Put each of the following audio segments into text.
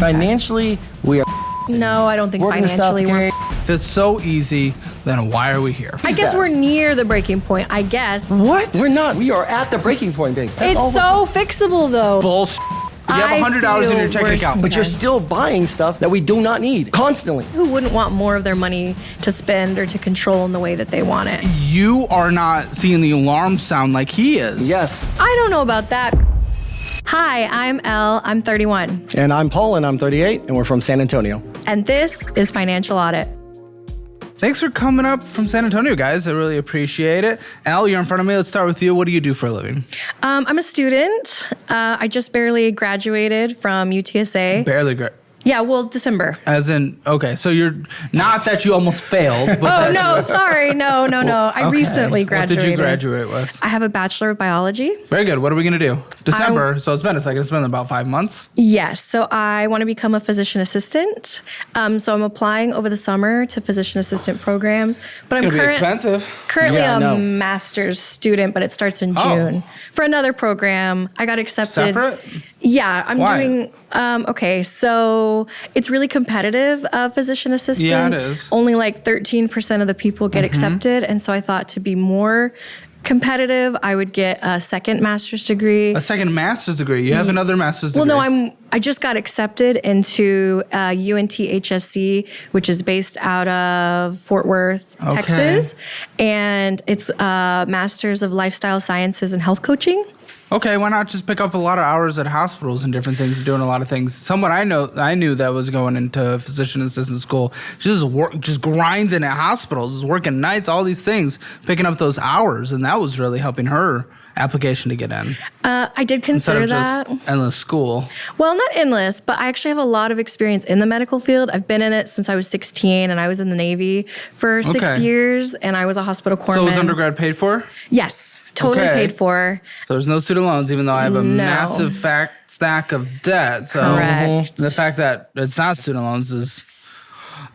Financially, we are No, I don't think working financially stuff, we're. If it's so easy, then why are we here? I guess that? we're near the breaking point. I guess. What? We're not. We are at the breaking point, babe. That's all It's we're so fixable though. Bullshit. You have I $100 in feel your checking worse. account. But you're still buying stuff that we do not need constantly. Who wouldn't want more of their money to spend or to control in the way that they want it? You are not seeing the alarm sound like he is. Yes. I don't know about that. Hi, I'm Elle. I'm 31. And I'm Paul, and I'm 38, and we're from San Antonio. And this is Financial Audit. Thanks for coming up from San Antonio, guys. I really appreciate it. Al, you're in front of me. Let's start with you. What do you do for a living? I'm a student. I just barely graduated from UTSA. Barely great. Yeah, well, December. As in, okay, so you're not that you almost failed, but Oh, that no, sorry. No. I Okay. recently graduated. What did you graduate with? I have a Bachelor of Biology. Very good. What are we going to do? December, so it's been a second. It's been about 5 months. Yes, so I want to become a physician assistant. So I'm applying over the summer to physician assistant programs. But It's going to be expensive. currently Yeah, I know. a master's student, but it starts in Oh. June. For another program, I got accepted. Separate? Yeah, I'm Why? doing, okay, so it's really competitive, physician assistant. Yeah, it is. Only like 13% of the people get accepted. And so I thought to be more competitive, I would get a second master's degree. A second master's degree. You have another master's degree. Well, no, I just got accepted into UNT-HSC, which is based out of Fort Worth, Okay. Texas, and it's Masters of Lifestyle Sciences and Health Coaching. Okay, why not just pick up a lot of hours at hospitals and different things, doing a lot of things? Someone I knew that was going into physician assistant school, just grinding at hospitals, just working nights, all these things, picking up those hours, and that was really helping her application to get in. I did Instead consider of that. just endless school. Well, not endless, but I actually have a lot of experience in the medical field. I've been in it since I was 16, and I was in the Navy for 6 Okay. years, and I was a hospital corpsman. So was undergrad paid for? Yes, totally Okay. paid for. So there's no student loans, even though I have a No. massive stack of debt. So Correct. the fact that it's not student loans is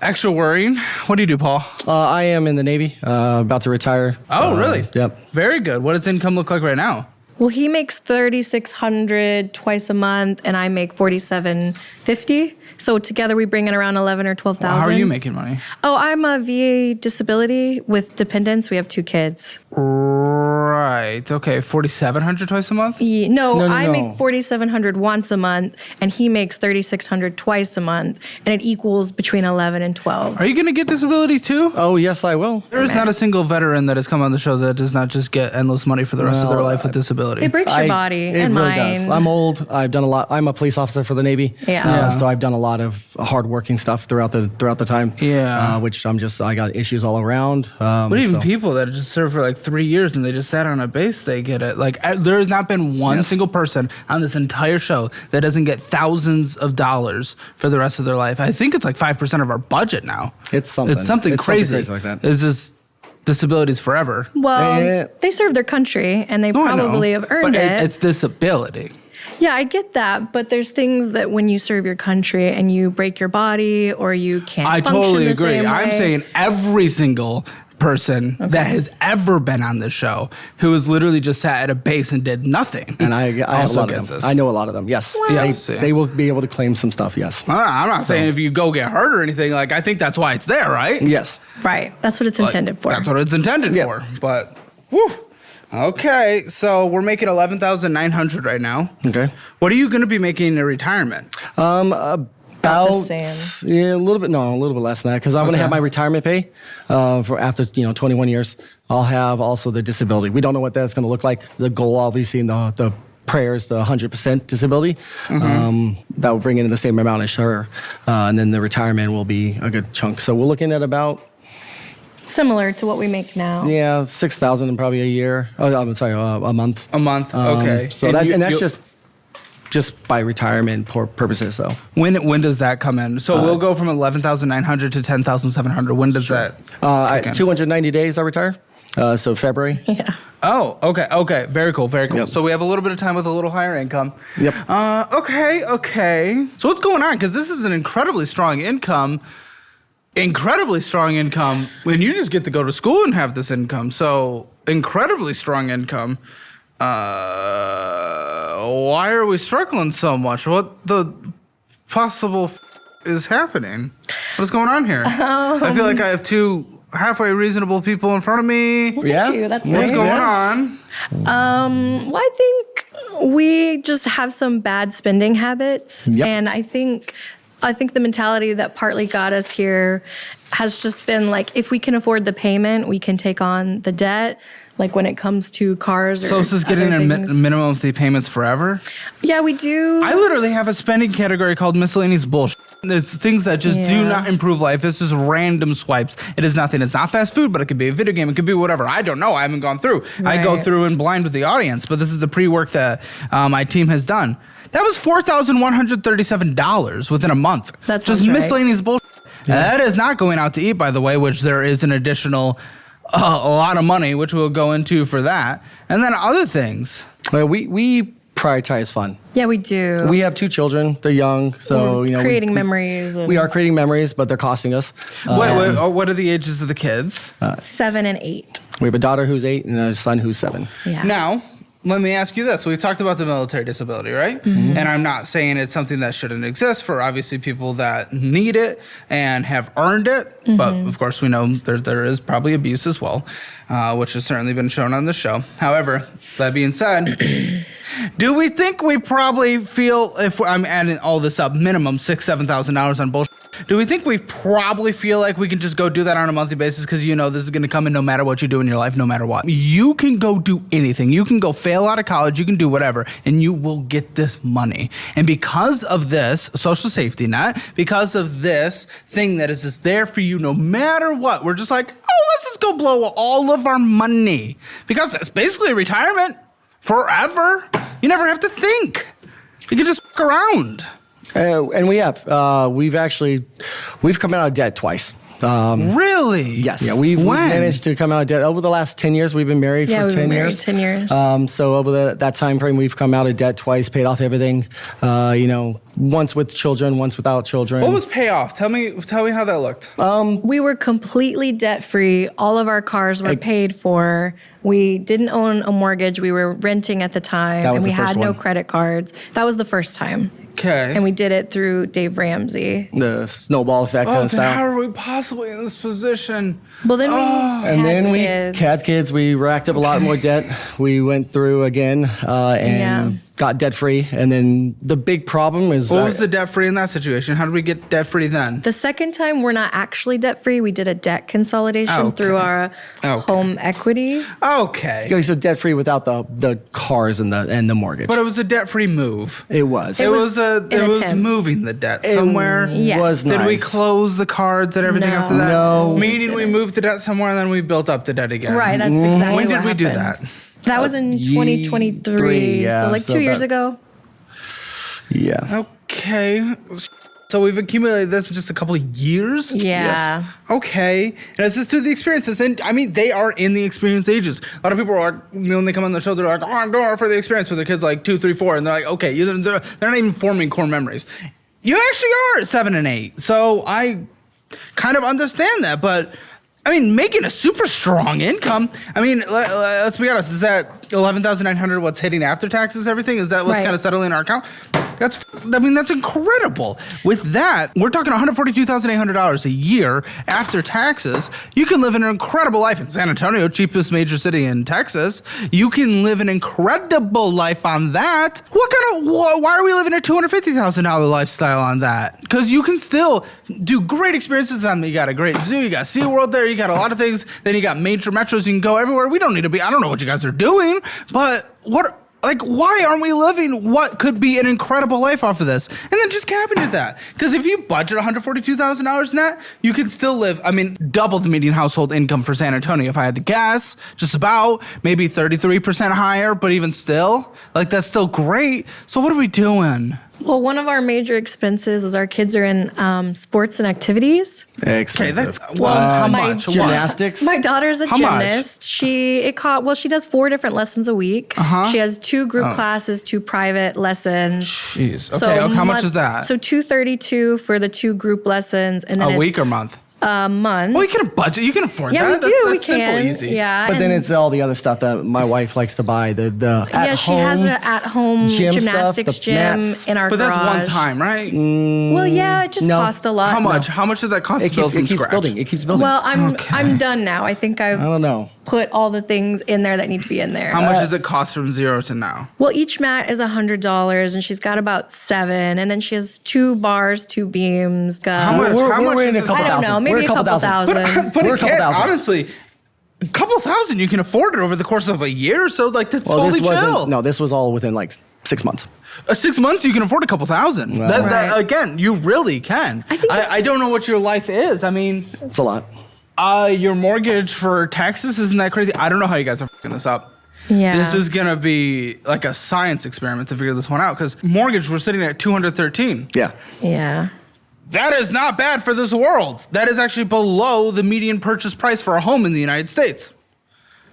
extra worrying. What do you do, Paul? I am in the Navy, about to retire. Oh, So, really? Yep. Very good. What does income look like right now? Well, he makes $3,600 twice a month, and I make $4,750. So together we bring in around $11,000 or $12,000. How are you making money? Oh, I'm a VA disability with dependents. We have 2 kids. Right. Okay. 4,700 twice a month. No, I no. make $4,700 once a month, and he makes $3,600 twice a month, and it equals between 11 and 12. Are you gonna get disability too? Oh, yes, I will. There is not a single veteran that has come on the show that does not just get endless money for the rest of their life with disability. It breaks your body It and really mine. does. I'm old. I've done a lot. I'm a police officer for the Navy. Yeah. So I've done a lot of hardworking stuff throughout the time. Yeah. Which I got issues all around. But even so- people that just served for like 3 years and they just sat on a base, they get it. Like there has not been one Yes. single person on this entire show that doesn't get thousands of dollars for the rest of their life. I think it's like 5% of our budget now. It's something. It's something crazy. like that. It's just disabilities forever. Well, Yeah. they serve their country, and they Oh, I know. probably have earned But it. It's disability. Yeah, I get that, but there's things that when you serve your country and you break your body or you can't I function totally the agree. same I'm way. saying every single person that has ever been on this show who has literally just sat at a base and did nothing. And I have a also lot gets of them. this. I know a lot of them. Yes. Yeah, They will be able to claim some stuff. Yes. I'm not saying if you go get hurt or anything. Like I think that's why it's there, right? Yes. Right, that's what it's Like, intended for. That's what it's intended Yeah. for. But whew. Okay, so we're making 11,900 right now. Okay. What are you going to be making in retirement? About same. yeah, a little bit less than that because I'm going to have my retirement pay for after 21 years. I'll have also the disability. We don't know what that's going to look like. The goal, obviously, in the prayers, the 100% disability. That will bring in the same amount as her, and then the retirement will be a good chunk. So we're looking at about Similar to what we make now. 6,000 probably a year. Oh, I'm sorry, a month. A month. Okay. So that's just by retirement purposes. So When does that come in? So we'll go from 11,900 to 10,700. When does that? 290 days I retire. So February. Yeah. Oh, okay. Very cool. Yep. So we have a little bit of time with a little higher income. Yep. Okay. So what's going on? Because this is an incredibly strong income when you just get to go to school and have this income. So incredibly strong income. Why are we struggling so much? What the possible is happening? What is going on here? I feel like I have two halfway reasonable people in front of me. Yeah. Thank you. That's What's nice. going on? Well, I think we just have some bad spending habits, Yep. and I think the mentality that partly got us here has just been like, if we can afford the payment, we can take on the debt. Like when it comes to cars or So is this getting other their things. minimum monthly payments forever? Yeah, we do. I literally have a spending category called miscellaneous bullshit. It's things that just do Yeah. not improve life. It's just random swipes. It is nothing. It's not fast food, but it could be a video game. It could be whatever. I don't know. I haven't gone through. I go Right. through in blind with the audience, but this is the pre-work that my team has done. That was $4,137 within a month. That just sounds right. miscellaneous bullshit. That is not going out to eat, by the way, which there is an additional a lot of money, which we'll go into for that. And then other things. Well, we prioritize fun. Yeah, we do. We have 2 children. They're young, so We're you know creating memories. And We are creating memories, but they're costing us. What are the ages of the kids? 7 and 8. We have a daughter who's 8 and a son who's 7. Yeah. Now, let me ask you this. We've talked about the military disability, right? Mm-hmm. And I'm not saying it's something that shouldn't exist for obviously people that need it and have earned it. Mm-hmm. But of course, we know there is probably abuse as well, which has certainly been shown on the show. However, that being said, do we think we probably feel, if I'm adding all this up, minimum $6,000, $7,000 on bullshit, do we think we probably feel like we can just go do that on a monthly basis because you know this is going to come in no matter what you do in your life, no matter what? You can go do anything. You can go fail out of college. You can do whatever, and you will get this money. And because of this social safety net, because of this thing that is just there for you no matter what, we're just like, oh, let's just go blow all of our money. Because it's basically retirement forever. You never have to think. You can just fuck around. And we have. We've come out of debt twice. Really? Yes. Yeah, we've managed to come out of debt over the last 10 years. We've been married Yeah, for we've 10 been married years. 10 years. So over that time frame, we've come out of debt twice, paid off everything. Once with children, once without children. What was payoff? Tell me how that looked. We were completely debt free. All of our cars were paid for. We didn't own a mortgage. We were renting at the time. That was and we the first had no one. credit cards. That was the first time. Okay. And we did it through Dave Ramsey. The snowball effect kind Oh, of then how style. are we possibly in this position? Well, then we And then we had kids. We racked up a lot more debt. We went through again and got debt free. And then the big problem is What was the debt free in that situation? How did we get debt free then? The second time, we're not actually debt free. We did a debt consolidation Okay. through our home equity. Okay. so debt free without the cars and the mortgage. But it was a debt free move. It was. It was was an it was attempt. moving the debt somewhere. Yes. Was Did we nice. close the cards and everything No. after that? No. Meaning we moved the debt somewhere and then we built up the debt again. Right, that's exactly When did what we do happened. that? That was in 2023, yeah, so like so 2 years about- ago. Yeah. Okay. So we've accumulated this in just a couple of years? Yeah. Okay. And it's just through the experiences. And I mean, they are in the experience ages. A lot of people are like, when they come on the show, they're like, oh, I'm going for the experience with their kids like 2, 3, 4. And they're like, okay, they're not even forming core memories. You actually are at 7 and 8. So I kind of understand that. But I mean, making a super strong income. I mean, let's be honest. Is that 11,900 what's hitting after taxes, everything? Is that what's Right. kind of settling in our account? That's incredible. With that, we're talking $142,800 a year after taxes. You can live an incredible life in San Antonio, cheapest major city in Texas. You can live an incredible life on that. Why are we living a $250,000 lifestyle on that? Because you can still do great experiences on them. You got a great zoo, you got SeaWorld there, you got a lot of things. Then you got major metros, you can go everywhere. We don't need to be, I don't know what you guys are doing, but why aren't we living what could be an incredible life off of this? And then just cap into that. Because if you budget $142,000 net, you can still live, double the median household income for San Antonio, if I had to guess. Just about, maybe 33% higher, but even still, that's still great. So what are we doing? Well, one of our major expenses is our kids are in sports and activities. Okay, Expensive. how much? Gymnastics. My daughter's a How much? gymnast. She does 4 different lessons a week. She has 2 group classes, 2 private lessons. Jeez. Okay, how much is that? So $232 for the 2 group lessons, and then A it's week or month? a month. Well, you can budget. You can afford Yeah, that. we do. That's We simple, can. easy. Yeah. But then and- it's all the other stuff that my wife likes to buy. The at yeah, she has home an at-home gym stuff, gymnastics the gym mats. in our But garage. that's one time, right? Well, yeah, it just No. cost a lot. How much? How much does that cost It to build keeps, from it keeps scratch? building. It keeps building. Well, I'm done now. I think I've I don't know. put all the things in there that need to be in there. How much does it cost from 0 to now? Well, each mat is $100, and she's got about 7, and then she has 2 bars, 2 beams. How much? We're is in a this? couple I don't thousand. know, maybe We're a couple thousand. But We're a it couple can't, thousand. honestly, a couple thousand you can afford it over the course of a year or so. Like that's totally this chill. wasn't. No, this was all within like 6 months. 6 months you can afford a couple thousand. Wow. That, Right. again, you really can. I don't know what your life is. I mean, It's a lot. your mortgage for Texas isn't that crazy. I don't know how you guys are fucking this up. Yeah. This is gonna be like a science experiment to figure this one out because mortgage we're sitting at 213. Yeah. Yeah. That is not bad for this world. That is actually below the median purchase price for a home in the United States.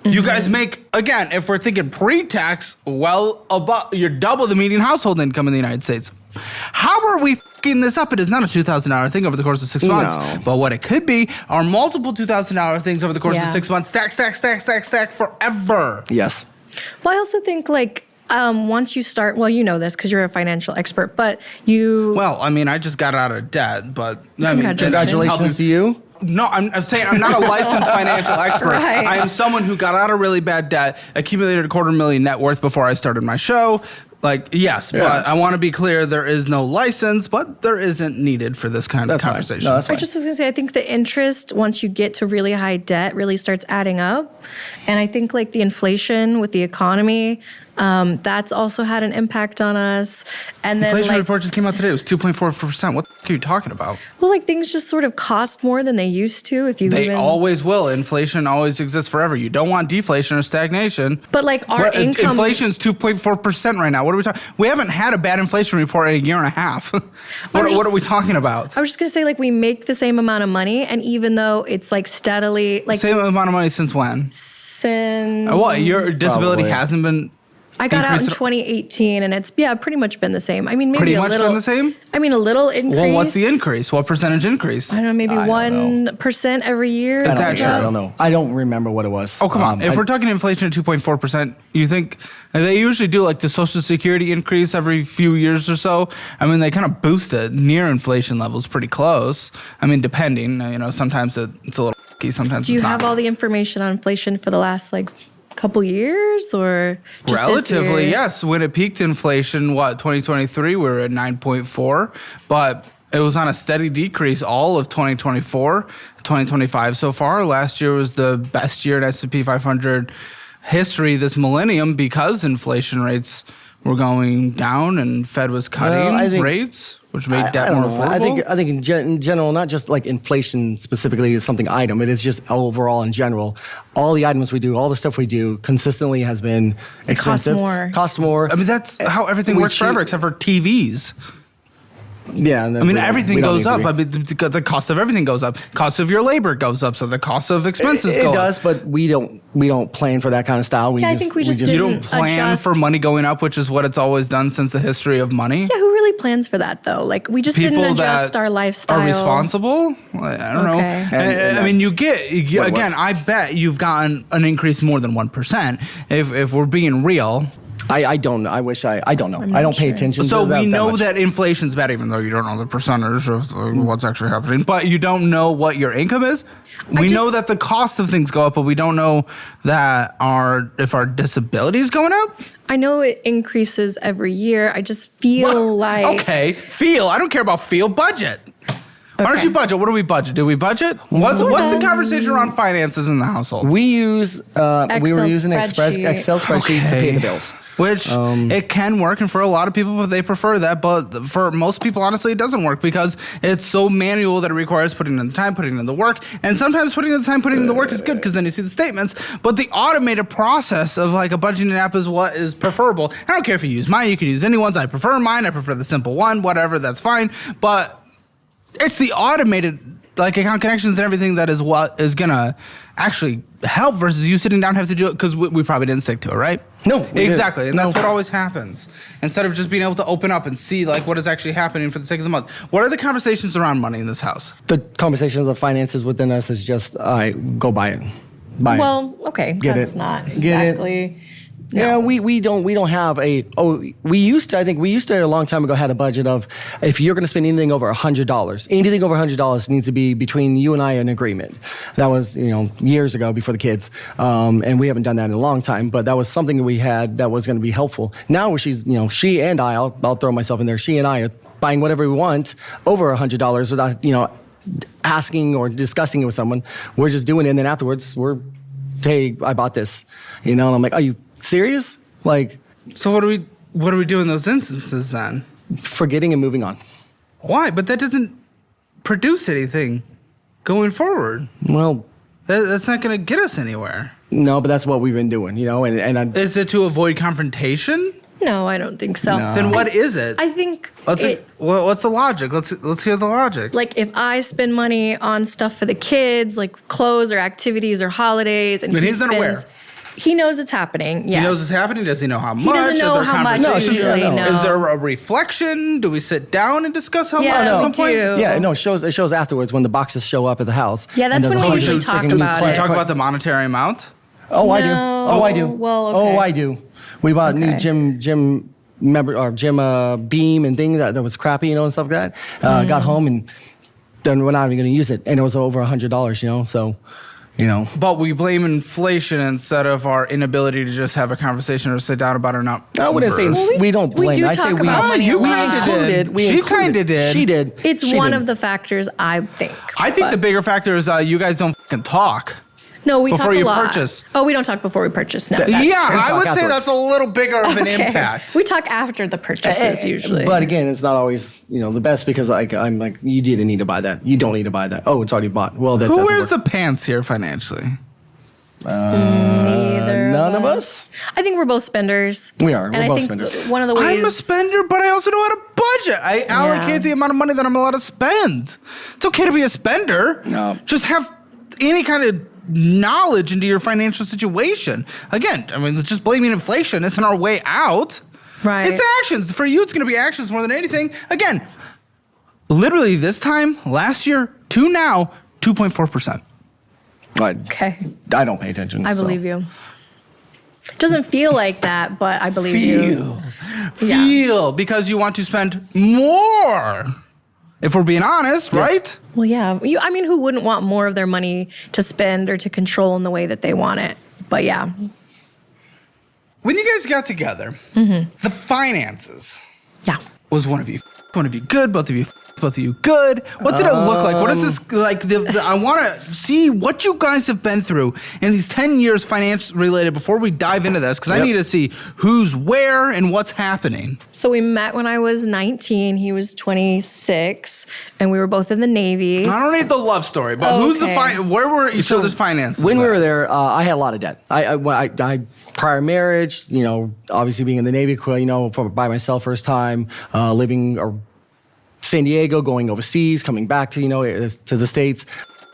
You guys make, again, if we're thinking pre-tax, well above, you're double the median household income in the United States. How are we fucking this up? It is not a $2,000 thing over the course of 6 months. No. But what it could be are multiple $2,000 things over the course of Yeah. 6 months. Stack, stack, stack, stack, stack forever. Yes. Well, I also think like once you start, well, you know this because you're a financial expert, but you. Well, I mean, I just got out of debt, but I mean, Congratulations to you. No, I'm saying I'm not a licensed financial expert. Right. I am someone who got out of really bad debt, accumulated $250,000 net worth before I started my show. Like, yes, but Yes. I want to be clear, there is no license, but there isn't needed for this kind That's of fine. conversation. No, that's I fine. just was gonna say, I think the interest once you get to really high debt really starts adding up, and I think like the inflation with the economy, that's also had an impact on us. And then Inflation like, report just came out today. It was 2.4%. What the f- are you talking about? well, like things just sort of cost more than they used to. If you They even, always will. Inflation always exists forever. You don't want deflation or stagnation. but like our What- income, Inflation's 2.4% right now. What are we talking? We haven't had a bad inflation report in a year and a half. What are we talking about? I was just gonna say like we make the same amount of money, and even though it's like steadily like Same amount of money since when? since What? Your disability Probably. hasn't been I got out in increased- 2018, and it's pretty much been the same. I mean, maybe Pretty a much little. been the same? I mean, a little increase. Well, what's the increase? What percentage increase? I don't know, maybe I don't know. 1% every year. Is that or true? I so. don't know. I don't remember what it was. Oh, come on. If I- we're talking inflation at 2.4%, you think they usually do like the Social Security increase every few years or so? I mean, they kind of boost it near inflation levels pretty close. I mean, depending, sometimes it's a little sometimes Do you it's have not. all the information on inflation for the last like couple years or just this Relatively, year? yes. When it peaked inflation, 2023, we were at 9.4, but it was on a steady decrease all of 2024, 2025 so far. Last year was the best year in S&P 500 history this millennium because inflation rates were going down and Fed was cutting I think- rates, which made I debt don't more know. affordable. I think in general, not just like inflation specifically is something item. It is just overall in general. All the items we do, all the stuff we do, consistently has been expensive. more. Cost more. I mean, that's how everything we works forever, shoot- except for TVs. Yeah. And then I mean, we don't- everything we don't goes up. agree. I mean, the cost of everything goes up. Cost of your labor goes up, so the cost of expenses It go does, up. but we don't plan for that kind of style. Yeah, I think we just You didn't don't plan adjust. for money going up, which is what it's always done since the history of money. Yeah, who really plans for that though? Like we just People didn't adjust that our lifestyle. are responsible. I don't know. Okay. And I mean, you that's get what it again. was. I bet you've gotten an increase more than 1%. If we're being real, I don't know. I wish I don't know. I'm I don't not pay sure. attention so to that we know much. that inflation's bad, even though you don't know the percentage of what's actually happening. But you don't know what your income is. We know that the cost of things go up, but we don't know that if our disability is going up. I know it increases every year. I just feel like Feel. I don't care about feel. Budget. Why don't Okay. you budget? What do we budget? Do we budget? What's the conversation around finances in the household? We use we were Excel using spreadsheet. Excel spreadsheet to pay the bills. Which it can work, and for a lot of people, they prefer that. But for most people, honestly, it doesn't work because it's so manual that it requires putting in the time, putting in the work. And sometimes putting in the time, putting in the work is good because then you see the statements. But the automated process of like a budgeting app is what is preferable. I don't care if you use mine, you can use anyone's. I prefer mine. I prefer the simple one, whatever, that's fine. But it's the automated like account connections and everything that is what is gonna actually help versus you sitting down and have to do it because we probably didn't stick to it, right? No, we exactly, didn't. and that's No. what always happens. Instead of just being able to open up and see like what is actually happening for the sake of the month. What are the conversations around money in this house? The conversations of finances within us is just, I go buy it. Buy it. Well, okay, Get that's it. not Get it. exactly. Yeah, we don't have we used to a long time ago had a budget of if you're going to spend anything over $100, anything over $100 needs to be between you and I an agreement. That was years ago before the kids, and we haven't done that in a long time. But that was something that we had that was going to be helpful. Now she's she and I'll throw myself in there. She and I are buying whatever we want over $100 without asking or discussing it with someone. We're just doing it, and then afterwards hey, I bought this, and I'm like, are you serious? Like, So what do we do in those instances then? forgetting and moving on. Why? But that doesn't produce anything going forward. Well, That's not going to get us anywhere. no, but that's what we've been doing, and I, Is it to avoid confrontation? No, I don't think so. Then what is it? I think What's the logic? Let's hear the logic. like if I spend money on stuff for the kids, like clothes or activities or holidays, and But he he's unaware. he knows it's happening. Yeah, He knows it's happening. Does he know how much? doesn't know Are there how much conversations? usually, no. Is there a reflection? Do we sit down and discuss how Yeah, much at we some point? do. yeah, no, it shows afterwards when the boxes show up at the house. Yeah, that's and there's when a we whole usually bunch of talk freaking about new it. Talk about the monetary amount. Oh, I do. No. Oh, I do. Well, okay. Oh, I do. We bought new Okay. gym beam and thing that was crappy, and stuff like that. Got home and then we're not even going to use it, and it was over $100, so. But we blame inflation instead of our inability to just have a conversation or sit down about our not. I wouldn't say we don't we blame. do I say talk we about money you a lot. kinda included. did. We She included. kinda did. She did. It's She one did. of the factors, I think. I think but- the bigger factor is you guys don't fucking talk. No, we before talk a you lot. purchase. Oh, we don't talk before we purchase. No, that's Yeah, true. I talk would say afterwards. that's a little bigger of an Okay. impact. We talk after the purchases usually. But again, it's not always the best because I'm like, you didn't need to buy that. You don't need to buy that. Oh, it's already bought. Well, that Who doesn't wears work. the pants here financially? Neither None of us. I think we're both spenders. We are. And We're I both think spenders. one of the ways I'm a spender, but I also know how to budget. I allocate the amount of money that I'm allowed to spend. It's okay to be a spender. No. Just have any kind of knowledge into your financial situation. Again, I mean, just blaming inflation isn't our way out. Right. It's actions. For you, it's going to be actions more than anything. Again, literally this time last year to now, 2.4%. Okay. I don't pay attention. I believe you. It doesn't feel like that, but I believe you. Yeah. Feel because you want to spend more. If we're being honest, right? Well, yeah. I mean, who wouldn't want more of their money to spend or to control in the way that they want it? But yeah. When you guys got together, the finances, Yeah. was one of you good, both of you good? What did it look like? What is this like? I want to see what you guys have been through in these 10 years finance related before we dive into this, because I Yep. need to see who's where and what's happening. So we met when I was 19. He was 26, and we were both in the Navy. I don't need the love story, but Oh, who's the okay. where were each other's finances? When we at? were there, I had a lot of debt. I prior marriage, obviously being in the Navy, by myself first time, living San Diego, going overseas, coming back to to the States.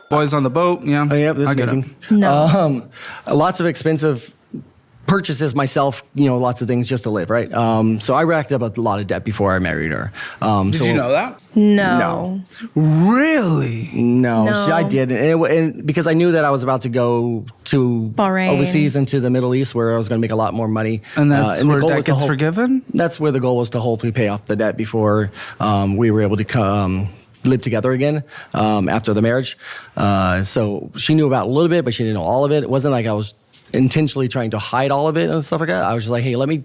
Boys on the boat, yeah. Oh, yeah, that's I get it. amazing. No. Lots of expensive purchases myself, lots of things just to live, right? So I racked up a lot of debt before I married her. Did you know that? No. Really? No, No. I did, and because I knew that I was about to go to Bahrain. overseas into the Middle East, where I was going to make a lot more money, And that's the where goal debt was to gets forgiven? That's where the goal was to hopefully pay off the debt before we were able to live together again after the marriage. So she knew about a little bit, but she didn't know all of it. It wasn't like I was intentionally trying to hide all of it and stuff like that. I was just like, hey, let me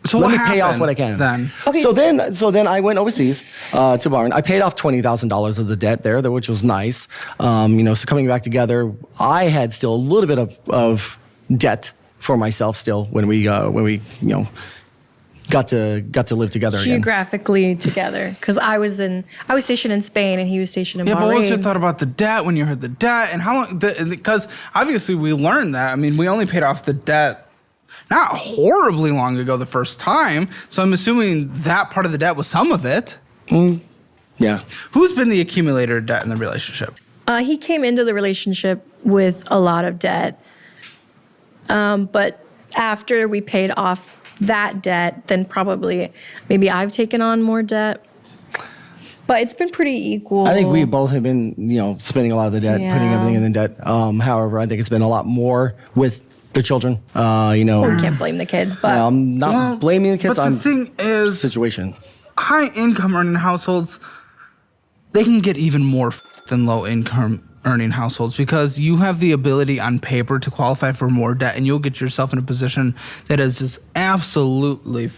So let what me pay off happened what I can. then? Okay, So then I went overseas to Bahrain. I paid off $20,000 of the debt there, which was nice. So coming back together, I had still a little bit of debt for myself still when we got to live together again. Geographically together, because I was stationed in Spain and he was stationed in Yeah, Bahrain. but what was your thought about the debt when you heard the debt and how long? Because obviously we learned that. I mean, we only paid off the debt not horribly long ago the first time. So I'm assuming that part of the debt was some of it. Yeah. Who's been the accumulator of debt in the relationship? He came into the relationship with a lot of debt. But after we paid off that debt, then probably maybe I've taken on more debt. But it's been pretty equal. I think we both have been, spending a lot of the debt, putting everything in the debt. However, I think it's been a lot more with the children. We can't blame the kids, but I'm not blaming the kids But on the thing is, situation. high income earning households, they can get even more than low income earning households because you have the ability on paper to qualify for more debt, and you'll get yourself in a position that is just absolutely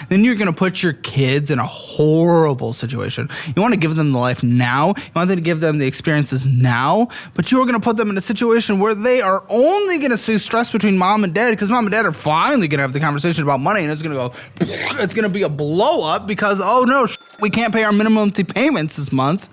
then you're going to put your kids in a horrible situation. You want to give them the life now. You want to give them the experiences now, but you're going to put them in a situation where they are only going to see stress between mom and dad because mom and dad are finally going to have the conversation about money, and it's going to it's going to be a blow up because, oh no, we can't pay our minimum monthly payments this month.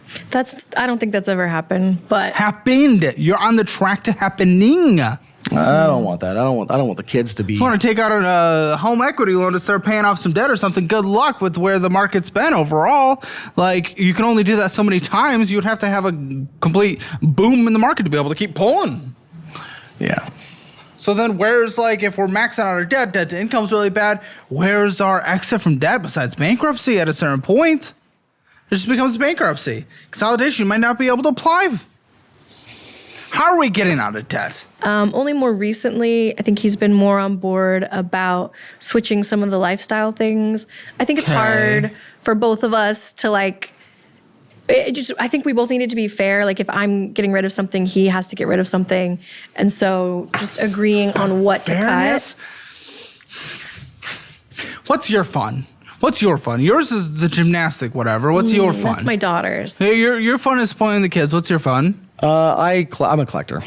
I don't think that's ever happened, but Happened. You're on the track to happening. I don't want that. I don't want the kids to be. If you want to take out a home equity loan to start paying off some debt or something, good luck with where the market's been overall. Like, you can only do that so many times. You would have to have a complete boom in the market to be able to keep pulling. Yeah. So then where's, like, if we're maxing out our debt to income's really bad, where's our exit from debt besides bankruptcy at a certain point? It just becomes bankruptcy. Consolidation, you might not be able to apply. How are we getting out of debt? only more recently, I think he's been more on board about switching some of the lifestyle things. I think it's hard for both of us to I think we both needed to be fair. Like if I'm getting rid of something, he has to get rid of something. And so just agreeing on what to cut. What's your fun? What's your fun? Yours is the gymnastic, whatever. What's your fun? That's my daughter's. Hey, your fun is spoiling the kids. What's your fun? I'm a collector.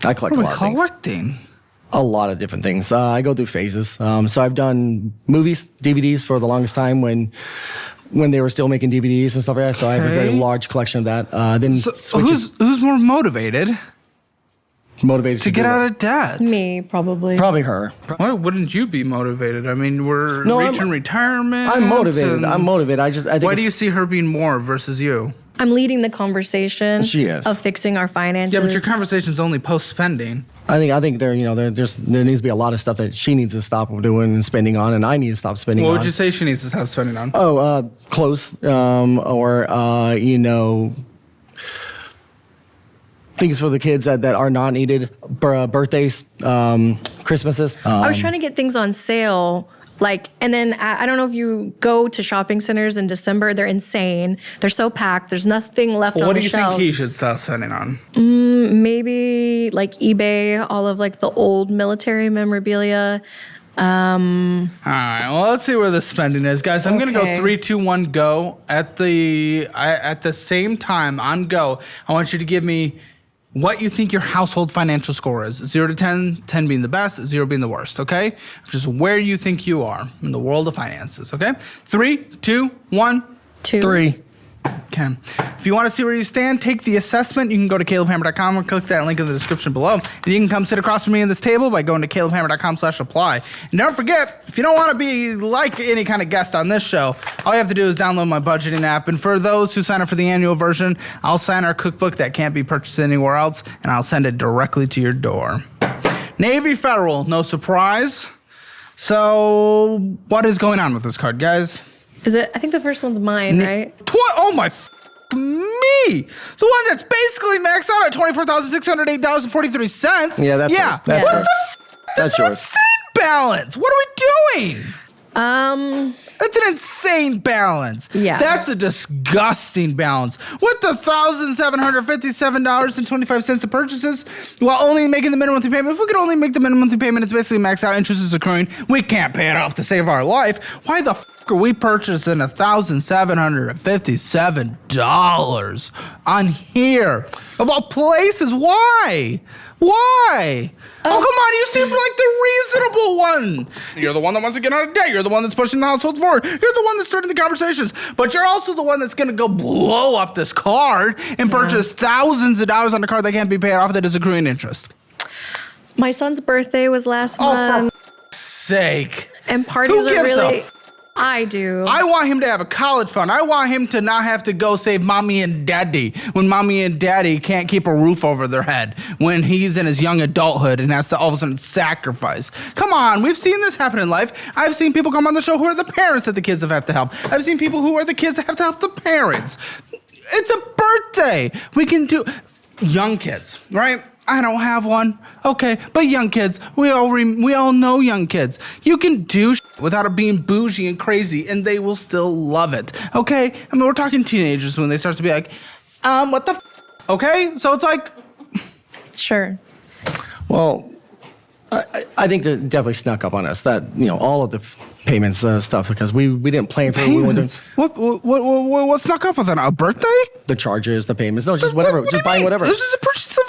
I collect a lot of things. Collecting. A lot of different things. I go through phases. So I've done movies, DVDs for the longest time when they were still making DVDs and stuff like that. So I have a very large collection of that. Then So who's more motivated motivated to get out of debt? Me, probably. Probably her. Why wouldn't you be motivated? I mean, we're reaching retirement. I'm motivated. I think. Why do you see her being more versus you? I'm leading the conversation. She is. Of fixing our finances. Yeah, but your conversation's only post spending. I think there needs to be a lot of stuff that she needs to stop doing and spending on, and I need to stop spending on. What would you say she needs to stop spending on? Clothes, or things for the kids that are not needed, birthdays, Christmases. I was trying to get things on sale. And then I don't know if you go to shopping centers in December, they're insane. They're so packed. There's nothing left on the shelves. What do you think he should stop spending on? Maybe eBay, all of the old military memorabilia. All right. Well, let's see where the spending is, guys. I'm gonna go 3, 2, 1, go. At the same time on go, I want you to give me what you think your household financial score is. 0 to 10, 10 being the best, 0 being the worst, okay? Just where you think you are in the world of finances, okay? 3, 2, 1. 2. 3. Okay. If you want to see where you stand, take the assessment. You can go to calebhammer.com or click that link in the description below. And you can come sit across from me at this table by going to calebhammer.com/apply. And don't forget, if you don't want to be like any kind of guest on this show, all you have to do is download my budgeting app. And for those who sign up for the annual version, I'll sign our cookbook that can't be purchased anywhere else, and I'll send it directly to your door. Navy Federal, no surprise. So what is going on with this card, guys? Is it? I think the first one's mine, right? Oh my me! The one that's basically maxed out at $24,608.43. Yeah, that's yours. That's What yours. That's an insane balance. What are we doing? That's an insane balance. Yeah. That's a disgusting balance. With the $1,757.25 of purchases, while only making the minimum monthly payment. If we could only make the minimum monthly payment, it's basically maxed out. Interest is accruing. We can't pay it off to save our life. Why the are we purchasing $1,757 on here? Of all places, why? Why? Oh, come on, you seem like the reasonable one. You're the one that wants to get out of debt. You're the one that's pushing the household forward. You're the one that's starting the conversations. But you're also the one that's going to go blow up this card and purchase thousands of dollars on a card that can't be paid off that is accruing interest. My son's birthday was last month. For sake. And parties Who are gives really... I do. I want him to have a college fund. I want him to not have to go save mommy and daddy when mommy and daddy can't keep a roof over their head when he's in his young adulthood and has to all of a sudden sacrifice. Come on, we've seen this happen in life. I've seen people come on the show who are the parents that the kids have had to help. I've seen people who are the kids that have to help the parents. It's a birthday. We can do young kids, right? I don't have one. Okay, but young kids, we all know young kids. You can do without it being bougie and crazy, and they will still love it. Okay, I mean we're talking teenagers when they start to be like, what the? Okay, so it's like, Sure. Well, I think they definitely snuck up on us that, all of the payments stuff, because we didn't plan for it. We were doing what snuck up with that? A birthday? the charges, the payments. No, just whatever. What do Just you buying mean? whatever. This is a purchase of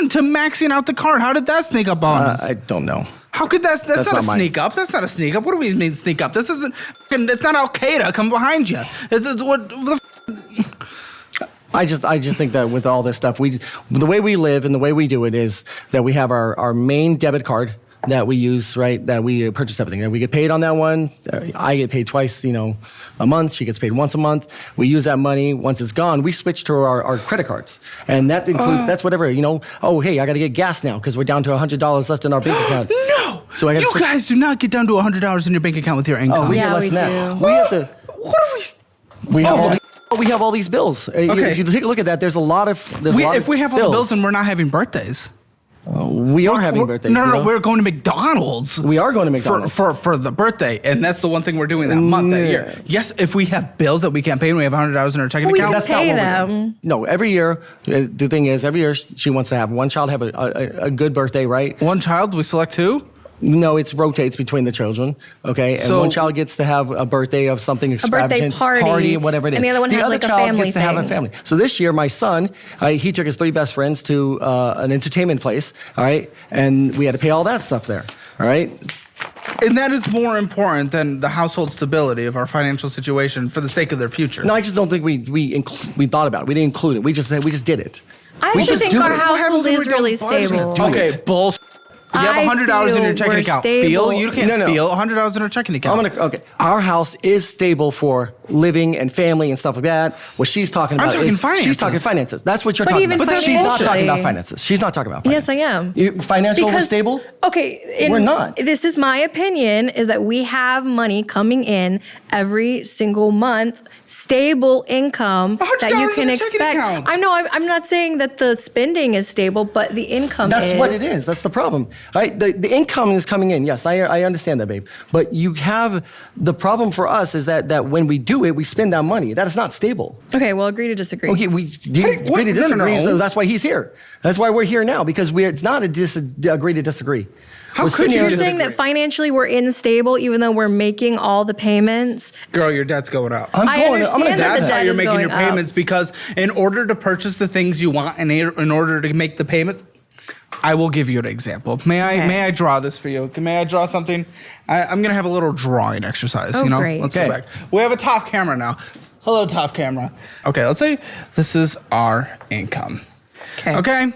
$1,757 to maxing out the card. How did that sneak up on us? I don't know. How could that's not a not mine. sneak up? That's not a sneak up. What do we mean sneak up? This isn't. It's not Al Qaeda. Come behind you. This is what the. I just think that with all this stuff, the way we live and the way we do it is that we have our main debit card that we use, right? That we purchase everything. That we get paid on that one. I get paid twice, a month. She gets paid once a month. We use that money. Once it's gone, we switch to our credit cards, and that includes that's whatever. Oh, hey, I got to get gas now because we're down to $100 left in our bank account. No. So I got you guys do not get down to $100 in your bank account with your income. Oh, we Yeah, get less we than that. do. We have to. What are we? We have all. We have all these bills. Okay. If you take a look at that, there's a lot of. If we have all the bills and we're not having birthdays. We are having birthdays. No, we're going to McDonald's. We are going to McDonald's. For the birthday, and that's the one thing we're doing that month, that year. Yes, if we have bills that we can't pay and we have $100 in our checking We account. can That's not pay what we're them. doing. No, every year, the thing is, every year she wants to have one child have a good birthday, right? One child, we select two. No, it rotates between the children, okay? And So- one child gets to have a birthday of something extravagant. party, whatever it is. and the other one has, other like, a child family gets to have a thing. family. So this year, my son, he took his 3 best friends to an entertainment place, all right? And we had to pay all that stuff there, all right? And that is more important than the household stability of our financial situation for the sake of their future. No, I just don't think we thought about it. We didn't include it. We just did it. I We actually just think do our it. What happens household when we is don't really budget? stable. Do Okay, it. bullshit. You have I $100 in your feel checking we're account. stable. Feel? You can't No. feel $100 in our checking account. Okay. Our house is stable for living and family and stuff like that. What she's talking I'm about talking is finances. she's talking finances. That's what you're But talking even about. But that's she's not talking about financially- finances. She's not talking about Yes, finances. I am. Financial we're stable? Okay, We're not. This is my opinion: is that we have money coming in every single month, stable income that you $100 can in a checking expect. account. I know. I'm not saying that the spending is stable, but the income That's is. what it is. That's the problem. Right? The income is coming in. Yes, I understand that, babe. But you have the problem for us is that when we do it, we spend that money. That is not stable. Okay, well, agree to disagree. Okay, we what? agree to No, no, disagree, no. so that's why he's here. That's why we're here now, because it's not agree to disagree. How We're could sitting you here- You're saying that financially we're unstable, even though we're making all the payments. Girl, your debt's going up. I'm I going. I'm understand gonna that That's the why debt you're is making your going up. payments, because in order to purchase the things you want and in order to make the payments, I will give you an example. May I draw this for you? May I draw something? I'm going to have a little drawing exercise, Oh, great. Let's Okay. go back. We have a top camera now. Hello, top camera. Okay, let's say this is our income. Okay.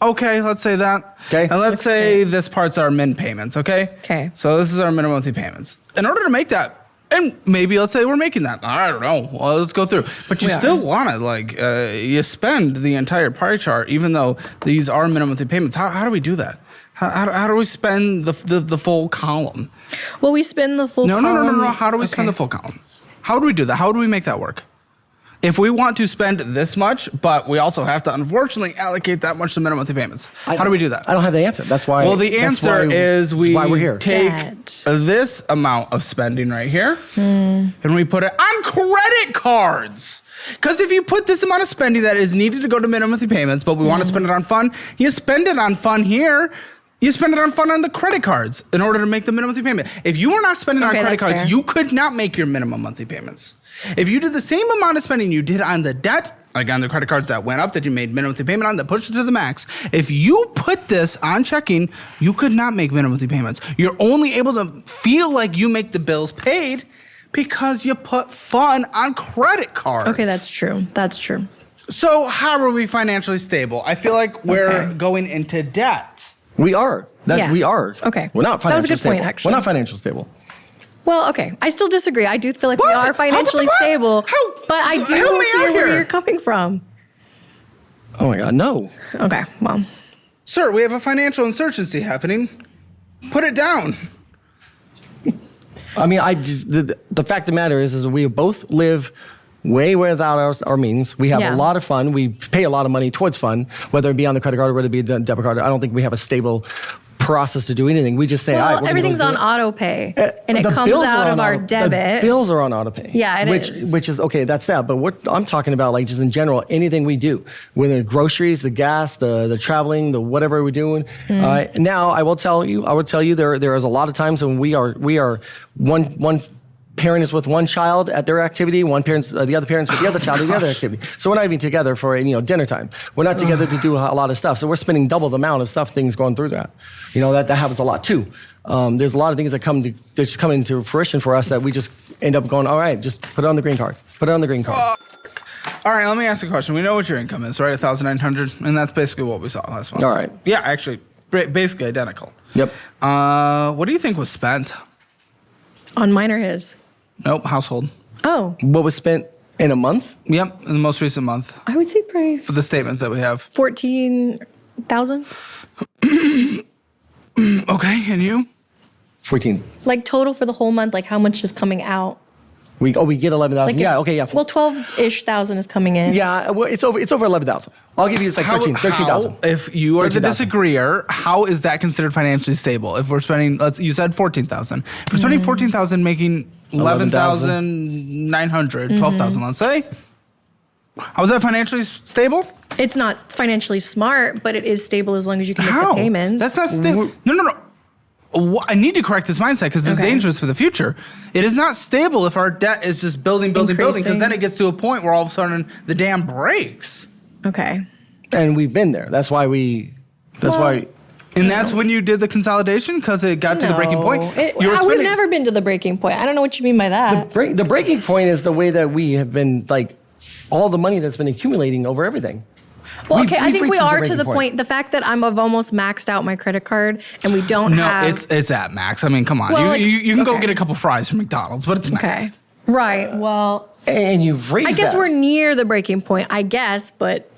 Okay, let's say that. Okay. And let's Looks say good. this part's our min payments, okay? Okay. So this is our minimum monthly payments. In order to make that, and maybe let's say we're making that. I don't know. Well, let's go through. But you We are. still want to, you spend the entire pie chart, even though these are minimum monthly payments. How do we do that? How do we spend the full column? Well, we spend the full No. column. How do we spend the full column? How do we do that? How do we make that work? If we want to spend this much, but we also have to unfortunately allocate that much to minimum monthly payments, how do we do that? I don't have the answer. That's why. Well, the answer is that's we why we're here. take Debt. this amount of spending right here and we put it on credit cards. Because if you put this amount of spending that is needed to go to minimum monthly payments, but we want to spend it on fun, you spend it on fun here. You spend it on fun on the credit cards in order to make the minimum monthly payment. If you were not spending on Okay, credit that's cards, fair. you could not make your minimum monthly payments. If you did the same amount of spending you did on the debt, like on the credit cards that went up that you made minimum monthly payment on, that pushed it to the max, if you put this on checking, you could not make minimum monthly payments. You're only able to feel like you make the bills paid because you put fun on credit cards. Okay, that's true. That's true. So how are we financially stable? I feel like we're Okay. going into debt. We are. Yeah. We are. Okay. We're not That was a financially good point, stable. actually. We're not financially stable. Well, okay. I still disagree. I do feel like we What? are financially What? stable. How? But I do Help me out hear where here. you're coming from. Oh my God, no. Okay, well. Sir, we have a financial insurgency happening. Put it down. I mean, the fact of the matter is we both live way without our means. We have Yeah. a lot of fun. We pay a lot of money towards fun, whether it be on the credit card or whether it be a debit card. I don't think we have a stable process to do anything. We just say, all right, Well, we're gonna everything's go on do it. auto pay, and it The comes bills out are of on our auto- debit. The bills are on auto pay. Yeah, it which, is. Which is okay. That's that. But what I'm talking about, like just in general, anything we do, whether the groceries, the gas, the traveling, the whatever we're doing. Now, I will tell you, there is a lot of times when we are one parent is with one child at their activity, the other parent's with the other child at the other activity. So we're not even together for dinner time. We're not together to do a lot of stuff. So we're spending double the amount of things going through that. That happens a lot too. There's a lot of things that come into fruition for us that we just end up going, all right, just put it on the green card. Put it on the green card. All right, let me ask you a question. We know what your income is, right? 1,900, and that's basically what we saw last month. All right. Yeah, actually, basically identical. Yep. What do you think was spent? On mine or his? Nope, household. Oh, What was spent in a month? Yep, in the most recent month I would say probably for the statements that we have. 14,000. Okay, and you? 14. Like total for the whole month, like how much is coming out? We get 11,000. Like Yeah. Okay. Yeah. Well, 12-ish thousand is coming in. Yeah. Well, it's over 11,000. I'll give you it's like 13,000. If you are the 13,000. disagreeer, how is that considered financially stable? If we're spending, you said 14,000. If we're spending 14,000, making 11,900, 12,000, let's say. How is that financially stable? It's not financially smart, but it is stable as long as you can make How? the payments. That's not stable. No. I need to correct this mindset because it's Okay. dangerous for the future. It is not stable if our debt is just building, because Increasing. then it gets to a point where all of a sudden the dam breaks. Okay. And we've been there. That's why. And that's when you did the consolidation because it got to the breaking point. We've never been to the breaking point. I don't know what you mean by that. The breaking point is the way that we have been like all the money that's been accumulating over everything. Well, We've- okay, I we've think we reached the are to breaking the point. point. The fact that I've almost maxed out my credit card and we don't No, have. it's at max. I mean, come on. Well, like- you can go okay. get a couple fries from McDonald's, but it's max. Okay. Right. Well, And you've raised I guess that. we're near the breaking point, I guess, but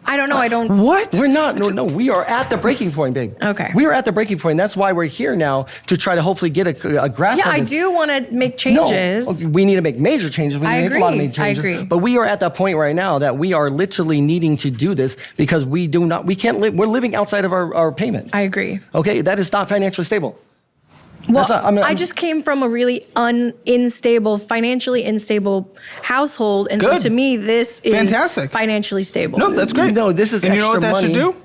I don't know. I don't. What? We're not. No, we are at the breaking point, babe. Okay. We are at the breaking point. That's why we're here now to try to hopefully get a grasp Yeah, on I this. do want to make changes. No, we need to make major changes. We need I to make a lot of agree. major changes. I agree. But we are at that point right now that we are literally needing to do this because we can't live. We're living outside of our payments. I agree. Okay, that is not financially stable. Well, That's not- I just came from a really financially unstable household, and so Good. to me, this is Fantastic. financially stable. No, that's great. No, this is and you know what extra that should money. do?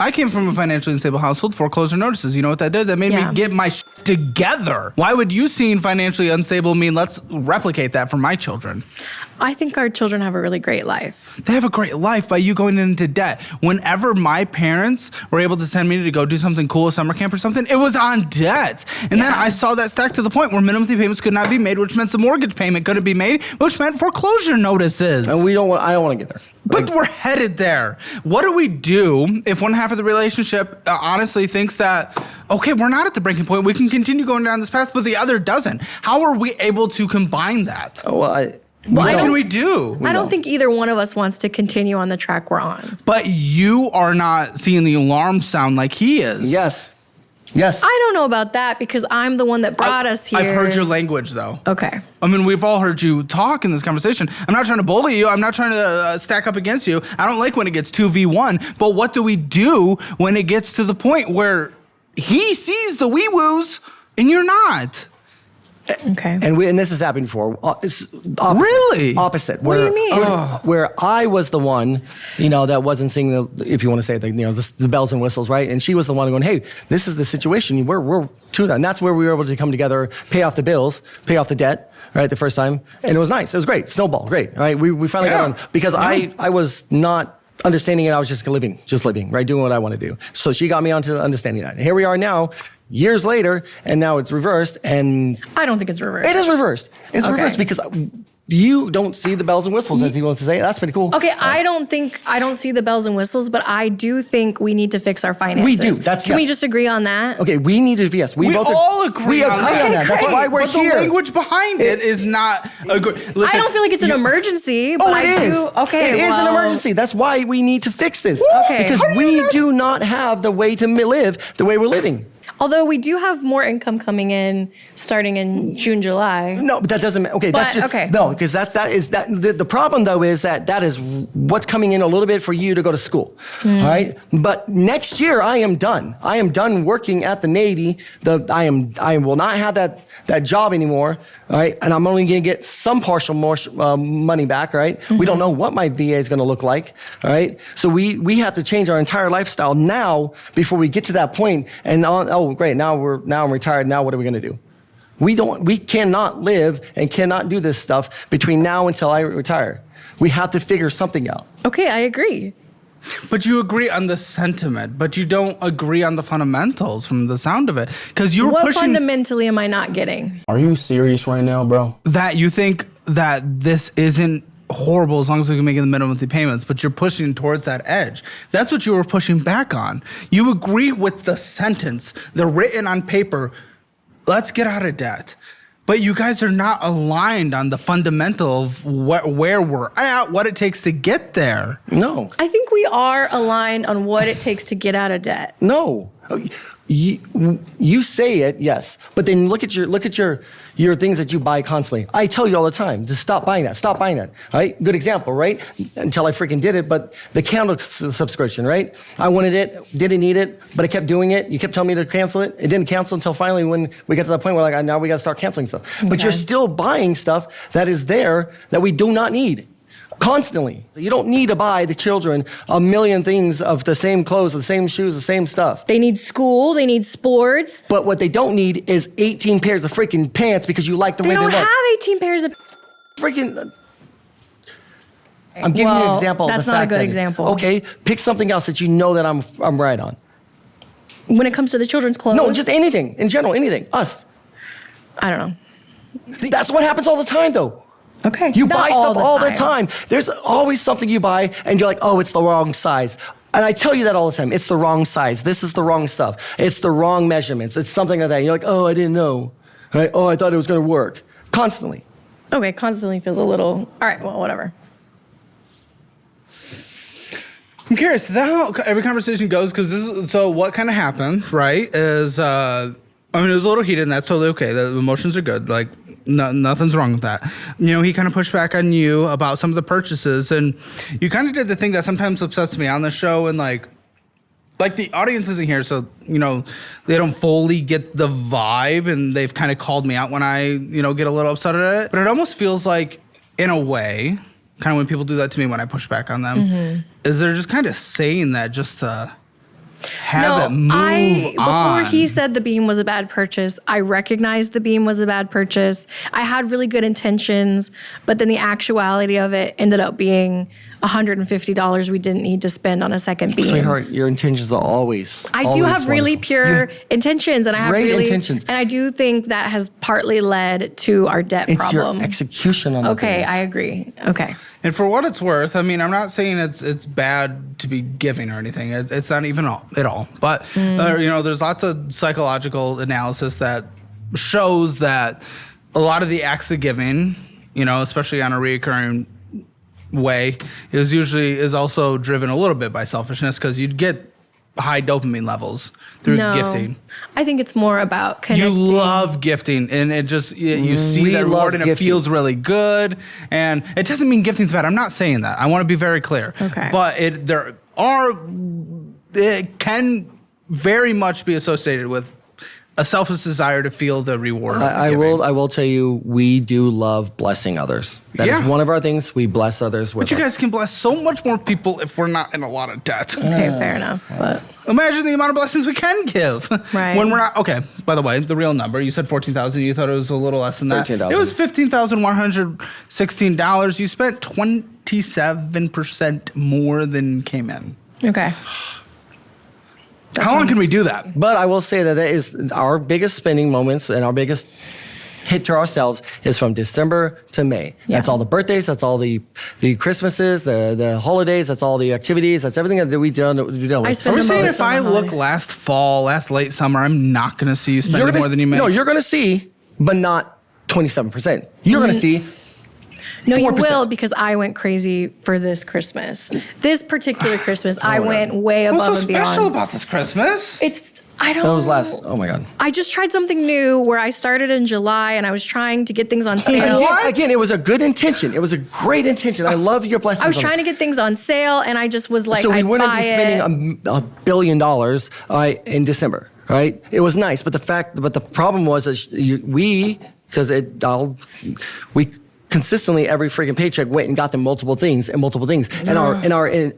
I came from a financially unstable household, foreclosure notices. You know what that did? That made Yeah. me get my together. Why would you seeing financially unstable mean let's replicate that for my children? I think our children have a really great life. They have a great life by you going into debt. Whenever my parents were able to send me to go do something cool at summer camp or something, it was on debt. And then I saw that stack to the point where minimum payments could not be made, which meant the mortgage payment couldn't be made, which meant foreclosure notices. And I don't want to get there. But we're headed there. What do we do if one half of the relationship honestly thinks that, okay, we're not at the breaking point, we can continue going down this path, but the other doesn't? How are we able to combine that? Well, What can we do? I don't think either one of us wants to continue on the track we're on. But you are not seeing the alarm sound like he is. yes. I don't know about that because I'm the one that brought us here. I've heard your language, though. Okay. I mean, we've all heard you talk in this conversation. I'm not trying to bully you. I'm not trying to stack up against you. I don't like when it gets 2v1. But what do we do when it gets to the point where he sees the wee-woos and you're not? Okay. And this has happened before. It's opposite. Really? Opposite. What do you mean? Where I was the one, that wasn't seeing if you want to say it, the bells and whistles, right? And she was the one going, "Hey, this is the situation. We're to that." And that's where we were able to come together, pay off the bills, pay off the debt, right? The first time, and it was nice. It was great. Snowball, great. Right? We finally got on because I was not understanding it. I was just living, right? Doing what I want to do. So she got me onto understanding that. And here we are now. Years later, and now it's reversed, and I don't think it's reversed. it is reversed. It's Okay. reversed because You don't see the bells and whistles, as he wants to say. That's pretty cool. Okay, I don't see the bells and whistles, but I do think we need to fix our finances. We do. Can we just agree on that? Okay, we need to, yes. We both all agree on that. on that. That's why we're but here. the language behind it is not. Listen, I don't feel like it's an emergency, but it is. Okay, It is an emergency. That's why we need to fix this. Okay. Because we do not have the way to live the way we're living. Although we do have more income coming in starting in June, July. No, but that doesn't. Okay, that's just, okay. No, because the problem though is that is what's coming in a little bit for you to go to school. All right, but next year I am done. I am done working at the Navy. I will not have that job anymore. All right, and I'm only going to get some partial more money back. Right, we don't know what my VA is going to look like. All right, so we have to change our entire lifestyle now before we get to that point. And great, now I'm retired. Now what are we going to do? We cannot live and cannot do this stuff between now until I retire. We have to figure something out. Okay, I agree. But you agree on the sentiment, but you don't agree on the fundamentals from the sound of it. Because you're What pushing fundamentally am I not getting? Are you serious right now, bro? that you think that this isn't horrible as long as we can make the minimum monthly payments, but you're pushing towards that edge. That's what you were pushing back on. You agree with the sentence, the written on paper, let's get out of debt. But you guys are not aligned on the fundamental of where we're at, what it takes to get there. No. I think we are aligned on what it takes to get out of debt. No. You say it, yes, but then look at your things that you buy constantly. I tell you all the time, just stop buying that. Stop buying that. All right? Good example, right? Until I freaking did it, but the candle subscription, right? I wanted it, didn't need it, but I kept doing it. You kept telling me to cancel it. It didn't cancel until finally when we got to that point where now we got to start canceling stuff. But you're still buying stuff that is there that we do not need. Constantly. You don't need to buy the children a million things of the same clothes, the same shoes, the same stuff. They need school, they need sports. But what they don't need is 18 pairs of freaking pants because you like the way They they don't look. have 18 pairs of... Freaking... I'm giving you an example. That's not a good example. Okay, pick something else that you know that I'm right on. When it comes to the children's clothes. No, just anything. In general, anything. Us. I don't know. That's what happens all the time, though. Okay. You not buy stuff all the time. There's always something you buy, and you're like, oh, it's the wrong size. And I tell you that all the time. It's the wrong size. This is the wrong stuff. It's the wrong measurements. It's something like that. You're like, oh, I didn't know. Right? Oh, I thought it was going to work. Constantly. Okay, constantly feels a little... All right, well, whatever. I'm curious, is that how every conversation goes? Because so what kind of happened, right, is, it was a little heated, and that's totally okay. The emotions are good. Like, nothing's wrong with that. He kind of pushed back on you about some of the purchases, and you kind of did the thing that sometimes upsets me on the show, and like the audience isn't here, so, they don't fully get the vibe, and they've kind of called me out when I, get a little upset at it. But it almost feels like, in a way, kind of when people do that to me when I push back on them, is they're just kind of saying that just to have it move on. Before he said the beam was a bad purchase, I recognized the beam was a bad purchase. I had really good intentions, but then the actuality of it ended up being $150 we didn't need to spend on a second beam. Sweetheart, your intentions are always I do have really pure intentions, and I have Great really intentions. and I do think that has partly led to our debt It's problem. your execution on the Okay, things. I agree. Okay. And for what it's worth, I'm not saying it's bad to be giving or anything. It's not even at all. But there's lots of psychological analysis that shows that a lot of the acts of giving, especially on a recurring way, is also driven a little bit by selfishness, because you'd get high dopamine levels through gifting. I think it's more about connecting. You love gifting, and it just you see We that love reward, and it gifting. feels really good. And it doesn't mean gifting's bad. I'm not saying that. I want to be very clear. Okay. But it can very much be associated with a selfish desire to feel the reward. of I giving. will tell you, we do love blessing others. That is Yeah. one of our things. We bless others with. But you guys can bless so much more people if we're not in a lot of debt. Okay, fair enough. But Imagine the amount of blessings we can give. Right. When we're not, okay, by the way, the real number, you said 14,000, you thought it was a little less than that. 13,000. It was $15,116. You spent 27% more than came in. okay. How long can we do that? But I will say that is our biggest spending moments and our biggest hit to ourselves is from December to May. That's all the birthdays. That's all the Christmases, the holidays. That's all the activities. That's everything that we deal with. I spend Are we the saying most if on I the look holidays. last fall, last late summer, I'm not going to see you spend more than you make? No, you're going to see, but not 27%. You're going to see. No, you 4%. will, because I went crazy for this Christmas. This particular Christmas, I went way above What's so and beyond. special about this Christmas? I don't. That was last. Oh my God. I just tried something new where I started in July and I was trying to get things on sale. Again, it was a good intention. It was a great intention. I love your blessings. I was trying to get things on sale and I just was like, So we I'd wouldn't buy be spending it. $1 billion in December, right? It was nice, but the problem was that we consistently every freaking paycheck went and got them multiple things, and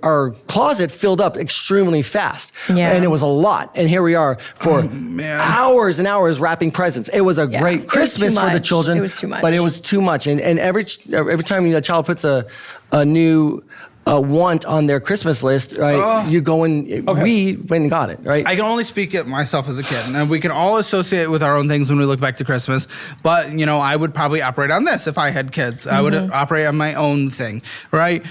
our closet filled up extremely fast. Yeah. And it was a lot. And here we are for hours and hours wrapping presents. It was a great It was Christmas too for the much. children. It was too much. But it was too much. And every time a child puts a new want on their Christmas list, right? You go and we went and got it, right? I can only speak at myself as a kid, and we can all associate with our own things when we look back to Christmas. But I would probably operate on this if I had kids. I would operate on my own thing, right?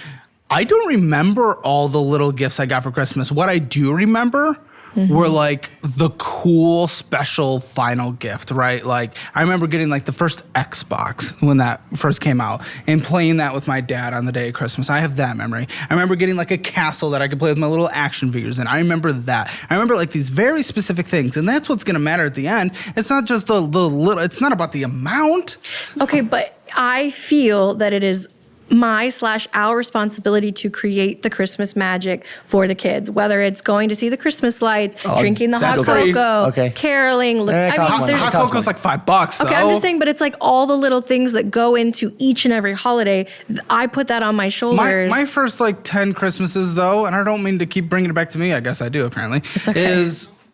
I don't remember all the little gifts I got for Christmas. What I do remember were like the cool special final gift, right? Like I remember getting like the first Xbox when that first came out and playing that with my dad on the day of Christmas. I have that memory. I remember getting like a castle that I could play with my little action figures in. I remember that. I remember like these very specific things, and that's what's gonna matter at the end. It's not just the little, it's not about the amount. Okay, but I feel that it is our responsibility to create the Christmas magic for the kids, whether it's going to see the Christmas lights, drinking the hot that's great. cocoa, caroling. Hot cocoa's like $5 though. Okay, I'm just saying, but it's like all the little things that go into each and every holiday. I put that on my shoulders. My first like 10 Christmases though, and I don't mean to keep bringing it back to me, I guess I do apparently, It's okay.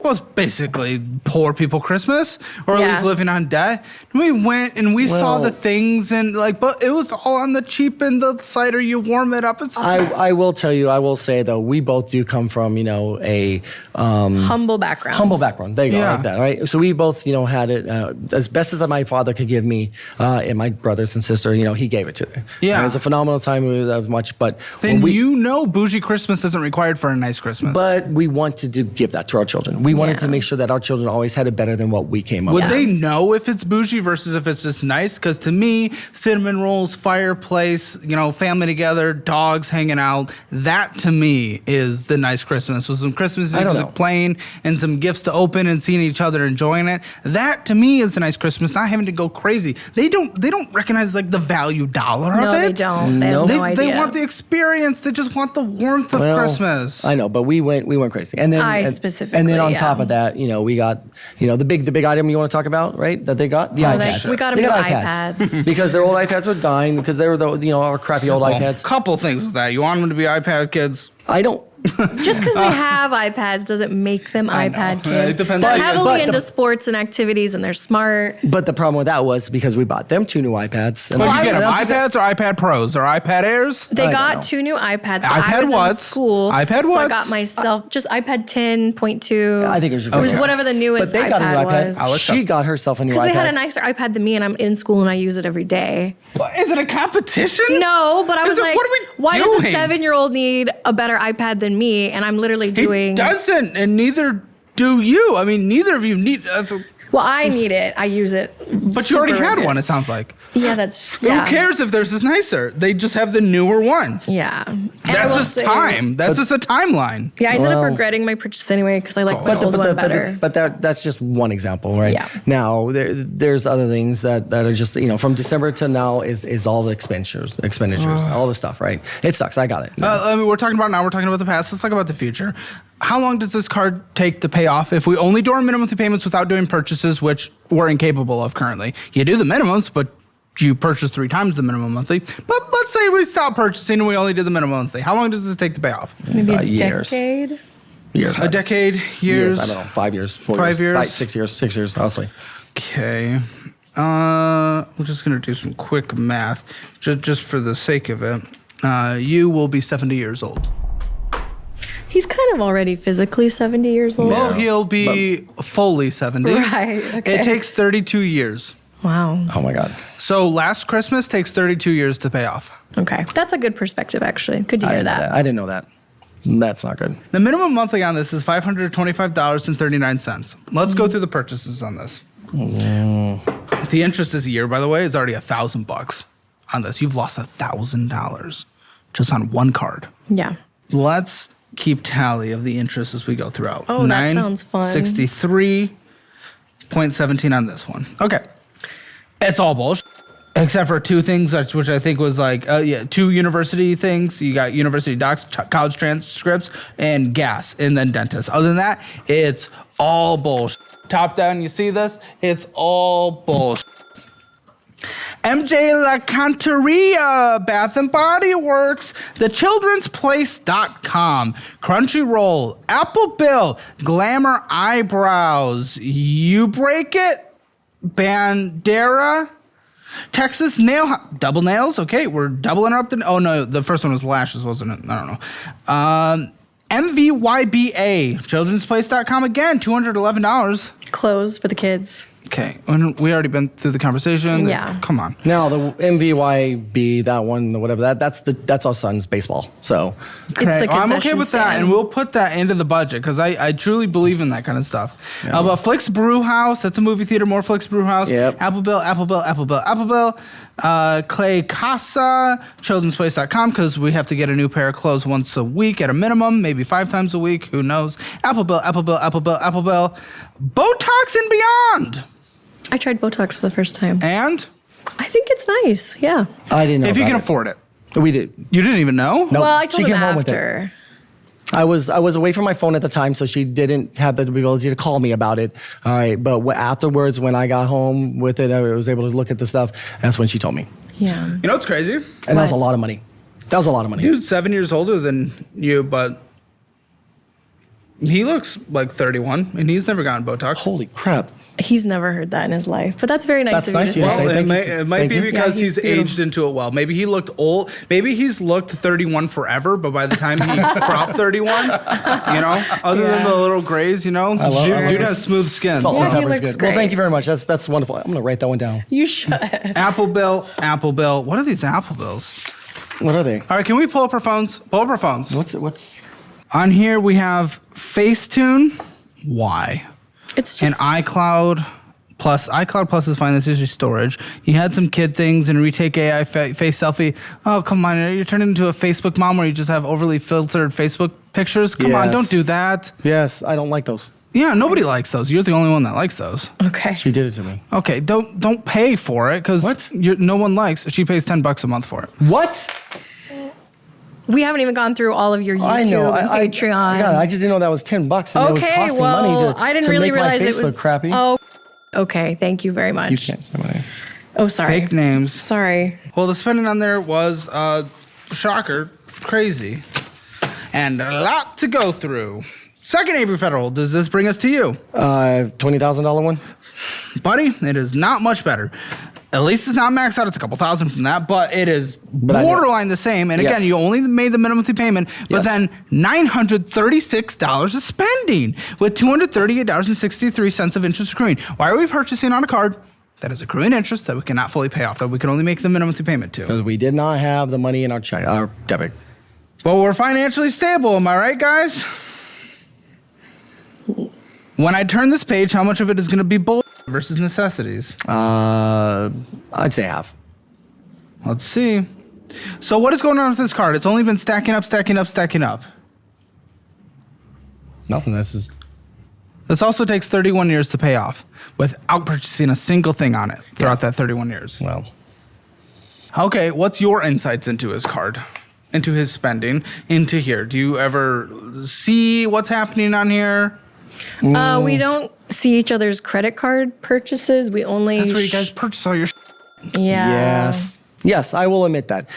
was basically poor people Christmas, or at least living on debt. And we went and we saw the things, and but it was all on the cheap, and the cider, you warm it up. I will tell you, I will say though, we both do come from, a humble background. humble background. There you go, like that, right? So we both, had it as best as my father could give me, and my brothers and sister, he gave it to me. Yeah. It was a phenomenal time. It was much, but then bougie Christmas isn't required for a nice Christmas. But we wanted to give that to our children. We wanted to make sure that our children always had it better than what we came up Would with. they know if it's bougie versus if it's just nice? Because to me, cinnamon rolls, fireplace, family together, dogs hanging out, that to me is the nice Christmas. So some Christmas music playing and some gifts to open and seeing each other enjoying it. That to me is the nice Christmas, not having to go crazy. They don't recognize like the value dollar of it. No, they don't. They have no idea. They want the experience. They just want the warmth of Christmas. I know, but we went crazy. And then specifically, and then on top of that, we got, the big item you want to talk about, right? That they got the iPads. We got them new iPads. Because their old iPads were dying because they were our crappy old iPads. Couple things with that. You want them to be iPad kids? I don't. Just because they have iPads doesn't make them iPad kids. It depends. They're on heavily into sports and activities, and they're smart. But the problem with that was because we bought them 2 new iPads. What did you get them? iPads or iPad Pros or iPad Airs? They got 2 new iPads. But iPad I was what? in school. iPad So I what? got myself just iPad 10.2. I think it was whatever the newest But they got a new iPad iPad. was. She got herself a new iPad. Because they had a nicer iPad than me, and I'm in school and I use it every day. Is it a competition? No, but I was like, what are we why does a doing? 7-year-old need a better iPad than me? And I'm literally doing. He doesn't, and neither do you. I mean, neither of you need. Well, I need it. I use it. But you already had one, it sounds like. Yeah, that's. Who cares if theirs is nicer? They just have the newer one. Yeah. And I That's will just say- time. That's just a timeline. Yeah, I ended up regretting my purchase anyway because I like the old one better. But that's just one example, right? Yeah. Now there's other things that are just from December to now is all the expenditures, all the stuff, right? It sucks. I got it. We're talking about the past. Let's talk about the future. How long does this card take to pay off if we only do our minimum monthly payments without doing purchases, which we're incapable of currently? You do the minimums, but you purchase 3 times the minimum monthly. But let's say we stop purchasing and we only did the minimum monthly. How long does this take to pay off? Maybe a years. decade. Years. A decade, years. I don't know. 5 years. 4 5 years. years. 5, 6 years. 6 years. Honestly. Okay. I'm just going to do some quick math just for the sake of it. You will be 70 years old. He's kind of already physically 70 years old. Well, he'll be fully 70. Right, okay. It takes 32 years Wow. Oh my God. So last Christmas takes 32 years to pay off. Okay. That's a good perspective, actually. Good to hear that. I didn't know that. That's not good. The minimum monthly on this is $525.39. Let's go through the purchases on this. The interest this year, by the way, is already $1,000 on this. You've lost $1,000 just on one card. Yeah. Let's keep tally of the interest as we go throughout. Oh, that sounds fun. 63.17 on this one. Okay. It's all bullshit. Except for two things, which I think was like, two university things. You got university docs, college transcripts, and gas, and then dentists. Other than that, it's all bullshit. Top down, you see this? It's all bullshit. MJ La Canteria, Bath and Body Works, thechildrensplace.com, Crunchyroll, Apple Bill, Glamour Eyebrows, You Break It, Bandera, Texas Nail, Double Nails. Okay, we're double interrupted. Oh no, the first one was lashes, wasn't it? I don't know. MVYBA, childrensplace.com again, $211. Clothes for the kids. Okay, we already been through the conversation. Yeah. Come on. Now the MVYB, that one, whatever, that's our son's baseball. So It's the Well, I'm okay concession with that, stand. and we'll put that into the budget because I truly believe in that kind of stuff. But Flicks Brew House, that's a movie theater. More Flicks Brew House. Yep. Apple Bill. Clay Casa, childrensplace.com, because we have to get a new pair of clothes once a week at a minimum, maybe 5 times a week. Who knows? Apple Bill. Botox and Beyond. I tried Botox for the first time. And I think it's nice. Yeah. I didn't know. if you about can it. afford it. We did. You didn't even know? No. Well, I she told him came home with it. after. I was away from my phone at the time, so she didn't have the ability to call me about it. All right, but afterwards, when I got home with it, I was able to look at the stuff. That's when she told me, Yeah. You know what's crazy? and that was a What? lot of money. That was a lot of money. Dude's 7 years older than you, but he looks like 31, and he's never gotten Botox. Holy crap! He's never heard that in his life, but that's very nice That's of nice you to of you to say. say. Well, Thank you. it might Thank be you. because Yeah, he's he's beautiful. aged into it well. Maybe he looked old. Maybe he's looked 31 forever, but by the time he cropped 31, other than the little grays, I love dude the has smooth skin. Salt Yeah, and he pepper is looks good. Well, great. thank you very much. That's wonderful. I'm gonna write that one down. You should. Apple Bill. What are these Apple Bills? What are they? All right, can we pull up our phones? What's? On here we have Facetune. Why? It's And just iCloud Plus. iCloud Plus is fine. That's usually storage. You had some kid things and retake AI face selfie. Oh, come on. You're turning into a Facebook mom where you just have overly filtered Facebook pictures. Come on, Yes. don't do that. Yes, I don't like those. Yeah, nobody likes those. You're the only one that likes those. okay. She did it to me. Okay, don't pay for it because What? no one likes. She pays $10 a month for it. What? We haven't even gone through all of your YouTube, I know. Patreon. I just didn't know that was $10 and it was Okay, costing well, money to, I didn't to really make realize my face it was look crappy. Oh, okay. Thank you very much. You can't say my name. Oh, sorry. Fake names. Sorry. Well, the spending on there was, shocker, crazy. And a lot to go through. Second Avery Federal, does this bring us to you? $20,000 one. Buddy, it is not much better. At least it's not maxed out. It's a couple thousand from that, but it is I know. borderline the same. And again, Yes. you only made the minimum payment, but Yes. then $936 of spending with $238.63 of interest accruing. Why are we purchasing on a card that is accruing interest that we cannot fully pay off, that we can only make the minimum payment to? Because we did not have the money in our check, our debit. Well, we're financially stable. Am I right, guys? When I turn this page, how much of it is going to be bull versus necessities? I'd say half. Let's see. So what is going on with this card? It's only been stacking up. Nothing. This also takes 31 years to pay off without purchasing a single thing on it throughout that 31 years. Well, Okay, what's your insights into his card? Into his spending? Into here? Do you ever see what's happening on here? We don't see each other's credit card purchases. We only. That's where you guys purchase all your Yeah. Yes, I will admit that.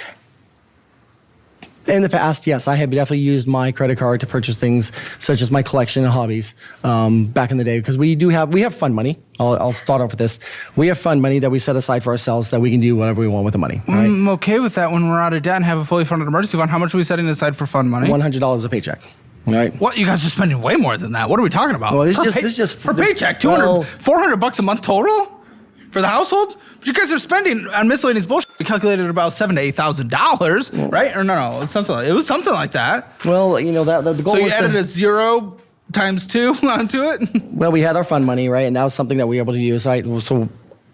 In the past, yes, I have definitely used my credit card to purchase things such as my collection and hobbies back in the day, because we have fund money. I'll start off with this. We have fund money that we set aside for ourselves that we can do whatever we want with the money. Right? I'm okay with that when we're out of debt and have a fully funded emergency fund. How much are we setting aside for fund money? $100 a paycheck. All right. What? You guys are spending way more than that. What are we talking about? Well, this For is just for this- paycheck. well- $400 a month total? for the household. But you guys are spending on miscellaneous bullshit. We calculated about $7,000 to $8,000, right? Or no, it was something like that. Well, you know, that the goal So you was added a 0 times 2 onto it. well, we had our fund money, right? And that was something that we were able to use, right? So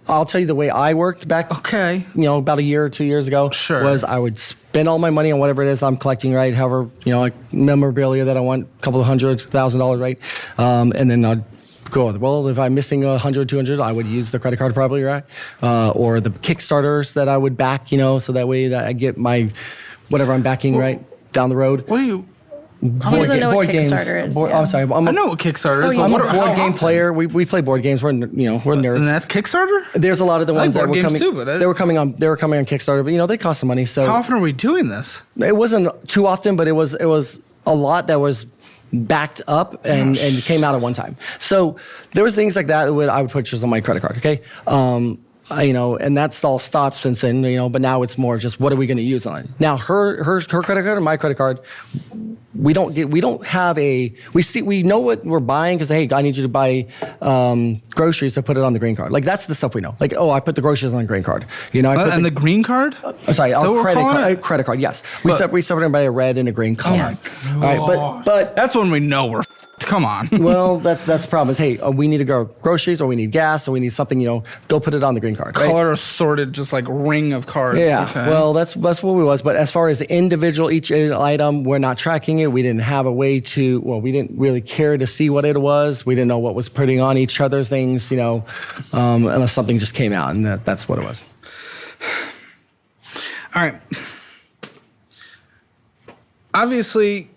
I'll tell you the way I worked back, Okay. you know, about a year or 2 years ago, Sure. was I would spend all my money on whatever it is that I'm collecting, right? However, you know, like memorabilia that I want, a couple of $100,000, right? And then I'd go, well, if I'm missing 100, 200, I would use the credit card probably, right? Or the Kickstarters that I would back, you know, so that way that I get my, whatever I'm backing, right, down the road. What do you? He doesn't know what Kickstarter is. I'm sorry. I know what Kickstarter is. Oh, you I'm do. a board game player. We play board games. We're nerds. And that's Kickstarter? There's a lot of the I like ones that board were games coming. too, but they were coming on Kickstarter, but you know they cost some money. So How often are we doing this? it wasn't too often, but it was a lot that was backed up and came out at one time. So there was things like that I would purchase on my credit card. Okay. You know, and that's all stopped since then, you know, but now it's more just what are we going to use on it? Now her credit card and my credit card, we know what we're buying because, hey, I need you to buy groceries to put it on the green card. Like that's the stuff we know. Like, oh, I put the groceries on the green card. You know, And the green card? Sorry, Is that what we're calling it? credit card. Yes, we separate them by a red and a green color. All right, but That's when we know we're come on. well, that's the problem. Is hey, we need to go groceries, or we need gas, or we need something. You know, go put it on the green card. Right? Color assorted, just like ring of cards. Yeah. Okay. Well, that's what we was. But as far as the individual each item, we're not tracking it. We didn't have a way to. Well, we didn't really care to see what it was. We didn't know what was putting on each other's things. You know, unless something just came out, and that's what it was. All right. Obviously,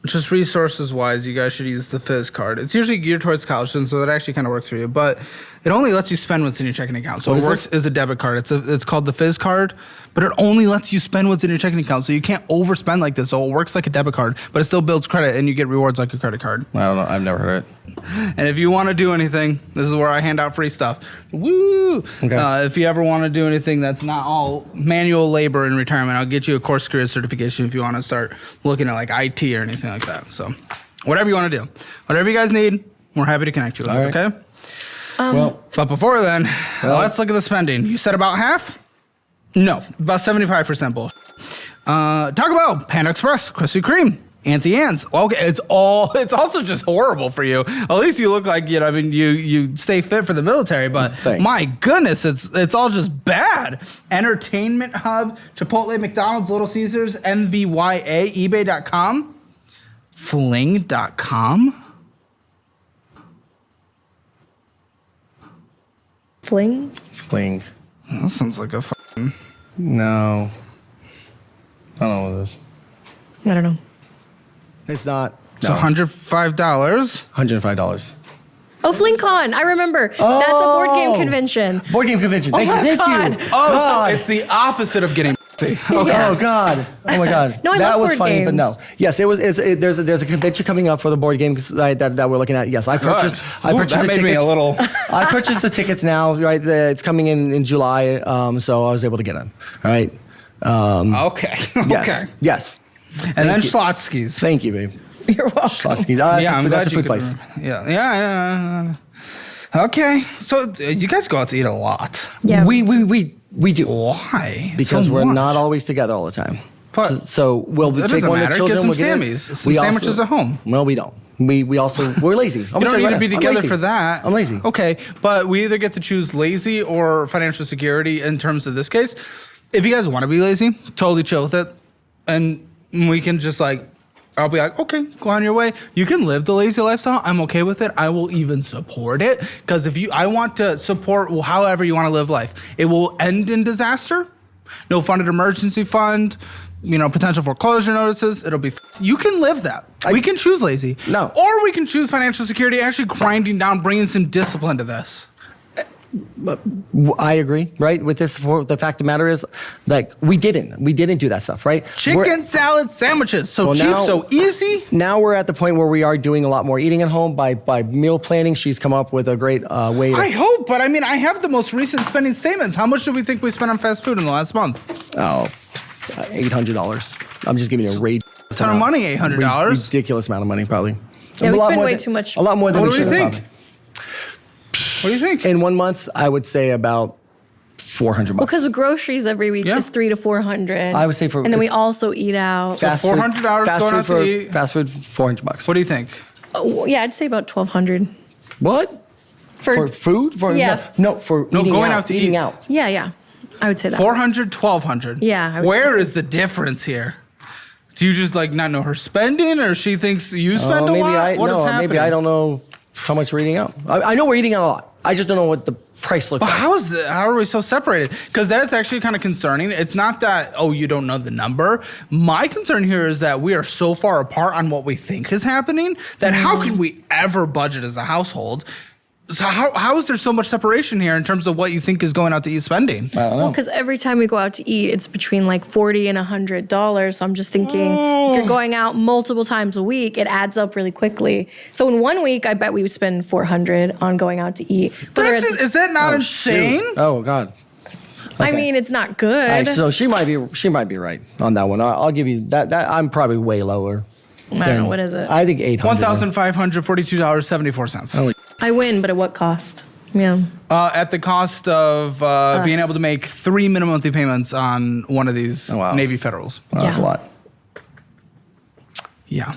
just resources wise, you guys should use the Fizz card. It's usually geared towards college students, so that actually kind of works for you. But it only lets you spend what's in your checking account. So What it is works this? as a debit card. It's called the Fizz card, but it only lets you spend what's in your checking account. So you can't overspend like this. So it works like a debit card, but it still builds credit and you get rewards like a credit card. I don't know. I've never heard it. And if you want to do anything, this is where I hand out free stuff. Woo! Okay. If you ever want to do anything that's not all manual labor in retirement, I'll get you a course career certification if you want to start looking at like IT or anything like that. So whatever you want to do, whatever you guys need, we're happy to connect you with All it, right. okay? Well, But before then, let's look at the spending. You said about half? No, about 75% bullshit. Taco Bell, Panda Express, Krispy Kreme, Auntie Anne's. Okay, it's also just horrible for you. At least you look like, you know, I mean, you stay fit for the military, but Thanks. my goodness, it's all just bad. Entertainment Hub, Chipotle, McDonald's, Little Caesars, MVYA, eBay.com, Fling.com. Fling? fling. That sounds like a fucking... No. I don't know what it is. I don't know. It's not. It's No. $105. $105. Oh, FlingCon. I remember. That's a board game convention. Board game convention. Thank my you. God. Thank you. Oh, God. so it's the opposite of getting okay. Yeah. Oh God! Oh my God! No, I that love was board funny, but no. games. Yes, it was. There's a convention coming up for the board games that we're looking at. Yes, I purchased. I Ooh, purchased that the made tickets. me a little... I purchased the tickets now. Right, it's coming in July. So I was able to get them. All right. Okay. Yes. Okay. Yes. And then you. Schlotzsky's. Thank you, babe. You're welcome. Schlotzsky's. Oh, that's a you food could place. remember. Yeah. Okay. So you guys go out to eat a lot. Yeah. We do Why? because So we're much? not always together all the time. But- So we'll That take doesn't one of matter. the children. Get some we'll get Sammys. it. Some We sandwiches at home. Well, we don't. We're lazy. You don't need to be together for that. I'm lazy. Okay, but we either get to choose lazy or financial security in terms of this case. If you guys want to be lazy, totally chill with it. And we can just like, I'll be like, okay, go on your way. You can live the lazy lifestyle. I'm okay with it. I will even support it. Because I want to support however you want to live life. It will end in disaster. No funded emergency fund. You know, potential foreclosure notices. It'll be. You can live that. We can choose lazy. No. Or we can choose financial security, actually grinding down, bringing some discipline to this. I agree, right? With this, the fact of the matter is, like, we didn't do that stuff, right? Chicken salad sandwiches. So Well, cheap, now- so easy. Now we're at the point where we are doing a lot more eating at home by meal planning. She's come up with a great way to. I hope, but I mean, I have the most recent spending statements. How much do we think we spent on fast food in the last month? $800. I'm just giving you a rate. Ton of money, $800. Ridiculous amount of money, probably. Yeah, we A lot spend more way than- too much. A lot more than What we do you should have. think? Probably. What do you think? In 1 month, I would say about $400. Because groceries every week Yeah. is $300 to $400. I would say and then we also eat out. fast food- $400 fast going food out to for- eat. Fast food, $400. What do you think? Oh, yeah, I'd say about $1,200 What? For food? Yeah. No, for No, eating going out, out to eating eat. out. Yeah, I would say that. 400, 1,200. Yeah, I would Where say so. is the difference here? Do you just like not know her spending, or she thinks you spend a maybe lot? What is happening? maybe I don't know how much we're eating out. I know we're eating out a lot. I just don't know what the price looks But like. how are we so separated? Because that's actually kind of concerning. It's not that, oh, you don't know the number. My concern here is that we are so far apart on what we think is happening that how can we ever budget as a household? So how is there so much separation here in terms of what you think is going out to eat spending? I don't know. Because every time we go out to eat, it's between like $40 and $100. So I'm just thinking, if you're going out multiple times a week, it adds up really quickly. So in 1 week, I bet we would spend $400 on going out to eat. Whether That's it's- is that not Oh, insane? shoot. Oh God. I Okay. mean, it's not good. All right, so she might be right on that one. I'll give you that. That I'm probably way lower. I don't know, what is it? I think 800. $1,542.74. Holy- I win, but at what cost? Yeah. At the cost of being able to make 3 minimum monthly payments on one of these Oh, wow. Navy Federals. Well, that's a Yeah. lot. Yeah.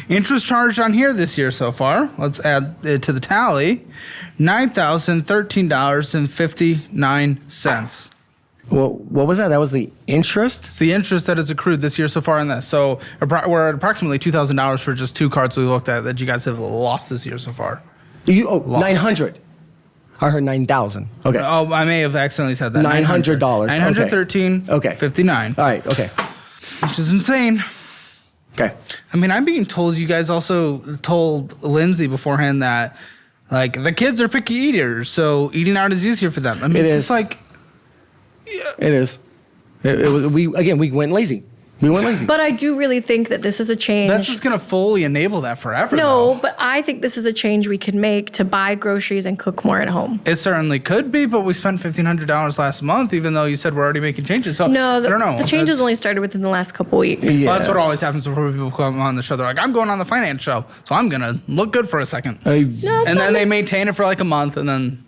Interest charged on here this year so far. Let's add it to the tally. $9,013.59. Well, what was that? That was the interest. It's the interest that is accrued this year so far in this. So we're at approximately $2,000 for just 2 cards we looked at that you guys have lost this year so far. You 900. I heard 9,000. Okay. Oh, I may have accidentally said that. $900. $913. Okay. 59. All right. Okay. Which is insane. Okay. I mean, I'm being told you guys also told Lindsay beforehand that like the kids are picky eaters, so eating out is easier for them. I mean, It it's is. just like It is. We went lazy. We went lazy. But I do really think that this is a change. that's just gonna fully enable that forever. No, though. but I think this is a change we could make to buy groceries and cook more at home. It certainly could be, but we spent $1,500 last month, even though you said we're already making changes. So No, I don't know. the changes That's- only started within the last couple weeks. Yeah. Well, that's what Yes. always happens before people come on the show. They're like, I'm going on the finance show, so I'm gonna look good for a second. No, it's And then not- they maintain it for like a month, and then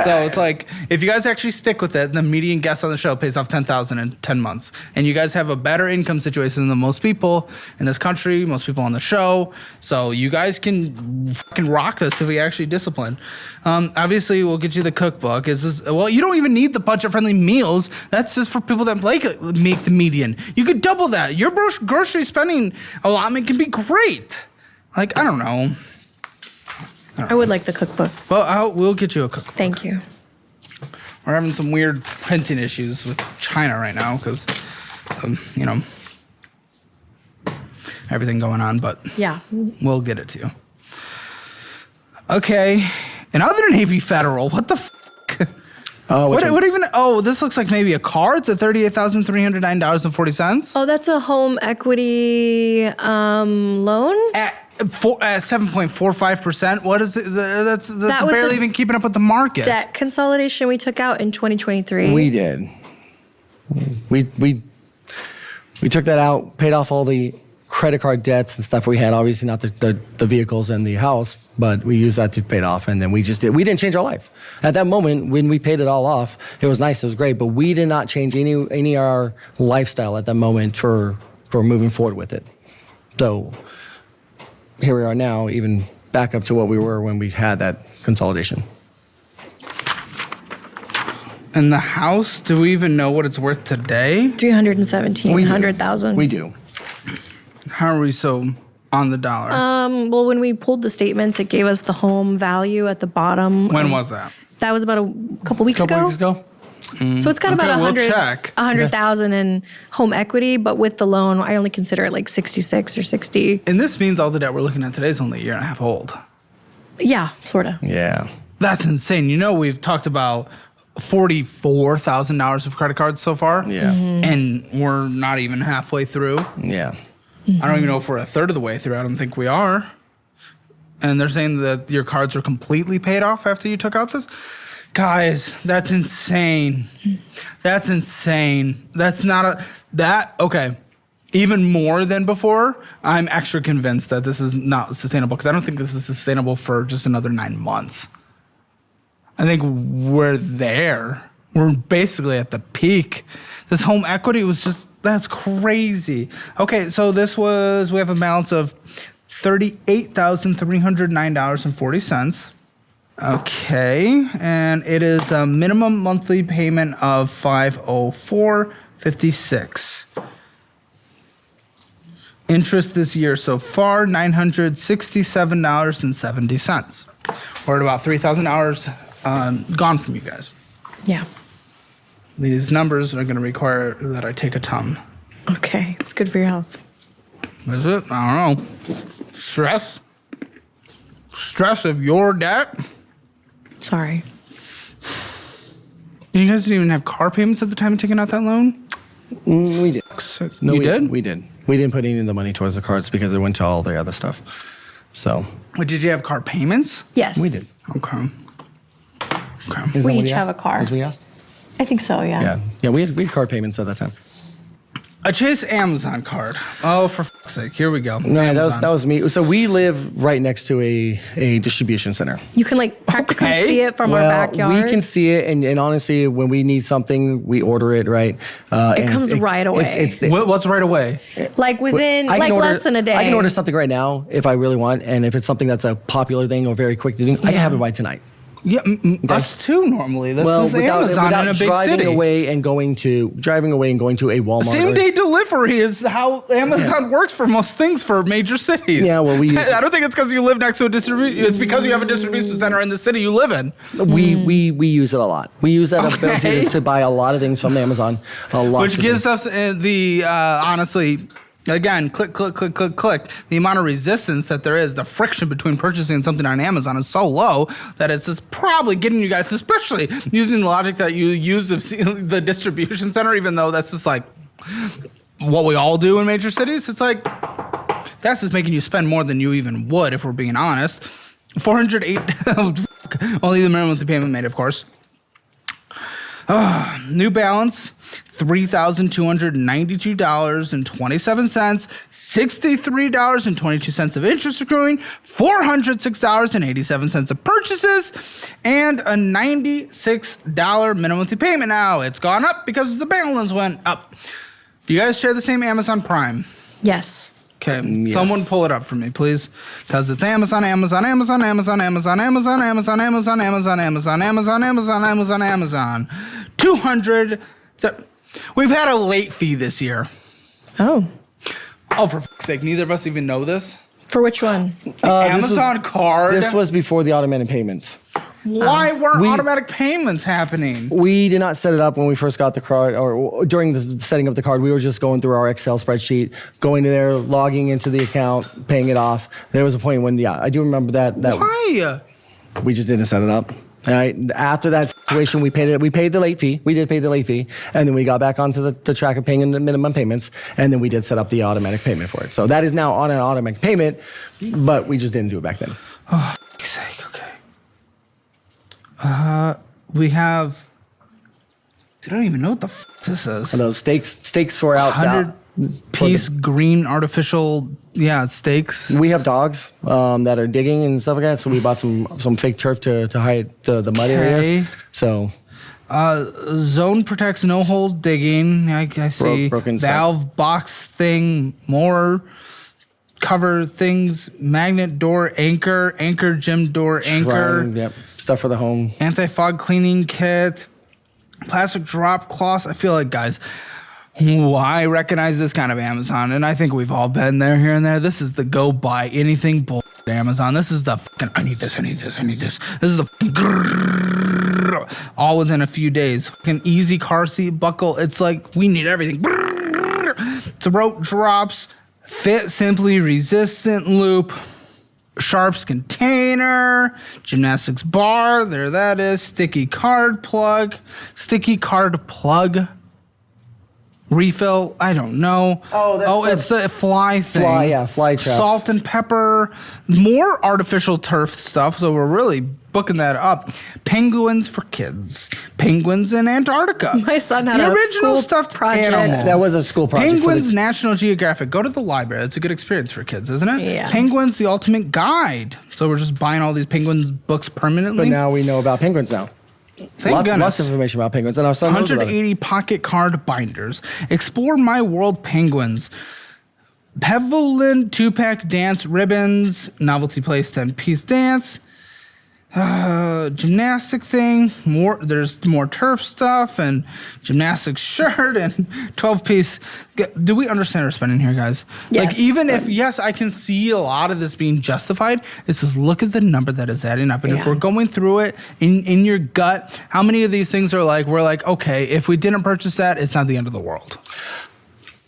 so it's like if you guys actually stick with it, the median guest on the show pays off $10,000 in 10 months, and you guys have a better income situation than most people in this country, most people on the show. So you guys can fucking rock this if we actually discipline. Obviously, we'll get you the cookbook. Well, you don't even need the budget-friendly meals. That's just for people that like make the median. You could double that. Your grocery spending allotment can be great. Like I don't know. I would like the cookbook. Well, we'll get you a cookbook. Thank you. We're having some weird printing issues with China right now because, everything going on, but Yeah. we'll get it to you. Okay. Another Navy Federal. What the f***? Oh, which one? What even? Oh, this looks like maybe a car. It's at $38,309.40. Oh, that's a home equity loan? At 7.45%. What is it? That's That was barely the even keeping up with the market. Debt consolidation we took out in 2023. We did. We took that out, paid off all the credit card debts and stuff we had. Obviously not the vehicles and the house, but we used that to pay it off. And then we didn't change our life. At that moment, when we paid it all off, it was nice, it was great, but we did not change any of our lifestyle at that moment for moving forward with it. So here we are now, even back up to what we were when we had that consolidation. And the house, do we even know what it's worth today? $317,000. We do. How are we so on the dollar? Well, when we pulled the statements, it gave us the home value at the bottom. When was that? That was about a couple weeks ago. ago? So it's got Okay, about we'll 100 check. 100,000 in home equity, but with the loan, I only consider it like 66 or 60. And this means all the debt we're looking at today is only a year and a half old. Yeah, sort of. Yeah. That's insane. You know, we've talked about $44,000 of credit cards so far. Yeah. And we're not even halfway through. Yeah. I don't even know if we're a third of the way through. I don't think we are. And they're saying that your cards are completely paid off after you took out this. Guys, that's insane. That's insane. That's not okay. Even more than before, I'm extra convinced that this is not sustainable because I don't think this is sustainable for just another 9 months. I think we're there. We're basically at the peak. This home equity was just, that's crazy. Okay, so we have a balance of $38,309.40. Okay, and it is a minimum monthly payment of $504.56. Interest this year so far, $967.70. We're at about $3,000 gone from you guys. Yeah. These numbers are going to require that I take a tum. Okay. It's good for your health. Is it? I don't know. Stress? Stress of your debt? Sorry. You guys didn't even have car payments at the time of taking out that loan? We did. No, You we did? We did. We didn't put any of the money towards the cards because it went to all the other stuff. So. But did you have car payments? Yes. We did. Okay. Okay. Isn't We that what each he have asked? a car. As we asked? I think so, yeah. Yeah, we had card payments at that time. A Chase Amazon card. Oh, for fuck's sake. Here we go. No, Amazon. that was me. So we live right next to a distribution center. You can like practically Okay. see it from our backyard. We can see it, and honestly, when we need something, we order it, right? It comes right away. What's right away? like within I can order, less than a day. I can order something right now if I really want, and if it's something that's a popular thing or very quick to do, I can have it by tonight. Yeah, us too normally. That's just without Amazon in a big driving city. away and going to a Walmart. Same day delivery is how Amazon works for most things for major cities. Yeah, well, we use it. I don't think it's because you live next to a distribution. It's because you have a distribution center in the city you live in. We use it a lot. We use that Okay. ability to buy a lot of things from Amazon. A lot, Which gives us the honestly, again, click. The amount of resistance that there is, the friction between purchasing something on Amazon is so low that it's just probably getting you guys, especially using the logic that you use of the distribution center, even though that's just like what we all do in major cities. It's like, that's just making you spend more than you even would, if we're being honest. 408, only the minimum monthly payment made, of course. New Balance, $3,292.27, $63.22 of interest accruing, $406.87 of purchases, and a $96 minimum monthly payment. Now it's gone up because the balance went up. Do you guys share the same Amazon Prime? Yes. Okay, Yes. someone pull it up for me, please, because it's Amazon, Amazon, Amazon, Amazon, Amazon, Amazon, Amazon, Amazon, Amazon, Amazon, Amazon, Amazon, Amazon, Amazon. 200. We've had a late fee this year. Oh. Oh, for fuck's sake! Neither of us even know this. For which one? Amazon card. This was before the automated payments. Why weren't automatic payments happening? We did not set it up when we first got the card, or during the setting of the card. We were just going through our Excel spreadsheet, going to there, logging into the account, paying it off. There was a point when, I do remember that Why? we just didn't set it up. All right. After that situation, we paid it. We paid the late fee. We did pay the late fee, and then we got back onto the track of paying the minimum payments, and then we did set up the automatic payment for it. So that is now on an automatic payment, but we just didn't do it back then. Oh, for fuck's sake! Okay. We have. I don't even know what the this is. And those steaks for out. 100-piece green artificial, steaks. We have dogs that are digging and stuff like that, so we bought some fake turf to hide the mud areas. So Zone protects no holes digging. I see. Broken Valve stuff. box thing, more cover things, magnet door anchor gym door anchor, yep, stuff for the home. anti-fog cleaning kit, plastic drop cloths. I feel like, guys, I recognize this kind of Amazon, and I think we've all been there here and there. This is the go buy anything bull Amazon. This is the fucking I need this. This is the fucking all within a few days. Fucking easy car seat buckle. It's like we need everything. Throat drops, fit simply resistant loop, Sharps container, gymnastics bar. There that is. Sticky card plug. refill. I don't know. That's it's the fly thing. Fly traps. Salt and pepper, more artificial turf stuff. So we're really booking that up. Penguins for kids. Penguins in Antarctica. My son had the a original school stuffed project. animal. That was a school project. Penguins, National Geographic. Go to the library. It's a good experience for kids, isn't it? Yeah. Penguins, the ultimate guide. So we're just buying all these penguins books permanently. But now we know about penguins now. Thank goodness. Lots of information about penguins, and our son knows about it. 180 pocket card binders. Explore My World Penguins. Pevelin 2-pack dance ribbons. Novelty place 10-piece dance. Gymnastic thing. There's more turf stuff and gymnastics shirt and 12-piece. Do we understand our spending here, guys? Yes. Like, even if, yes, I can see a lot of this being justified, it's just look at the number that is adding up. And if we're going through it in your gut, how many of these things are like, we're like, okay, if we didn't purchase that, it's not the end of the world.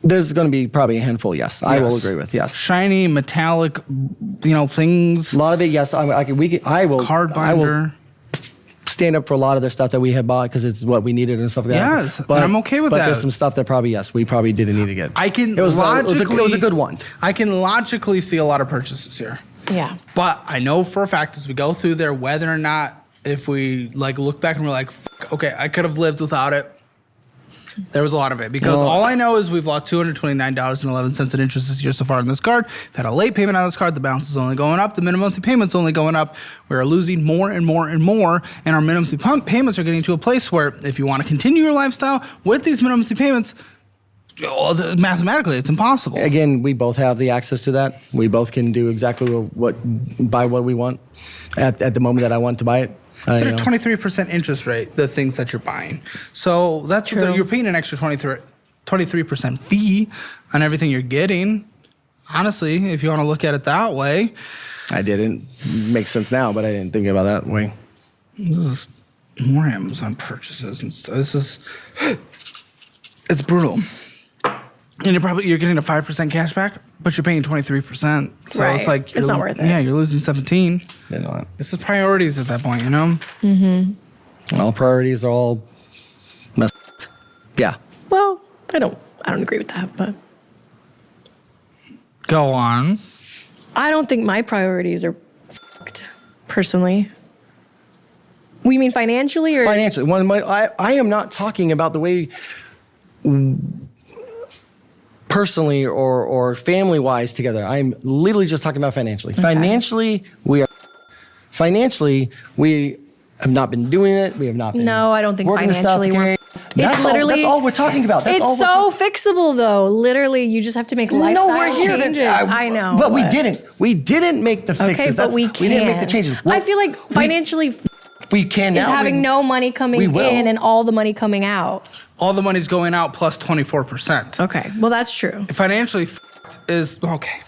There's going to be probably a handful, yes. I will agree with, yes. Shiny, metallic, things. A lot of it, yes. I will. Card binder. Stand up for a lot of the stuff that we had bought because it's what we needed and stuff like that. Yes, and I'm okay with but that. There's some stuff that probably, yes, we probably didn't need to get. It was a good one. I can logically see a lot of purchases here. Yeah. But I know for a fact as we go through there, whether or not if we look back and we're like, okay, I could have lived without it. There was a lot of it because all I know is we've lost $229.11 in interest this year so far on this card. We've had a late payment on this card. The balance is only going up. The minimum monthly payment's only going up. We are losing more and more and more, and our minimum monthly payments are getting to a place where if you want to continue your lifestyle with these minimum monthly payments, mathematically it's impossible. Again, we both have the access to that. We both can do exactly buy what we want at the moment that I want to buy it. It's at a 23% interest rate, the things that you're buying. So that's what you're paying an extra 23% fee on everything you're getting. Honestly, if you want to look at it that way. I didn't make sense now, but I didn't think about that way. This is more Amazon purchases and stuff. It's brutal. And you're getting a 5% cash back, but you're paying 23%. So it's like it's not worth it. Yeah, you're losing 17. This is priorities at that point, Mm-hmm. Well, priorities are all messed up. Yeah. Well, I don't agree with that, but go on. I don't think my priorities are fucked, personally. We mean financially or financially? I am not talking about the way personally or family wise together. I'm literally just talking about financially. Okay. Financially, we have not been doing it. We have not been. No, I don't think financially we're. That's all we're talking about. It's so fixable, though. Literally, you just have to make lifestyle changes. I know, but we didn't. We didn't make the fixes. Okay, but we can. We didn't make the changes. I feel like financially, we can now. Is having no money coming in and all the money coming out. All the money's going out plus 24%. Okay, well that's true. Financially is okay.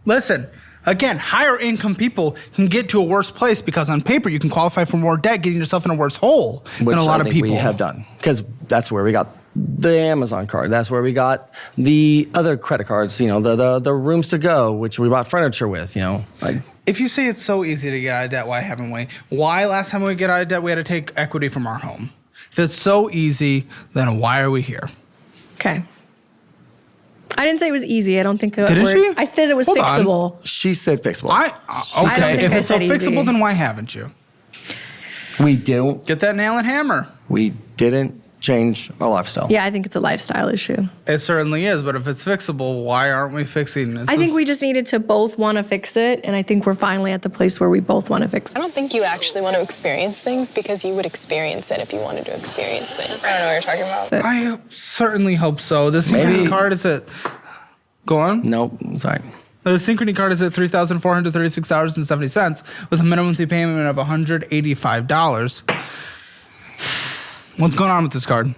Listen. Again, higher income people can get to a worse place because on paper you can qualify for more debt, getting yourself in a worse hole than a lot of people. We have done because that's where we got the Amazon card. That's where we got the other credit cards. The rooms to go, which we bought furniture with. If you say it's so easy to get out of debt, why haven't we? Why last time we get out of debt we had to take equity from our home? If it's so easy, then why are we here? Okay. I didn't say it was easy. I don't think that Didn't she? I said it was fixable. She said fixable. Okay. If it's so fixable, then why haven't you? We do. Get that nail and hammer. We didn't change our lifestyle. Yeah, I think it's a lifestyle issue. It certainly is, but if it's fixable, why aren't we fixing it? I think we just needed to both want to fix it, and I think we're finally at the place where we both want to fix it. I don't think you actually want to experience things because you would experience it if you wanted to experience things. I don't know what you're talking about. But I certainly hope so. The Synchrony card is at... Go on? Nope, sorry. The Synchrony card is at $3,436.70 with a minimum monthly payment of $185. What's going on with this card?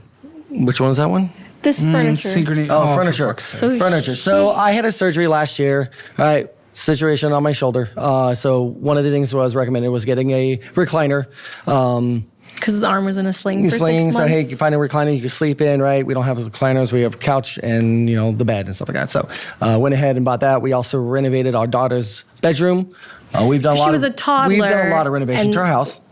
Which one is that one? This furniture. Synchrony. Furniture. Furniture. So I had a surgery last year. Right. Situation on my shoulder. So one of the things was recommended was getting a recliner. Because his arm was in a sling for 6 months. So hey, you find a recliner you can sleep in, right? We don't have recliners. We have a couch and the bed and stuff like that. So went ahead and bought that. We also renovated our daughter's bedroom. We've done a lot. She was a toddler. We've done a lot of renovation to our house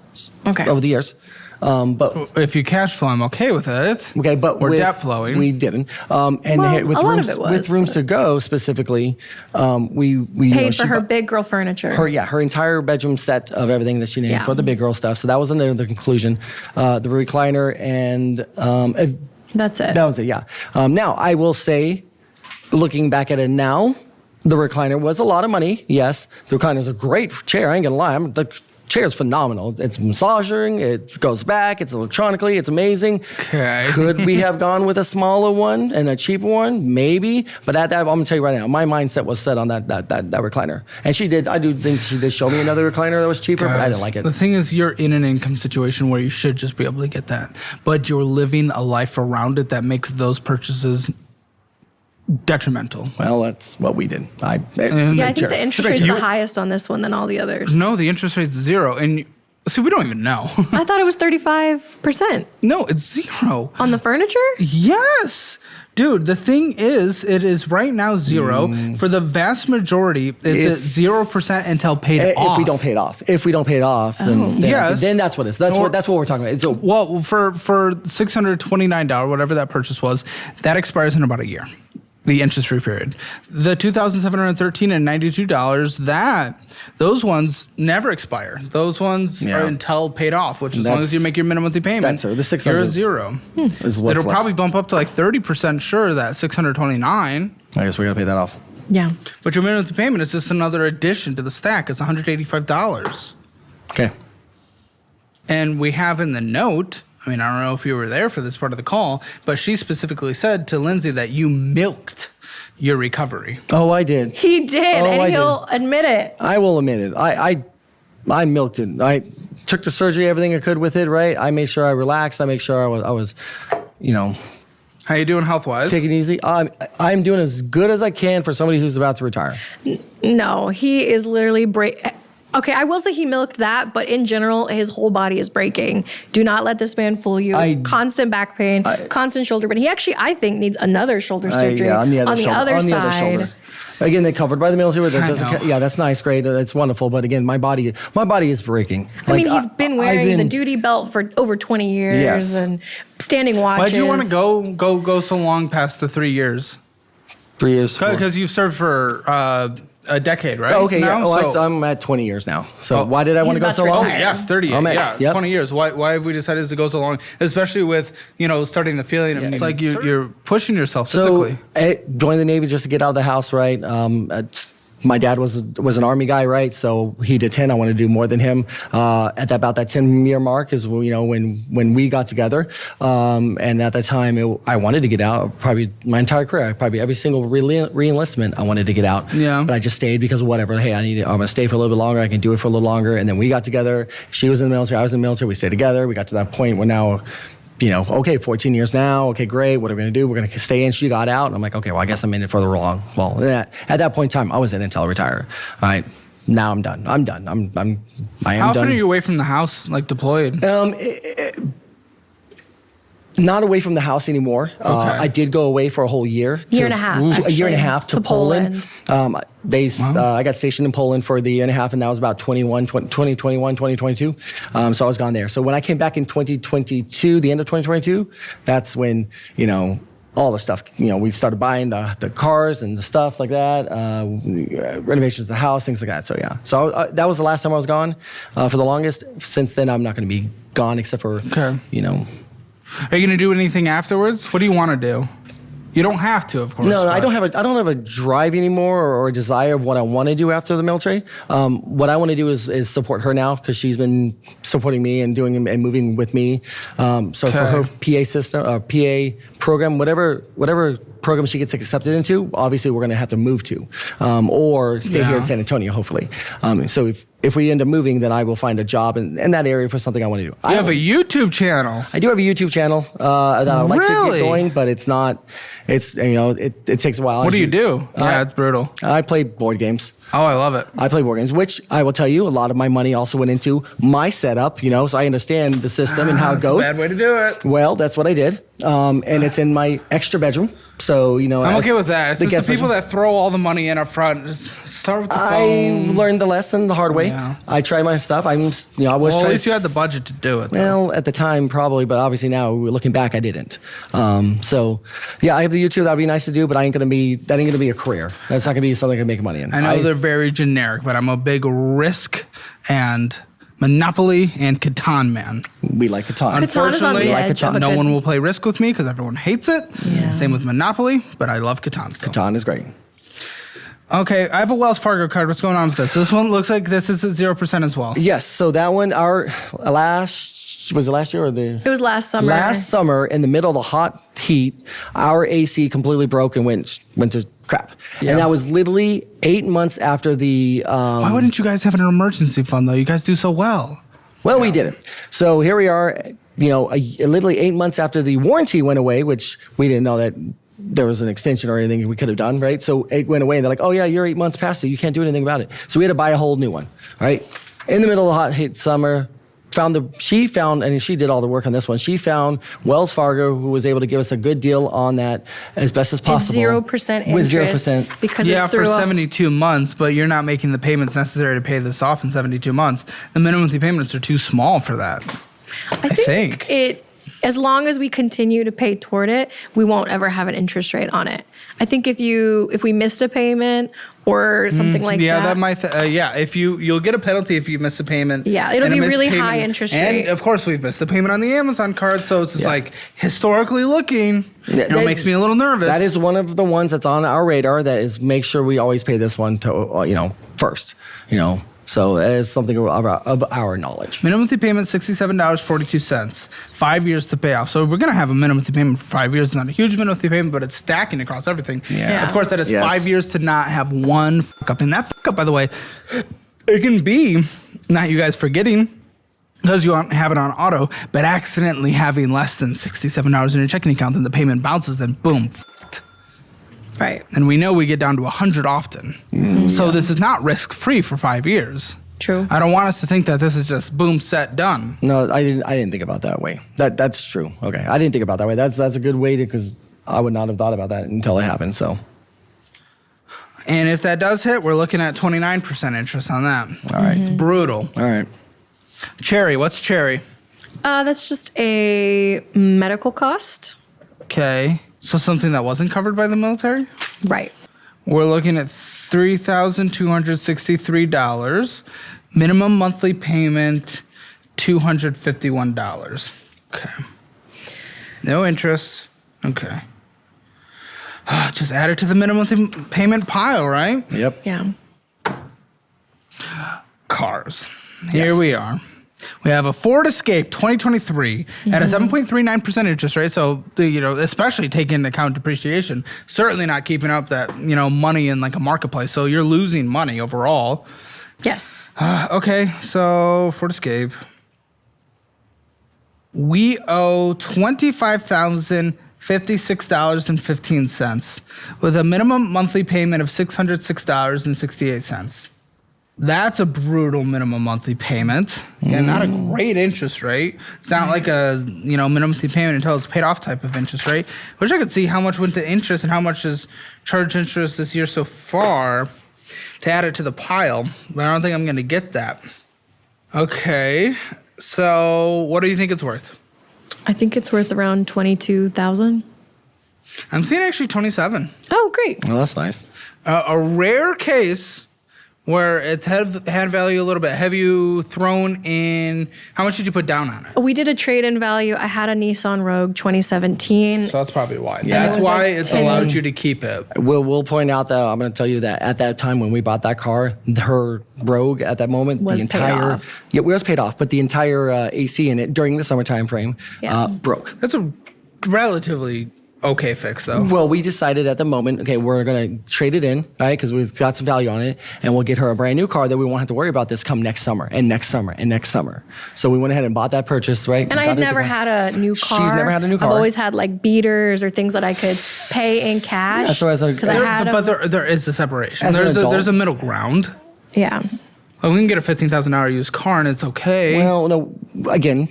over the years. But If you cash flow, I'm okay with it. okay, but or with, debt flowing. we didn't. And Well, with a lot rooms of it was, with rooms to go specifically, we Paid she for her bu- big girl furniture. her entire bedroom set of everything that she needed Yeah. for the big girl stuff. So that was the conclusion. The recliner and That's it. that was it. Yeah. Now I will say, looking back at it now, the recliner was a lot of money. Yes, the recliner is a great chair. I ain't gonna lie. The chair is phenomenal. It's massaging. It goes back. It's electronically. It's amazing. Okay. Could we have gone with a smaller one and a cheaper one? Maybe. But at that, I'm gonna tell you right now, my mindset was set on that recliner. And she did. I do think she did show me another recliner that was cheaper, but I didn't like it. The thing is, you're in an income situation where you should just be able to get that, but you're living a life around it that makes those purchases detrimental. Well, that's what we did. Yeah, I think the interest rate's the highest on this one than all the others. No, the interest rate's 0, and see, we don't even know. I thought it was 35% No, it's 0. on the furniture. Yes. Dude, the thing is, it is right now 0. For the vast majority, it's at 0% until paid off. If we don't pay it off. If we don't pay it off, then Yes. then that's what it is. That's what we're talking about. It's Well, for $629, whatever that purchase was, that expires in about a year. The interest-free period. The $2,713 and $92, those ones never expire. Those ones are until paid off, which as long as you make your minimum monthly payment, that's the 600 you're at 0. is what's It'll left. probably bump up to like 30% sure, that $629. I guess we gotta pay that off. Yeah. But your minimum monthly payment is just another addition to the stack. It's $185. Okay. And we have in the note, I mean, I don't know if you were there for this part of the call, but she specifically said to Lindsay that you milked your recovery. Oh, I did. He did, Oh, and I he'll admit it. I will admit it. I milked it. I took the surgery, everything I could with it. Right. I made sure I relaxed. I made sure I was, How you doing health-wise? taking it easy. I'm doing as good as I can for somebody who's about to retire. No, he is literally Okay, I will say he milked that, but in general, his whole body is breaking. Do not let this man fool you. Constant back pain, constant shoulder pain. He actually, I think, needs another shoulder surgery on the other side. Again, they covered by the military. That doesn't. know. Yeah, that's nice, great, that's wonderful. But again, my body is breaking. I mean, he's been wearing the duty belt for over 20 years Yes. and standing watches. Why'd you want to go so long past the 3 years? 3 years. Because you've served for a decade, right? Okay, now? yeah. Well, So- I'm at 20 years now. So why did I want to go about so to long? retire. Yes, 30. I'm at- Yeah, yep. 20 years. Why have we decided to go so long? Especially with, starting the feeling of it's like you're pushing yourself physically. So I joined the Navy just to get out of the house, right? My dad was an Army guy, right? So he did 10. I wanted to do more than him. At about that 10-year mark is when we got together. And at that time, I wanted to get out. Probably my entire career, probably every single re-enlistment, I wanted to get out. Yeah. But I just stayed because whatever. Hey, I'm gonna stay for a little bit longer. I can do it for a little longer. And then we got together. She was in the military. I was in the military. We stayed together. We got to that point where now. 14 years now. Okay, great. What are we going to do? We're going to stay in. She got out. And I'm like, okay, well, I guess I'm in it for the long. Well, at that point in time, I was in until I retired. All right. Now I'm done. I am How done. often are you away from the house, like deployed? Not away from the house anymore. I did go away for a whole year. Year and a half, A year and a half to Poland. Poland. I got stationed in Poland for the year and a half, and that was about 2022. So I was gone there. So when I came back in 2022, the end of 2022, that's when, all the stuff, we started buying the cars and the stuff like that, renovations of the house, things like that. So yeah. So that was the last time I was gone for the longest. Since then, I'm not going to be gone except for, Are you going to do anything afterwards? What do you want to do? You don't have to, of course. No, but- I don't have a drive anymore or a desire of what I want to do after the military. What I want to do is support her now because she's been supporting me and doing and moving with me. So for her PA system, PA program, whatever program she gets accepted into, obviously we're going to have to move to, or stay here in San Antonio, hopefully. So if we end up moving, then I will find a job in that area for something I want to do. You have a YouTube channel. I do have a YouTube channel that I would like to Really? get going, but it's not. It takes a while. What do you do? Yeah, it's brutal. I play board games. Oh, I love it. I play board games, which I will tell you, a lot of my money also went into my setup, so I understand the system and how it goes. Bad way to do it. Well, that's what I did. And it's in my extra bedroom. So, I'm okay with that. It's just the people that throw all the money in up front. Just start with the I phone. learned the lesson the hard way. Yeah. I tried my stuff. I was Well, at trying. least you had the budget to do it. though. Well, at the time, probably, but obviously now, looking back, I didn't. So, yeah, I have the YouTube. That'd be nice to do, but that ain't gonna be a career. That's not gonna be something I can make money in. I know they're very generic, but I'm a big Risk and Monopoly and Catan man. We like Catan. Catan is on the Unfortunately, edge of a no good- one will play Risk with me because everyone hates it. Yeah. Same with Monopoly, but I love Catan still. Catan is great. Okay, I have a Wells Fargo card. What's going on with this? This one looks like this is at 0% as well. Yes. So that one, was it last year or the? It was last summer. Last summer, in the middle of the hot heat, our AC completely broke and went to crap. Yeah. And that was literally 8 months after the. Why wouldn't you guys have an emergency fund though? You guys do so well. Well, we didn't. So here we are, literally 8 months after the warranty went away, which we didn't know that there was an extension or anything we could have done, right? So it went away and they're like, oh yeah, you're 8 months past it. You can't do anything about it. So we had to buy a whole new one, right? In the middle of the hot heat summer, she found, and she did all the work on this one. She found Wells Fargo, who was able to give us a good deal on that as best as possible. 0% interest. With 0%. Because Yeah, it's for through 72 months, but you're not making the payments necessary to pay this off in 72 months. The minimum monthly payments are too small for that. I think it, as long as we continue to pay toward it, we won't ever have an interest rate on it. I think if we missed a payment or something like Yeah, that. that might. If you'll get a penalty if you miss a payment. Yeah, it'll and a be missed really payment. high interest and rate. of course, we've missed the payment on the Amazon card, so it's just Yeah. like historically looking, it That- makes me a little nervous. That is one of the ones that's on our radar. That is, make sure we always pay this one to first. So that is something of our knowledge. minimum monthly payment $67.42. 5 years to pay off. So we're gonna have a minimum monthly payment for 5 years. It's not a huge minimum monthly payment, but it's stacking across everything. Yeah. Of course, that is Yes. 5 years to not have one fuck up. And that fuck up, by the way, it can be not you guys forgetting, because you have it on auto, but accidentally having less than $67 in your checking account, then the payment bounces, then boom, fucked. Right. And we know we get down to 100 often. So this is not risk-free for 5 years. True. I don't want us to think that this is just boom, set, done. No, I didn't think about that way. That's true. Okay, I didn't think about that way. That's a good way because I would not have thought about that until it happened. So. And if that does hit, we're looking at 29% interest on that. All right. It's brutal. All right. Cherry, what's cherry? That's just a medical cost. Okay. So something that wasn't covered by the military? Right. We're looking at $3,263. Minimum monthly payment, $251. Okay. No interest. Okay. Just add it to the minimum monthly payment pile, right? Yep. Yeah. Cars. Here we are. We have a Ford Escape 2023 at a 7.39% interest rate. So, especially taking into account depreciation, certainly not keeping up that, money in like a marketplace. So you're losing money overall. Yes. Okay, so Ford Escape. We owe $25,056.15 with a minimum monthly payment of $606.68. That's a brutal minimum monthly payment. Again, not a great interest rate. It's not like a minimum monthly payment until it's paid off type of interest rate. Wish I could see how much went to interest and how much is charged interest this year so far to add it to the pile, but I don't think I'm going to get that. Okay, so what do you think it's worth? I think it's worth around $22,000. I'm seeing actually 27. Oh, great. Well, that's nice. A rare case where it's had value a little bit. Have you thrown in, how much did you put down on it? We did a trade-in value. I had a Nissan Rogue 2017. So that's probably why. Yeah. That's It was why like it's 10. allowed you to keep it. We'll point out that I'm going to tell you that at that time when we bought that car, her Rogue at that moment, Was the paid entire off. it was paid off, but the entire AC in it during the summer time frame broke. That's a relatively okay fix, though. Well, we decided at the moment, okay, we're going to trade it in, right? Because we've got some value on it, and we'll get her a brand new car that we won't have to worry about this come next summer and next summer and next summer. So we went ahead and bought that purchase, right? And I had never had a new car. She's never had a new car. I've always had like beaters or things that I could pay in cash. Yeah, so as a- 'cause I had But them. there is a separation. As an adult- There's a middle ground. Yeah. Well, we can get a $15,000 used car and it's okay. Well, no, again,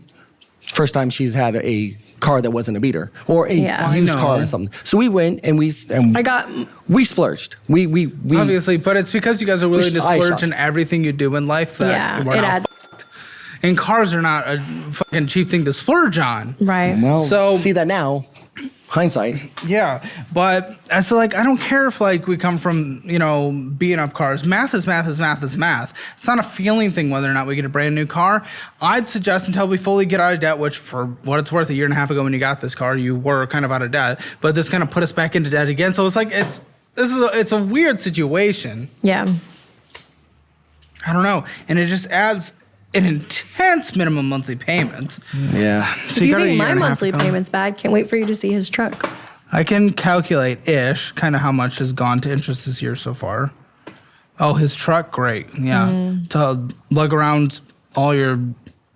first time she's had a car that wasn't a beater or a Yeah. used I car know. or something. So we went and we splurged. We Obviously, but it's because you guys are willing to I splurge shopped. in everything you do in life that Yeah, we're it not adds. f***ed. And cars are not a fucking cheap thing to splurge on. Right. well So- see that now, hindsight. Yeah, but I so like I don't care if like we come from beating up cars. Math is math is math is math. It's not a feeling thing whether or not we get a brand new car. I'd suggest until we fully get out of debt, which for what it's worth, a year and a half ago when you got this car, you were kind of out of debt, but this kind of put us back into debt again. So it's like it's a weird situation. Yeah. I don't know, and it just adds an intense minimum monthly payment. Yeah. So Do you got a think year my and a half monthly to come. payment's bad? Can't wait for you to see his truck. I can calculate kind of how much has gone to interest this year so far. Oh, his truck, great. Yeah. To lug around all your, I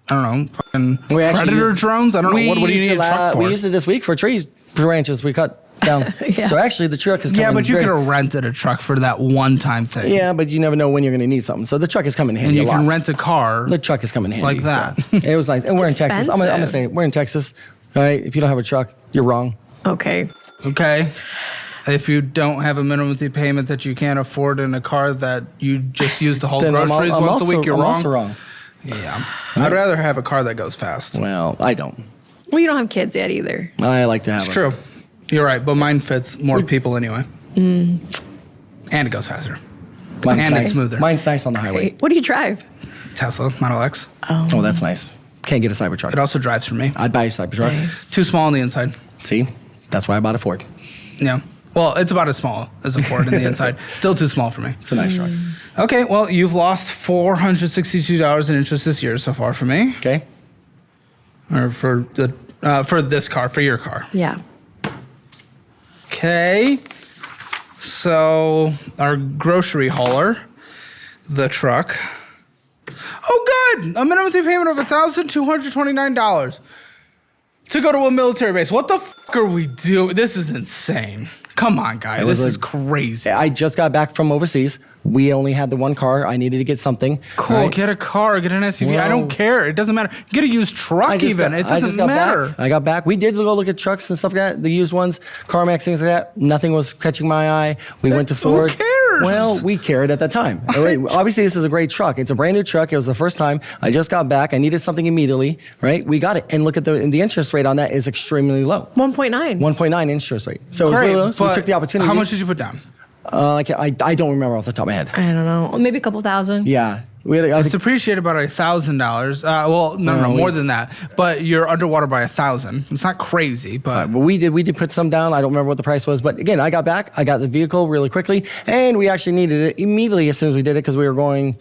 don't know, fucking We actually predator used- drones? I don't know. What do you used need a it truck for? We used it this week for trees branches we cut down. Yeah. So actually the truck is coming. Yeah, but you very- could have rented a truck for that one-time thing. Yeah, but you never know when you're going to need something. So the truck is coming in And handy you a lot. can rent a car. The truck is coming in handy. Like that. so it was nice. And we're in Texas. I'm gonna expensive. say we're in Texas. All right. If you don't have a truck, you're wrong. Okay. Okay. If you don't have a minimum monthly payment that you can't afford in a car that you just use to haul Then groceries I'm once a week, you're I'm wrong. also wrong. Yeah. I'd rather have a car that goes fast. Well, I don't. Well, you don't have kids yet either. I like to have It's true. You're right, but mine fits more people anyway. And it goes faster. Mine's And nice. it's smoother. Mine's nice on the highway. Great. What do you drive? Tesla Model X. Oh, that's nice. Can't get a Cybertruck. It also drives for me. I'd buy a Cybertruck. Nice. Too small on the inside. See, that's why I bought a Ford. Yeah. Well, it's about as small as a Ford on the inside. Still too small for me. It's a nice truck. Okay, well, you've lost $462 in interest this year so far for me. Okay. Or for this car, for your car. Yeah. Okay. So our grocery hauler, the truck. Oh, good. A minimum payment of $1,229 to go to a military base. What the fuck are we doing? This is insane. Come on, guys. was This is a- crazy. I just got back from overseas. We only had the one car. I needed to get something. Cool. Right? Get a car. Get an SUV. I Well- don't care. It doesn't matter. Get a used truck even. It doesn't matter. Back. I got back. We did go look at trucks and stuff like that, the used ones, CarMax, things like that. Nothing was catching my eye. We went to Who Ford. cares? Well, we cared at that time. Obviously, this is a great truck. It's a brand new truck. It was the first time. I just got back. I needed something immediately, right? We got it. And look at the interest rate on that is extremely low. 1.9. 1.9 interest rate. So, it was Great. really low. So we but took the opportunity. How much did you put down? I don't remember off the top of my head. I don't know. Maybe a couple thousand. Yeah. We had, I It's think, depreciated about $1,000. Well, no, we- more than that. But you're underwater by 1,000. It's not crazy, but but we did put some down. I don't remember what the price was, but again, I got back. I got the vehicle really quickly, and we actually needed it immediately as soon as we did it because we were going,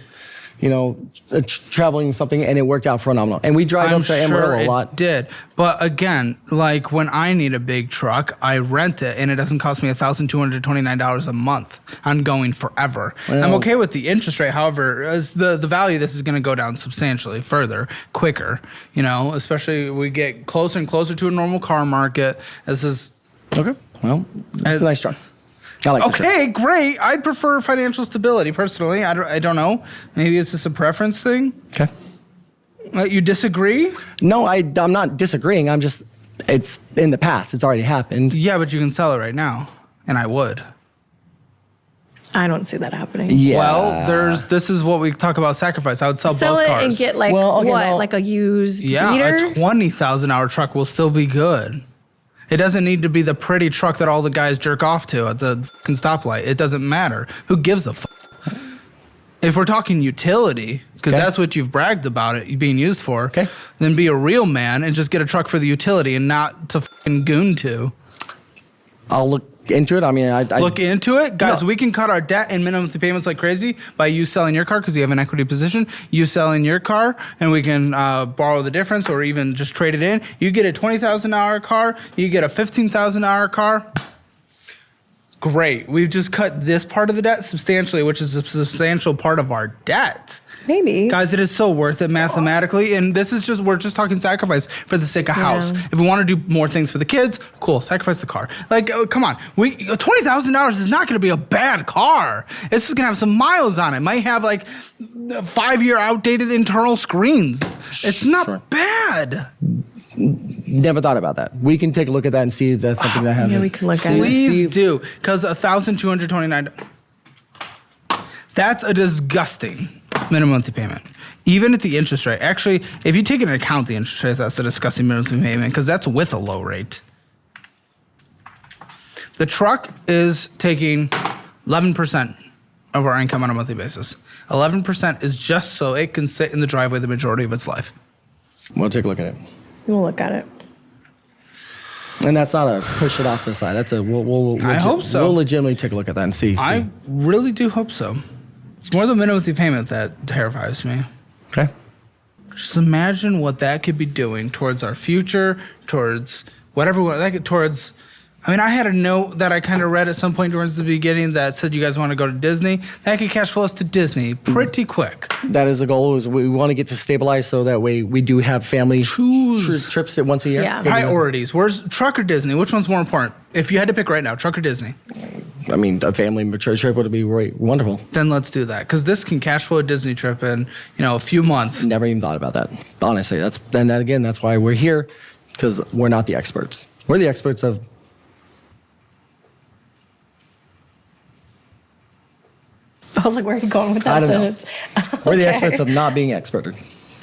traveling something, and it worked out phenomenal. And we drive I'm up to sure Amarillo a it lot. did. But again, like when I need a big truck, I rent it, and it doesn't cost me $1,229 a month. Ongoing forever. I'm Well- okay with the interest rate. However, as the value of this is going to go down substantially further, quicker. Especially we get closer and closer to a normal car market. This is Okay, well, it's a nice truck. I like the truck. okay. Great. I'd prefer financial stability personally. I don't know. Maybe it's just a preference thing. Okay. You disagree? No, I'm not disagreeing. It's in the past. It's already happened. Yeah, but you can sell it right now, and I would. I don't see that happening. Yeah. Well, this is what we talk about sacrifice. I would sell Sell both it cars. and get like Well, okay, what? no. Like a used yeah, beater? a 20,000 hour truck will still be good. It doesn't need to be the pretty truck that all the guys jerk off to at the fucking stoplight. It doesn't matter. Who gives a fuck? If we're talking utility, because Okay. that's what you've bragged about it being used for, Okay. then be a real man and just get a truck for the utility and not to fucking goon to. I'll look into it. I mean, I Look into it. Guys, No. we can cut our debt and minimum payments like crazy by you selling your car because you have an equity position, you selling your car, and we can borrow the difference or even just trade it in. You get a $20,000 car, you get a $15,000 car. Great. We've just cut this part of the debt substantially, which is a substantial part of our debt. Maybe. Guys, it is so worth it mathematically. And this is we're just talking sacrifice for the sake of house. Yeah. If we want to do more things for the kids, cool, sacrifice the car. Like, come on. $20,000 is not going to be a bad car. This is going to have some miles on it. Might have like 5-year outdated internal screens. It's not Sure. bad. Never thought about that. We can take a look at that and see if that's something that has. Yeah, we can look at it. Please do, because $1,229. That's a disgusting minimum monthly payment. Even at the interest rate. Actually, if you take into account the interest rate, that's a disgusting minimum monthly payment because that's with a low rate. The truck is taking 11% of our income on a monthly basis. 11% is just so it can sit in the driveway the majority of its life. We'll take a look at it. We'll look at it. And that's not a push it off to the side. That's a we'll I hope so. We'll legitimately take a look at that and see. I really do hope so. It's more the minimum monthly payment that terrifies me. Okay. Just imagine what that could be doing towards our future, towards whatever, towards. I mean, I had a note that I kind of read at some point towards the beginning that said you guys want to go to Disney. That could cash flow us to Disney pretty quick. That is the goal. Is we want to get to stabilize so that way we do have family trips at once a year. Yeah. Priorities. Where's truck or Disney? Which one's more important? If you had to pick right now, truck or Disney? I mean, a family trip would be wonderful. Then let's do that because this can cash flow a Disney trip in a few months. Never even thought about that. Honestly, that's why we're here, because we're not the experts. We're the experts of. I was like, where are you going with that I don't know. sentence? We're the Okay. experts of not being expert.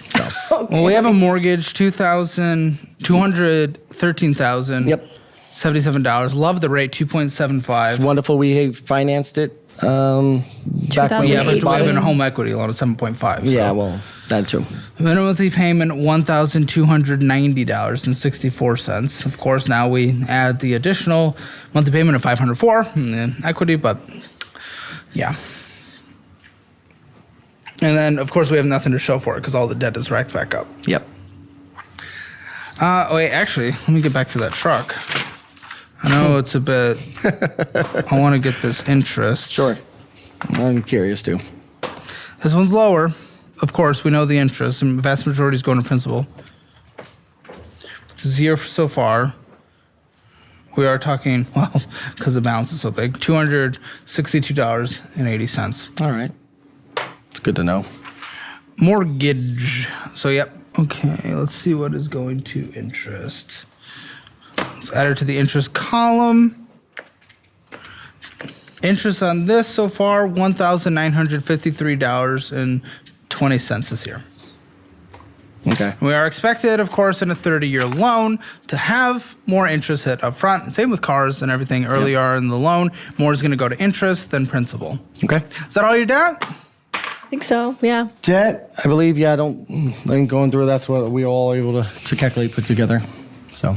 So Well, we have a mortgage, $213,000. Yep. $77. Love the rate, 2.75. it's wonderful. We financed it back when we Yeah, but first we bought have it. a home equity loan of 7.5. So. Yeah, well, that too. Minimum monthly payment, $1,290.64. Of course, now we add the additional monthly payment of $504 and then equity, but yeah. And then, of course, we have nothing to show for it because all the debt is racked back up. Yep. Wait, actually, let me get back to that truck. I know it's a bit. I want to get this interest. Sure. I'm curious too. This one's lower. Of course, we know the interest, and the vast majority is going to principal. It's 0 so far. We are talking, well, because the balance is so big, $262.80. All right. It's good to know. Mortgage. So, yep. Okay, let's see what is going to interest. Let's add it to the interest column. Interest on this so far, $1,953.20 this year. Okay. We are expected, of course, in a 30-year loan to have more interest hit up front. Same with cars and everything. Earlier in the loan, more is going to go to interest than principal. Okay. Is that all your debt? I think so, yeah. Debt, I believe, I think going through, that's what we all able to calculate, put together. So.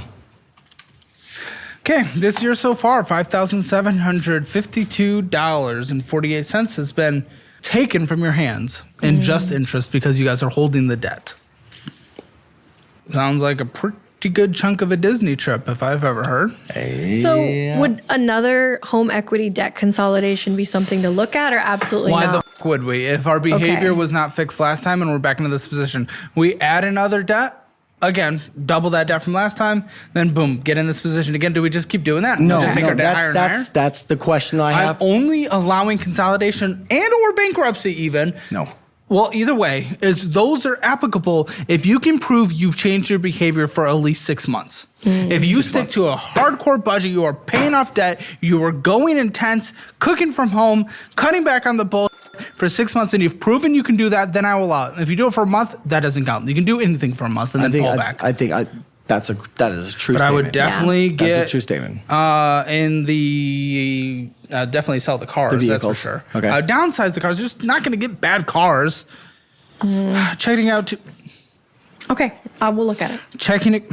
Okay, this year so far, $5,752.48 has been taken from your hands in just interest because you guys are holding the debt. Sounds like a pretty good chunk of a Disney trip if I've ever heard. So would another home equity debt consolidation be something to look at or absolutely Why not? the f would we? If our behavior Okay. was not fixed last time and we're back into this position, we add another debt, again, double that debt from last time, then boom, get in this position again. Do we just keep doing that? No, Just make our debt higher and higher? that's the question I I'm have. only allowing consolidation and or bankruptcy even. No. Well, either way, those are applicable if you can prove you've changed your behavior for at least 6 months. If you stick to a hardcore budget, you are paying off debt, you are going intense, cooking from home, cutting back on the bull for 6 months, and you've proven you can do that, then I will allow it. If you do it for a month, that doesn't count. You can do anything for a month and then fall back. I think that is a true But I statement. would definitely get That's a true statement. in the definitely sell the cars. That's for vehicles. sure. Okay. Downsize the cars. You're just not going to get bad cars. Checking out Okay, we'll look at it. checking it.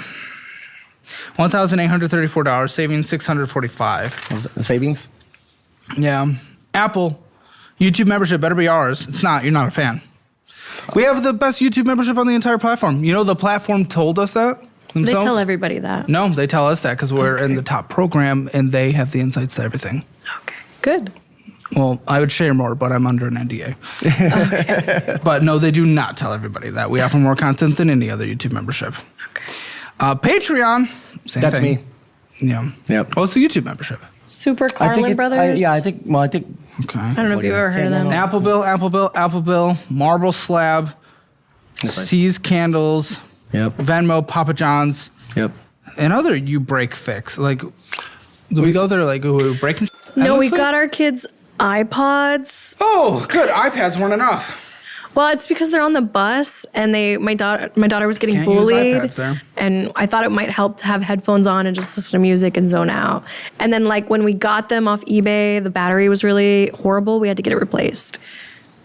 $1,834, saving $645. Was it the savings? Yeah. Apple, YouTube membership better be ours. It's not. You're not a fan. We have the best YouTube membership on the entire platform. You know, the platform told us that themselves. They tell everybody that. No, they tell us that because we're in the top program and they have the insights to everything. Okay, good. Well, I would share more, but I'm under an NDA. But no, they do not tell everybody that. We offer more content than any other YouTube membership. Patreon, same That's thing. me. Yeah. Yep. What's the YouTube membership? Super Carlin Brothers. Okay. I don't know if you've ever heard of them. Apple Bill, Marble Slab, That's right. Seas Candles, Yep. Venmo, Papa John's, Yep. Another you break fix. Like, do we go there like we breaking? No, we endlessly? got our kids iPods. Oh, good. iPads weren't enough. Well, it's because they're on the bus, and my daughter was getting Can't use bullied, iPads there. and I thought it might help to have headphones on and just listen to music and zone out. And then like when we got them off eBay, the battery was really horrible. We had to get it replaced.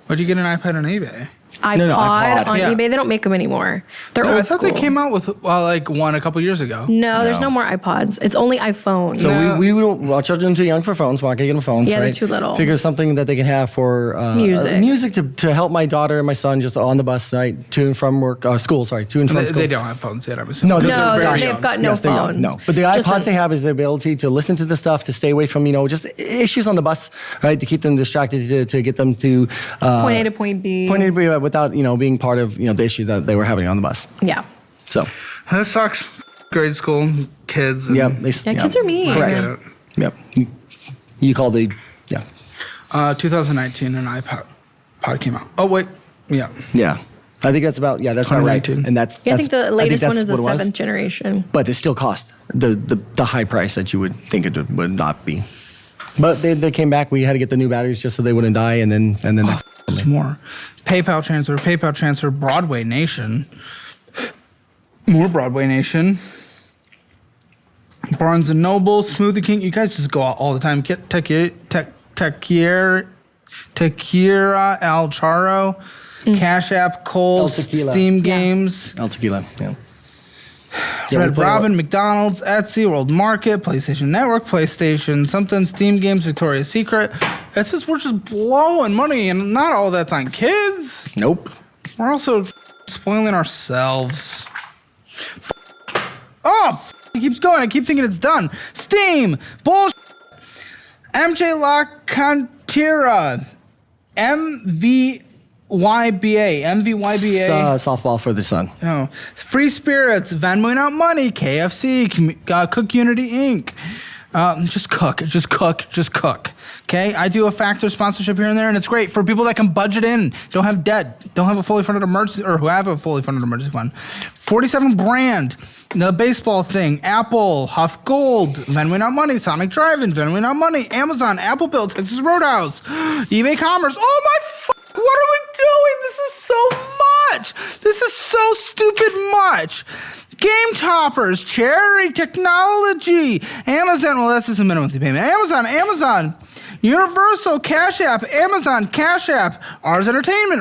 Where'd you get an iPad on eBay? iPod on Yeah. eBay. They don't make them anymore. They're No, old I thought school. they came out with like one a couple years ago. No, there's no more iPods. It's only iPhones. So No. we don't. Our children are too young for phones. We're not gonna get them phones. Yeah, they're right? too little. Figure something that they can have for Music. music to help my daughter and my son just on the bus, right, to and from work, school. Sorry, to and from They, school. they don't have phones yet, I'm assuming. No, No, they're very they've young. got no Yes, they're young. phones. No, but the Just iPods an- they have is the ability to listen to the stuff, to stay away from just issues on the bus, right, to keep them distracted, to get them to Point A to point B. point A to B without being part of the issue that they were having on the bus. Yeah. So That sucks. Grade school kids. And, yeah, Kids are mean. Correct. Yep. You call the 2019, an iPod came out. Oh wait, yeah. Yeah. I think that's about that's about right. 2019. And that's Yeah, I think the latest one is the what it was. 7th generation. But it still cost the high price that you would think it would not be. But they came back. We had to get the new batteries just so they wouldn't die, and then There's more. PayPal transfer, Broadway Nation. More Broadway Nation. Barnes and Noble, Smoothie King. You guys just go out all the time. Get Tequila Al Charo, Cash App, Kohl's, El Tequila. Steam Games, El Tequila. Yeah. Yeah, we Red play Robin, McDonald's, Etsy, World Market, PlayStation Network, PlayStation, something, Steam Games, Victoria's Secret. We're just blowing money, and not all that's on kids. Nope. We're also spoiling ourselves. Oh, it keeps going. I keep thinking it's done. Steam, bullshit. MJ La Cantera, MVYBA. Softball for the son. Oh, Free Spirits, Venmoing Out Money, KFC, Cook Unity Inc. Just cook. Okay, I do a Factor sponsorship here and there, and it's great for people that can budget in, don't have debt, don't have a fully funded emergency, or who have a fully funded emergency fund. 47 Brand, the baseball thing, Apple, Huff Gold, Venmoing Out Money, Sonic Drive-In, Venmoing Out Money, Amazon, Apple Bill, Texas Roadhouse, eBay Commerce. Oh my! What are we doing? This is so much. This is so stupid much. Game Toppers, Cherry Technology, Amazon. Well, that's just a minimum payment. Amazon. Universal, Cash App, Amazon, Cash App, Ars Entertainment,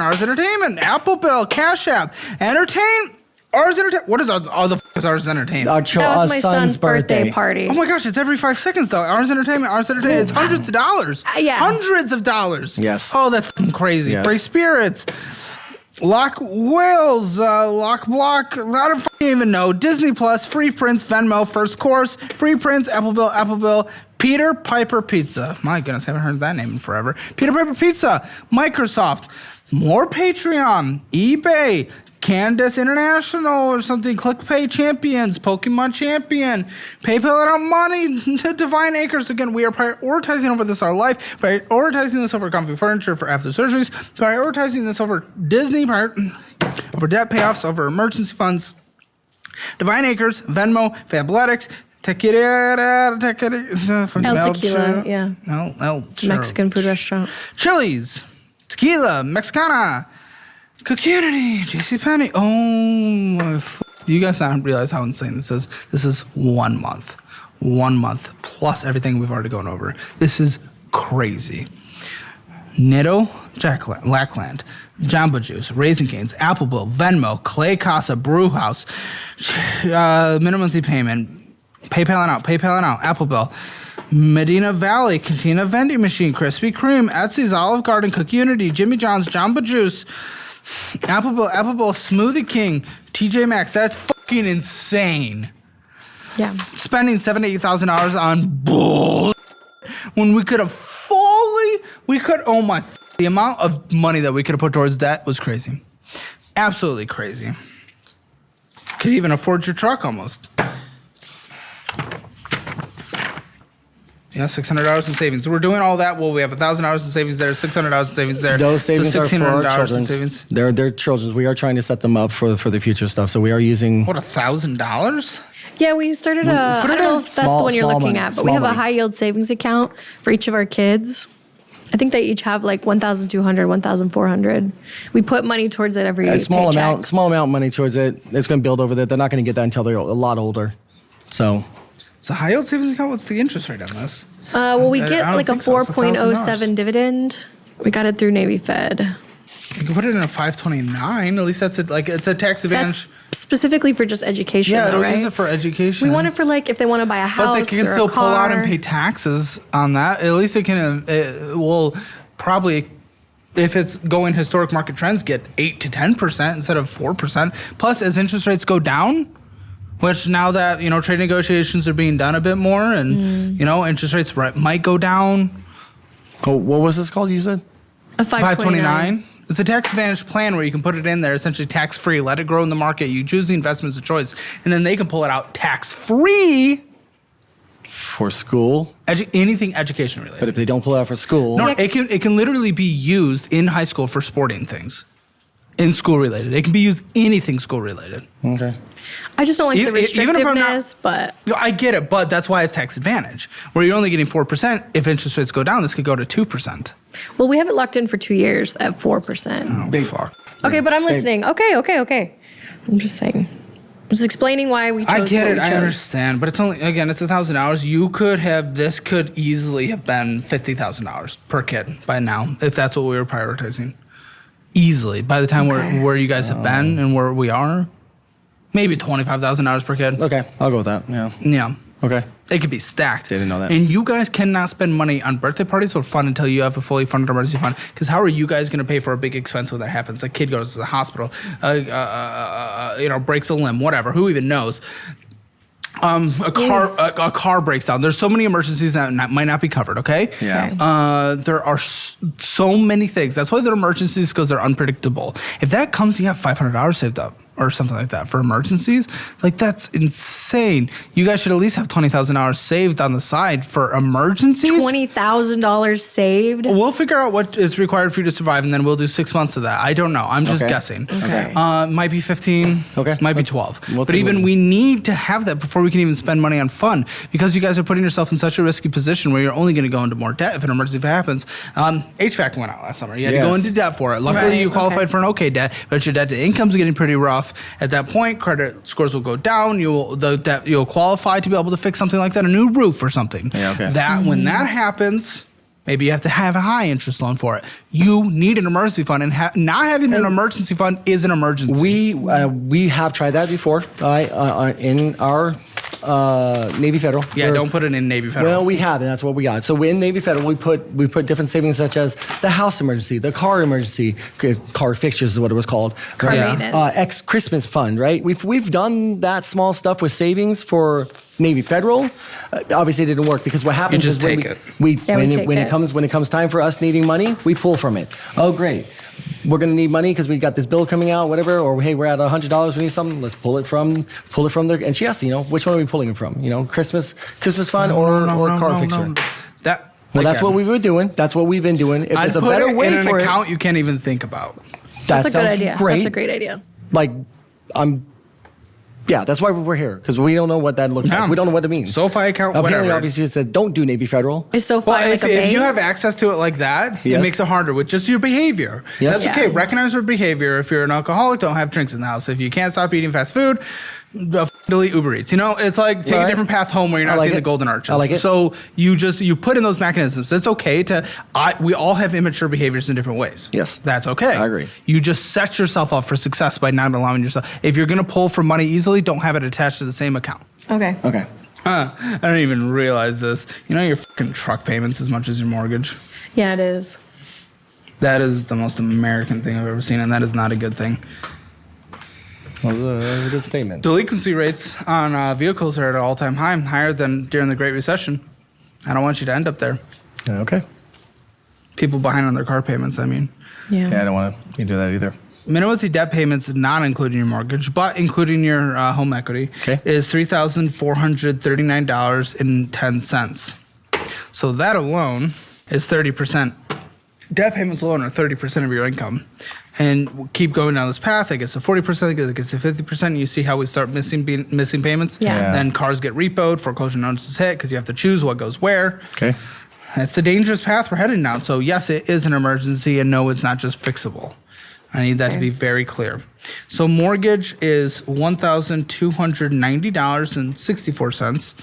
Apple Bill, Cash App, Ars Entertainment. What is all the f- is Ars Entertainment? Our That was my son's birthday party. Oh my gosh, it's every 5 seconds though. Ars Entertainment. It's hundreds of dollars. Yeah. Hundreds of dollars. Yes. Oh, that's f***ing crazy. Yes. Free Spirits. Lock Wheels, Lock Block, I don't f***ing even know. Disney Plus, Free Prints, Venmo, First Course, Free Prints, Apple Bill, Peter Piper Pizza. My goodness, haven't heard that name in forever. Peter Piper Pizza, Microsoft, more Patreon, eBay, Candace International or something, ClickPay Champions, Pokemon Champion, PayPal Out Money, Divine Acres. Again, we are prioritizing over this our life, prioritizing this over comfy furniture for after surgeries, prioritizing this over Disney, over debt payoffs, over emergency funds. Divine Acres, Venmo, Fabletics, Tequila, El Tequila, yeah. It's a Mexican food restaurant. Chili's, Tequila, Mexicana, Cook Unity, JCPenney. Oh, my do you guys not realize how insane this is? This is 1 month. 1 month plus everything we've already gone over. This is crazy. Nitto, Lackland, Jamba Juice, Raisin Canes, Apple Bill, Venmo, Clay Casa, Brew House, minimum monthly payment, PayPal and out, Apple Bill, Medina Valley, Cantina Vending Machine, Krispy Kreme, Etsy's, Olive Garden, Cook Unity, Jimmy John's, Jamba Juice, Apple Bill, Smoothie King, TJ Maxx. That's fucking insane. Yeah. Spending $7,000 to $8,000 on bull when we could have the amount of money that we could have put towards debt was crazy. Absolutely crazy. Could even afford your truck almost. Yeah, $600 in savings. We're doing all that. Well, we have $1,000 in savings there, $600 in savings there. Those savings so are for our $1,600 in children. savings. They're children's. We are trying to set them up for the future stuff. So we are using. What, $1,000? Yeah, we started I don't know if that's the one you're Small looking money, at, but we small have a money. high yield savings account for each of our kids. I think they each have like 1,200, 1,400. We put money towards it every A small paycheck. amount of money towards it. It's going to build over that. They're not going to get that until they're a lot older. So It's a high yield savings account. What's the interest rate on this? Well, we I get don't like a think so. It's $1,000. 4.07 dividend. We got it through Navy Fed. You can put it in a 529. At least it's a tax advantage. That's specifically for just education, Yeah, though, it'll right? use it for education. We want it for like if they want to buy a house But they can or still a pull car. out and pay taxes on that. At least it can. It will probably, if it's going historic market trends, get 8 to 10% instead of 4%. Plus, as interest rates go down, which now that trade negotiations are being done a bit more, and interest rates might go down. oh, what was this called? You said A 529. It's a tax advantage plan where you can put it in there, essentially tax free, let it grow in the market. You choose the investments of choice, and then they can pull it out tax free. for school. Anything education related. But if they don't pull it out for school, No, it can literally be used in high school for sporting things, in school related. It can be used anything school related. okay. I just don't like the Even if I'm not- restrictiveness, but I get it, but that's why it's tax advantage. Where you're only getting 4%. If interest rates go down, this could go to 2%. well, we have it locked in for 2 years at 4%. Big fuck. Okay, but I'm listening. Okay. I'm just saying. I'm just explaining why we chose I get what it. we I chose. understand, but it's $1,000. This could easily have been $50,000 per kid by now, if that's what we were prioritizing. Easily, by the time Okay. where you guys have been and where we are, maybe $25,000 per kid. Okay, I'll go with that. Yeah. Yeah. Okay. It could be stacked. Didn't know that. And you guys cannot spend money on birthday parties or fun until you have a fully funded emergency fund. Because how are you guys going to pay for a big expense when that happens? A kid goes to the hospital, breaks a limb, whatever. Who even knows? A car breaks down. There's so many emergencies that might not be covered. Okay. Yeah. There are so many things. That's why they're emergencies, because they're unpredictable. If that comes, you have $500 saved up or something like that for emergencies. Like, that's insane. You guys should at least have $20,000 saved on the side for emergencies. $20,000 saved. We'll figure out what is required for you to survive, and then we'll do 6 months of that. I don't know. I'm just Okay. guessing. Okay. Might be 15. Okay. Might be 12. We'll But take even it. we need to have that before we can even spend money on fun, because you guys are putting yourself in such a risky position where you're only going to go into more debt if an emergency happens. HVAC went out last summer. You had to go Yes. into debt for it. Luckily, Right. you qualified Okay. for an okay debt, but your debt to income's getting pretty rough. At that point, credit scores will go down. You'll qualify to be able to fix something like that, a new roof or something. Yeah, okay. When that happens, maybe you have to have a high interest loan for it. You need an emergency fund, and not having an emergency fund is an emergency. We have tried that before in our Navy Federal. Yeah, We're- don't put it in Navy Federal. Well, we have, and that's what we got. So in Navy Federal, we put different savings such as the house emergency, the car emergency, 'cause car fixtures is what it was called. Car maintenance. Christmas fund, right? We've done that small stuff with savings for Navy Federal. Obviously, it didn't work because what happens just is when take it. when it comes time for us needing money, we pull from it. Oh, great. We're going to need money because we got this bill coming out, whatever. Or hey, we're at $100. We need something. Let's pull it from there. And she asked, which one are we pulling it from? Christmas fund or car fixture. Well, that's what we were doing. That's what we've been doing. If there's a better way in for an it, account you can't even think about. That's a good sounds idea. Great. That's a great idea. Yeah, that's why we're here, because we don't know what that looks Yeah. like. We don't know what it means. SoFi account, Apparently, whatever. obviously, it said don't do Navy Federal. Is SoFi Well, like if a bank? you have access to it like that, it Yes. makes it harder with just your behavior. Yes. That's Yeah. okay. Recognize your behavior. If you're an alcoholic, don't have drinks in the house. If you can't stop eating fast food, delete Uber Eats. It's like take Right. a different path home where you're not like seeing it. the golden arches. I like it. So you put in those mechanisms. It's okay we all have immature behaviors in different ways. Yes. That's okay. I agree. You just set yourself up for success by not allowing yourself. If you're going to pull from money easily, don't have it attached to the same account. Okay. Okay. I didn't even realize this. Your fucking truck payments as much as your mortgage. Yeah, it is. That is the most American thing I've ever seen, and that is not a good thing. That was a good statement. Delinquency rates on vehicles are at an all-time high, higher than during the Great Recession. I don't want you to end up there. Okay. People behind on their car payments, I mean. Yeah. Yeah, I don't want to do that either. Minimum monthly debt payments, not including your mortgage, but including your home equity, Okay. is $3,439.10. So that alone is 30% debt payments alone are 30% of your income. And keep going down this path. It gets to 40%, it gets to 50%. You see how we start missing payments? Yeah. Then cars get repoed, foreclosure notices hit because you have to choose what goes where. Okay. That's the dangerous path we're heading down. So yes, it is an emergency, and no, it's not just fixable. I need that to be very clear. So mortgage is $1,290.64.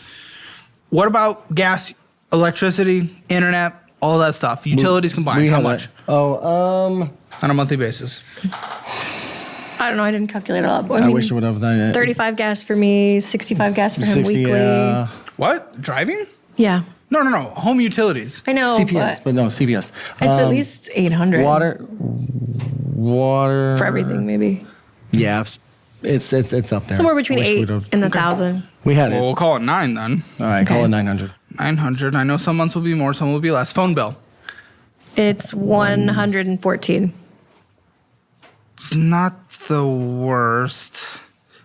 What about gas, electricity, internet, all that stuff? Utilities combined, how have much? that. On a monthly basis. I don't know. I didn't calculate it up. I wish it would have done it. 35 gas for me, 65 gas for him 60, weekly. What? Driving? Yeah. No. Home utilities. I know. CPS, but no, CPS. It's at least 800. Water. For everything, maybe. Yeah, it's up there. Somewhere between I wish 8 we'd have- and 1,000. We had Well, it. we'll call it 9 then. All right, call it 900. 900. I know some months will be more, some will be less. Phone bill. It's 114. It's not the worst.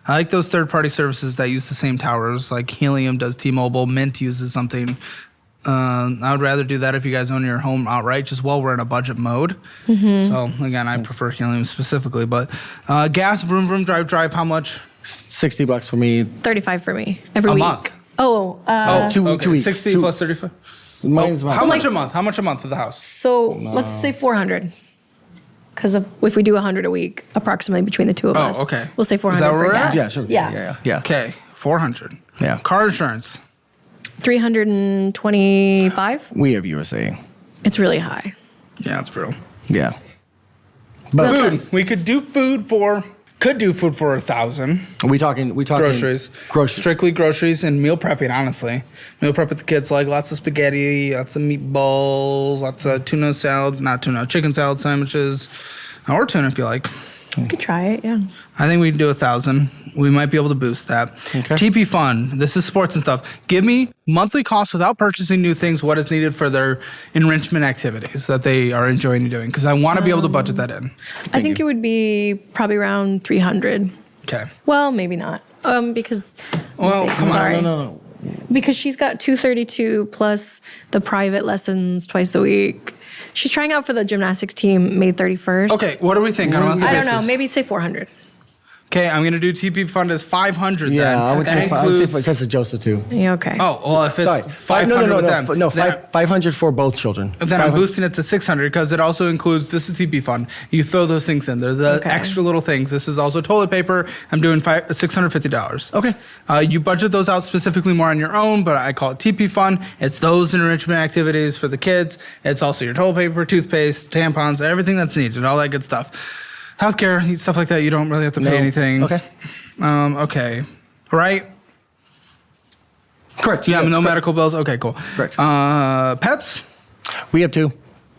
I like those third-party services that use the same towers, like Helium does T-Mobile, Mint uses something. I would rather do that if you guys own your home outright, just while we're in a budget mode. So again, I prefer Helium specifically. But gas, vroom, vroom, drive, how much? $60 for me. 35 for me every A week. month. Oh, Two weeks. 60 2 plus 35. Mine's about How much a month? How much a month for the house? so let's say 400. Because if we do 100 a week, approximately between the two of us, okay. we'll say 400 Is that for where we're gas. at? Yeah, sure. Yeah. Okay, 400. Yeah. Car insurance. 325. We have USA. It's really high. Yeah, it's brutal. Yeah. But Food. We could do food for 1,000. we talking Groceries. Strictly groceries and meal prepping, honestly. Meal prep with the kids, like lots of spaghetti, lots of meatballs, lots of tuna salad, chicken salad sandwiches, or tuna if you like. You could try it, yeah. I think we can do 1,000. We might be able to boost that. Okay. TP Fund. This is sports and stuff. Give me monthly costs without purchasing new things. What is needed for their enrichment activities that they are enjoying doing? Because I want to be able to budget that in. I think it would be probably around 300. Okay. Well, maybe not. Because Well, come on. sorry. no. Because she's got 232 plus the private lessons twice a week. She's trying out for the gymnastics team May 31st. Okay, what do we think on a monthly I don't basis? know. Maybe say 400. Okay, I'm going to do TP Fund as 500 then. Yeah, I would That say includes- because of Joseph too. Yeah, okay. Oh, well, if it's Sorry, 500 with them. no, then- 500 for both children. Then I'm boosting it to 600 because it also includes, this is TP Fund. You throw those things in. They're the Okay. extra little things. This is also toilet paper. I'm doing $650. Okay. You budget those out specifically more on your own, but I call it TP Fund. It's those enrichment activities for the kids. It's also your toilet paper, toothpaste, tampons, everything that's needed, all that good stuff. Healthcare, stuff like that, you don't really have to pay No. anything. Okay. Okay. Right? Correct. Yeah, yes, no correct. medical bills. Okay, cool. Correct. Pets? We have 2.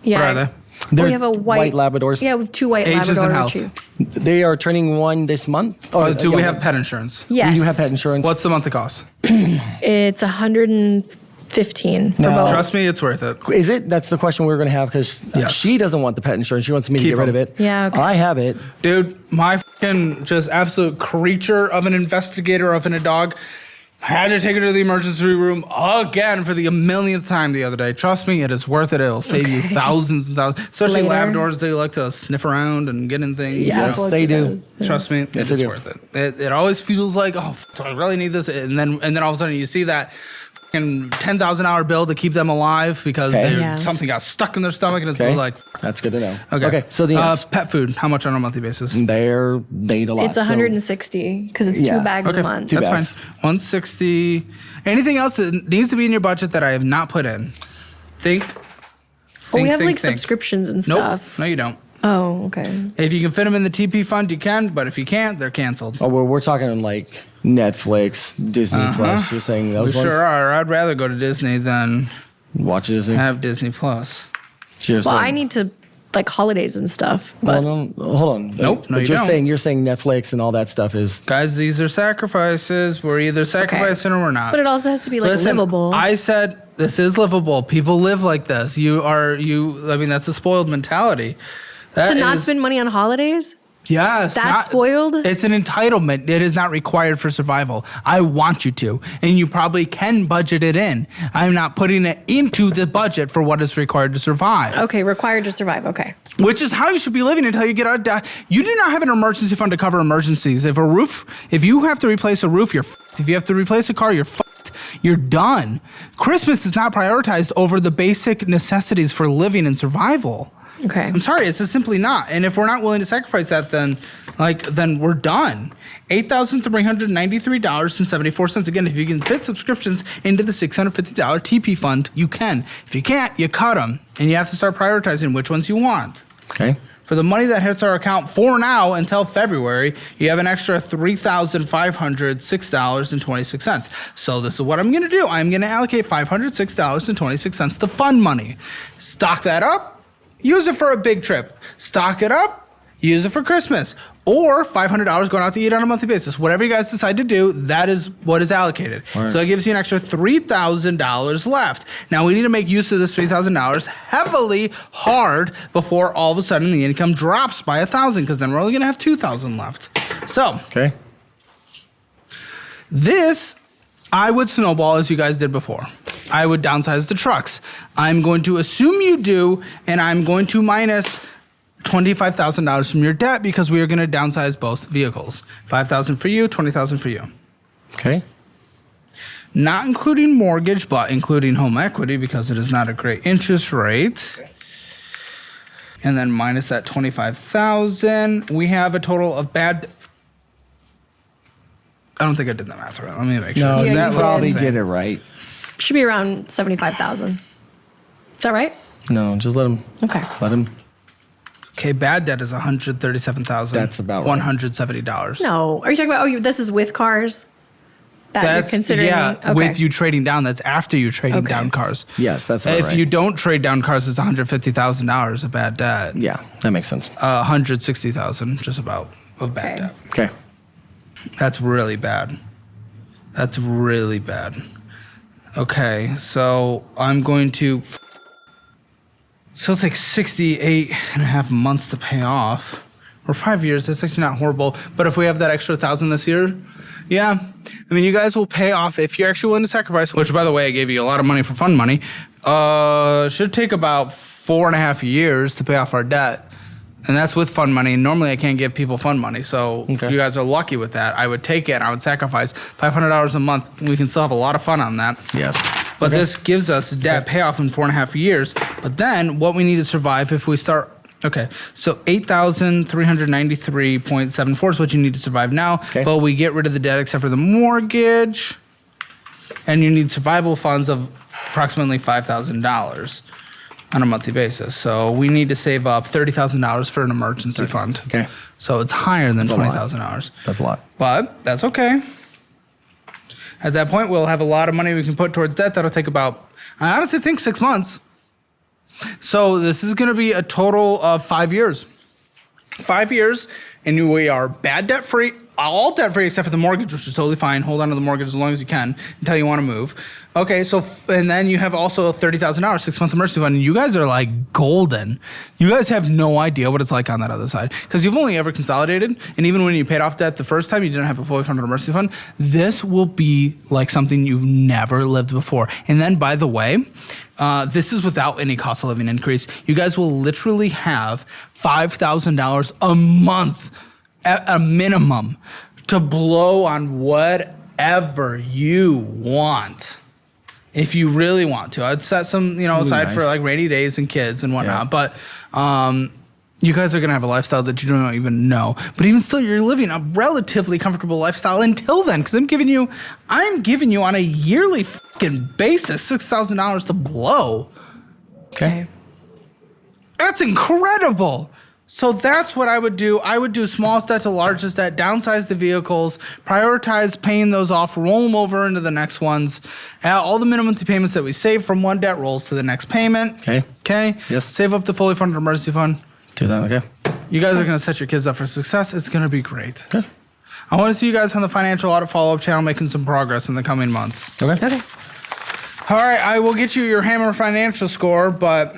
Yeah. What are they? They're We have a white Labradors. Yeah, with 2 white Ages and Labrador health. retrievers. They are turning 1 this month. Or, Do we yeah, have pet insurance? Yes. We do have pet insurance. What's the monthly cost? It's 115 for No. both. Trust me, it's worth it. Is it? That's the question we're going to have because Yes. she doesn't want the pet insurance. She wants me to Keep get rid of them. it. Yeah, okay. I have it. Dude, my fucking just absolute creature of an investigator of a dog had to take her to the emergency room again for the millionth time the other day. Trust me, it is worth it. It'll save you thousands and thousands. Especially Later. Labradors, they like to sniff around and get in things. Yeah, Yes, well, they it do. does. Trust me, Yes, it's they do. worth it. It always feels like, oh, do I really need this? And then all of a sudden you see that fucking $10,000 bill to keep them alive because Okay. Yeah. something got stuck in their stomach and it's Okay. like, That's good to know. okay. So the yes. pet food, how much on a monthly basis? they eat a lot. It's 160 because it's Yeah. 2 bags Okay, a month. Two that's bags. fine. 160. Anything else that needs to be in your budget that I have not put in? Think. Well, we have think, like think. subscriptions and Nope. stuff. No, you don't. Oh, okay. If you can fit them in the TP fund, you can. But if you can't, they're canceled. Oh, we're talking like Netflix, Disney Plus. You're saying We those ones? sure are. I'd rather go to Disney than Watch Disney. have Disney Plus. Cheers. Well, I need to like holidays and stuff. But Well, no, hold on. Nope, no, But you don't. you're saying Netflix and all that stuff is. Guys, these are sacrifices. We're either sacrificing or we're not. But it also has to be like Listen, livable. I said this is livable. People live like this. I mean, that's a spoiled mentality. That to not is- spend money on holidays? Yes. That's spoiled? It's an entitlement. It is not required for survival. I want you to. And you probably can budget it in. I'm not putting it into the budget for what is required to survive. Okay, required to survive. Okay. Which is how you should be living until you get out of debt. You do not have an emergency fund to cover emergencies. If you have to replace a roof, you're f***ed. If you have to replace a car, you're f***ed. You're done. Christmas is not prioritized over the basic necessities for living and survival. Okay. I'm sorry, it's just simply not. And if we're not willing to sacrifice that, then we're done. $8,393.74. Again, if you can fit subscriptions into the $650 TP fund, you can. If you can't, you cut them. And you have to start prioritizing which ones you want. Okay. For the money that hits our account for now until February, you have an extra $3,506.26. So this is what I'm going to do. I'm going to allocate $506.26 to fund money. Stock that up. Use it for a big trip. Stock it up. Use it for Christmas. Or $500 going out to eat on a monthly basis. Whatever you guys decide to do, that is what is allocated. Right. So that gives you an extra $3,000 left. Now we need to make use of this $3,000 heavily hard before all of a sudden the income drops by $1,000, because then we're only going to have $2,000 left. So Okay. This, I would snowball as you guys did before. I would downsize the trucks. I'm going to assume you do, and I'm going to minus $25,000 from your debt because we are going to downsize both vehicles. $5,000 for you, $20,000 for you. Okay. Not including mortgage, but including home equity because it is not a great interest rate. And then minus that $25,000, we have a total of bad. I don't think I did that math right. Let me make sure. No, Yeah, you that looks probably insane. did it right. Should be around 75,000. Is that right? No, just let him. Okay. Let him. Okay, bad debt is $137,000. That's about right. $170. No. Are you talking about, this is with cars? That you're considering? Okay. with you trading down. That's after you trading Okay. down cars. Yes, that's about If right. you don't trade down cars, it's $150,000 of bad debt. Yeah, that makes sense. $160,000 just about of bad Okay. debt. Okay. That's really bad. That's really bad. Okay, so I'm going to. So it's like 68 and a half months to pay off. Or 5 years, that's actually not horrible. But if we have that extra $1,000 this year, yeah. I mean, you guys will pay off if you're actually willing to sacrifice, which, by the way, I gave you a lot of money for fund money. Should take about 4.5 years to pay off our debt. And that's with fund money. Normally, I can't give people fund money. So Okay. you guys are lucky with that. I would take it. I would sacrifice $500 a month. We can still have a lot of fun on that. Yes. But Okay. this gives us debt payoff in 4.5 years. But then what we need to survive if we start, okay, so 8,393.74 is what you need to survive now. Okay. But we get rid of the debt except for the mortgage. And you need survival funds of approximately $5,000 on a monthly basis. So we need to save up $30,000 for an emergency fund. Okay. So it's higher than That's a lot. $20,000. That's a lot. But that's okay. At that point, we'll have a lot of money we can put towards debt. That'll take about, I honestly think, 6 months. So this is going to be a total of 5 years. 5 years, and we are bad debt free, all debt free except for the mortgage, which is totally fine. Hold on to the mortgage as long as you can until you want to move. Okay, so, and then you have also $30,000, 6-month emergency fund. And you guys are like golden. You guys have no idea what it's like on that other side because you've only ever consolidated. And even when you paid off debt the first time, you didn't have a fully funded emergency fund. This will be like something you've never lived before. And then, by the way, this is without any cost of living increase. You guys will literally have $5,000 a month at a minimum to blow on whatever you want. If you really want to. I'd set some, aside for nice. like rainy days and kids and whatnot. Yeah. But you guys are going to have a lifestyle that you don't even know. But even still, you're living a relatively comfortable lifestyle until then. Because I'm giving you on a yearly fucking basis $6,000 to blow. Okay. That's incredible. So that's what I would do. I would do smallest debt to largest debt, downsize the vehicles, prioritize paying those off, roll them over into the next ones. All the minimum payments that we save from one debt rolls to the next payment. Okay. Okay? Yes. Save up the fully funded emergency fund. Do that. Okay. You guys are going to set your kids up for success. It's going to be great. Okay. I want to see you guys on the Financial Audit follow-up channel making some progress in the coming months. Okay. Okay. All right, I will get you your Hammer Financial score, but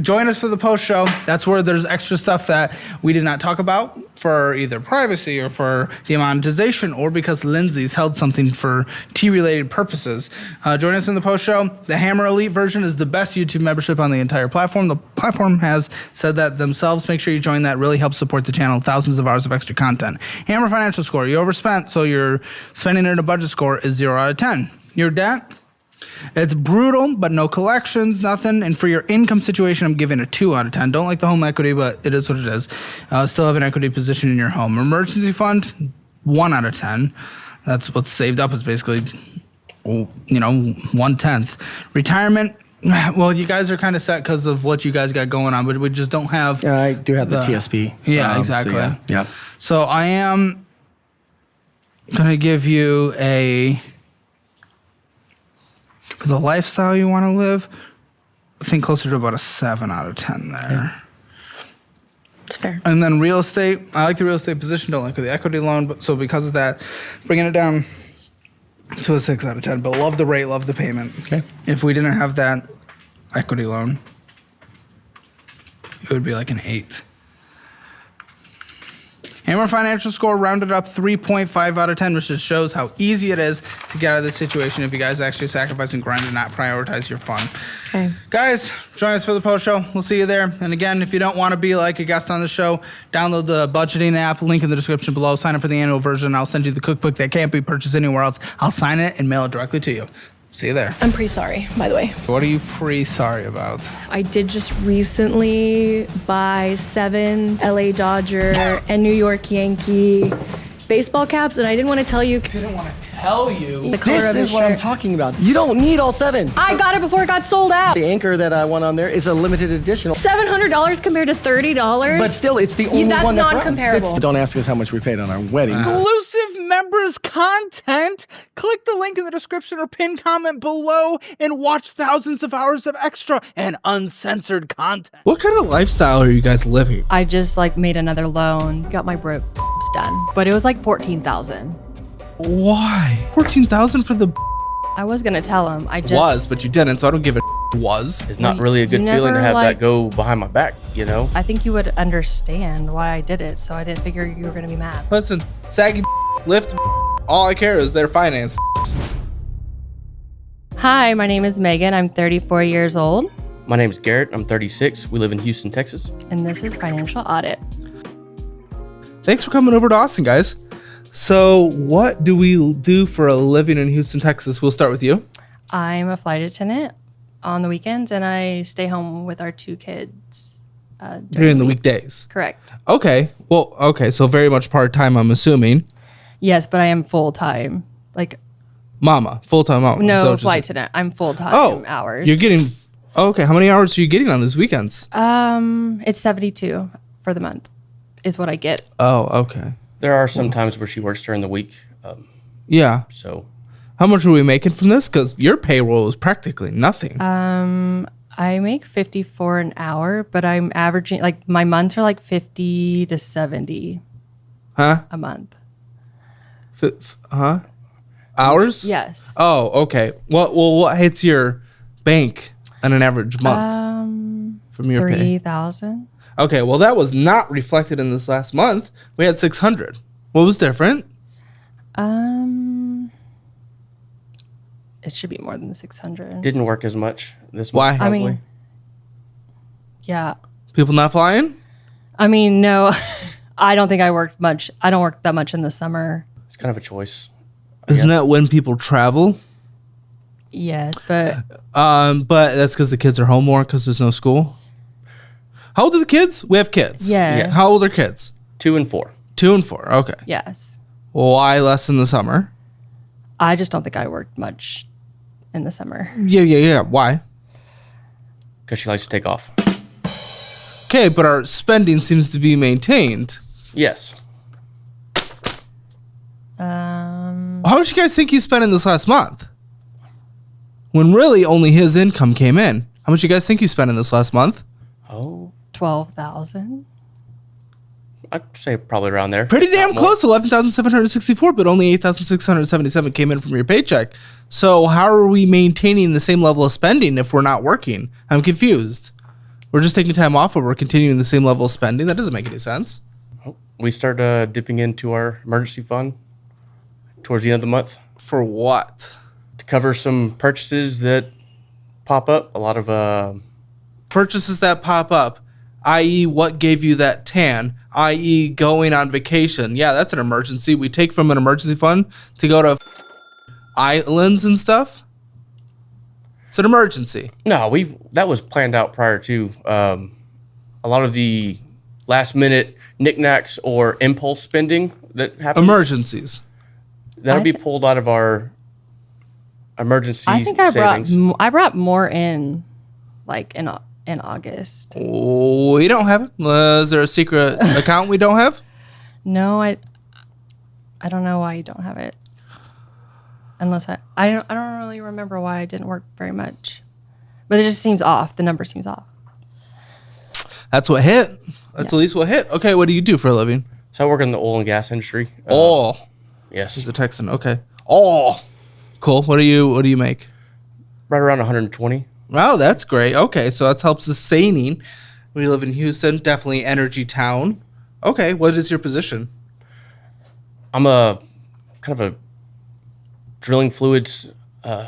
Join us for the post show. That's where there's extra stuff that we did not talk about for either privacy or for demonetization or because Lindsay's held something for tea-related purposes. Join us in the post show. The Hammer Elite version is the best YouTube membership on the entire platform. The platform has said that themselves. Make sure you join that. Really helps support the channel. Thousands of hours of extra content. Hammer Financial Score. You overspent, so your spending in a budget score is 0 out of 10. Your debt? It's brutal, but no collections, nothing. And for your income situation, I'm giving a 2 out of 10. Don't like the home equity, but it is what it is. Still have an equity position in your home. Emergency fund, 1 out of 10. That's what's saved up is basically, 1/10. Retirement, well, you guys are kind of set because of what you guys got going on, but we just don't have. Yeah, I do have the TSP. Yeah, exactly. So yeah. So I am going to give you for the lifestyle you want to live, I think closer to about a 7 out of 10 there. Yeah. It's fair. And then real estate, I like the real estate position, don't like the equity loan, but so because of that, bringing it down to a 6 out of 10. But love the rate, love the payment. Okay. If we didn't have that equity loan, it would be like an 8. Hammer Financial Score rounded up 3.5 out of 10, which just shows how easy it is to get out of this situation if you guys actually sacrifice and grind and not prioritize your fun. Okay. Guys, join us for the post show. We'll see you there. And again, if you don't want to be like a guest on the show, download the budgeting app, link in the description below. Sign up for the annual version. I'll send you the cookbook that can't be purchased anywhere else. I'll sign it and mail it directly to you. See you there. I'm pretty sorry, by the way. What are you pretty sorry about? I did just recently buy 7 LA Dodger and New York Yankee baseball caps, and I didn't want to tell you Didn't want to tell you. the color This of the is what I'm shirt. talking about. You don't need all 7. I got it before it got sold out. The anchor that I want on there is a limited edition. $700 compared to $30. But still, it's the only That's one that's non-comparable. Don't ask us how much we paid on our wedding. Exclusive members content. Click the link in the description or pin comment below and watch thousands of hours of extra and uncensored content. What kind of lifestyle are you guys living? I just made another loan, got my broke done, but it was like 14,000. Why? 14,000 for the I was gonna tell him. I just but you didn't, so I don't give a was. It's not really a good You feeling to never, have like- that go behind my back, you know? I think you would understand why I did it, so I didn't figure you were gonna be mad. Listen, saggy lift. All I care is their finance. Hi, my name is Megan. I'm 34 years old, My name's Garrett. I'm 36. We live in Houston, Texas. and this is Financial Audit. Thanks for coming over to Austin, guys. So, what do we do for a living in Houston, Texas? We'll start with you. I'm a flight attendant on the weekends, and I stay home with our 2 kids. During the weekdays. Correct. Okay. Well, okay. So, very much part time, I'm assuming. Yes, but I am full time. Mama, full time mama. No So just- flight attendant. I'm full time hours. You're getting. Okay. How many hours are you getting on these weekends? It's 72 for the month, is what I get. Oh, okay. There are some times where she works during the week. Yeah. So How much are we making from this? Because your payroll is practically nothing. I make 54 an hour, but I'm averaging my months are 50 to 70 Huh? a month. Huh? Hours? Yes. Oh, okay. What hits your bank on an average month from your pay? 3,000. Okay, well that was not reflected in this last month. We had 600. What was different? It should be more than the 600. didn't work as much this Why? month. I Probably. mean- Yeah. People not flying? I mean, no, I don't think I worked much. I don't work that much in the summer. It's kind of a choice. Isn't that when people travel? Yes, but But that's because the kids are home more because there's no school. How old are the kids? We have kids. yes. How old are kids? 2 and 4. 2 and 4. Okay. Yes. Why less in the summer? I just don't think I worked much in the summer. Yeah. Why? Because she likes to take off. Okay, but our spending seems to be maintained. Yes. How much you guys think you spent in this last month? When really only his income came in. How much you guys think you spent in this last month? Oh, 12,000. I'd say probably around there. Pretty damn Not more. close, 11,764, but only 8,677 came in from your paycheck. So how are we maintaining the same level of spending if we're not working? I'm confused. We're just taking time off, but we're continuing the same level of spending. That doesn't make any sense. We start dipping into our emergency fund towards the end of the month For what? to cover some purchases that pop up. A lot of Purchases that pop up, i.e., what gave you that tan, i.e., going on vacation. Yeah, that's an emergency. We take from an emergency fund to go to islands and stuff. It's an emergency. no, that was planned out prior to a lot of the last minute knickknacks or impulse spending that happens. Emergencies. That'll be pulled out of our emergency I think I savings. brought more in, like in August. We don't have it. Is there a secret account we don't have? No, I don't know why you don't have it. Unless I don't really remember why I didn't work very much. But it just seems off. The number seems off. That's what hit. That's at least what hit. Okay, what do you do for a living? So I work in the oil and gas industry. He's Yes, a Texan. Okay. Oh, cool. What do you make? right around 120. Wow, that's great. Okay, so that's help sustaining. We live in Houston, definitely energy town. Okay, what is your position? I'm a kind of a drilling fluids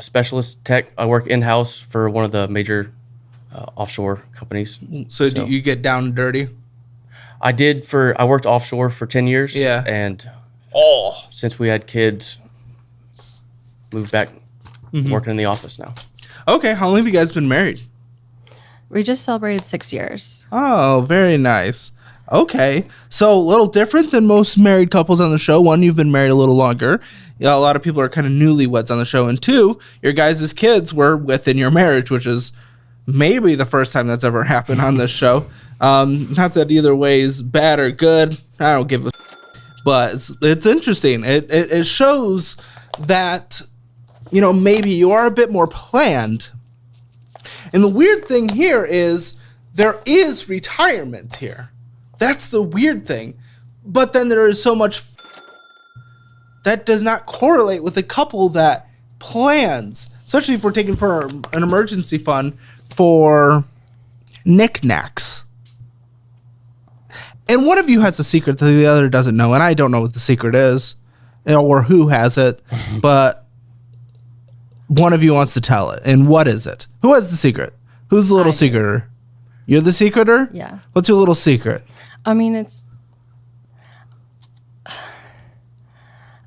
specialist tech. I work in-house for one of the major offshore companies. So do you get down and dirty? I worked offshore for 10 years. Yeah. And Oh, since we had kids, moved back working in the office now. okay. How long have you guys been married? We just celebrated 6 years. Oh, very nice. Okay, so a little different than most married couples on the show. One, you've been married a little longer. Yeah, a lot of people are kind of newlyweds on the show. And two, your guys' kids were within your marriage, which is maybe the first time that's ever happened on this show. Not that either way is bad or good. I don't give a but it's interesting. It shows that, you know, maybe you are a bit more planned. And the weird thing here is there is retirement here. That's the weird thing. But then there is so much that does not correlate with a couple that plans, especially if we're taking for an emergency fund for knickknacks. And one of you has a secret that the other doesn't know, and I don't know what the secret is, or who has it, but one of you wants to tell it. And what is it? Who has the secret? Who's the little secreter? You're the secreter? Yeah. What's your little secret? I mean,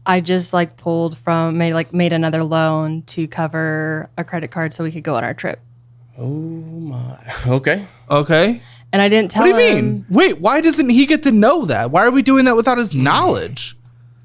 I just like made another loan to cover a credit card so we could go on our trip. Oh my. Okay. Okay. And I didn't tell him. What do you mean? Wait, why doesn't he get to know that? Why are we doing that without his knowledge?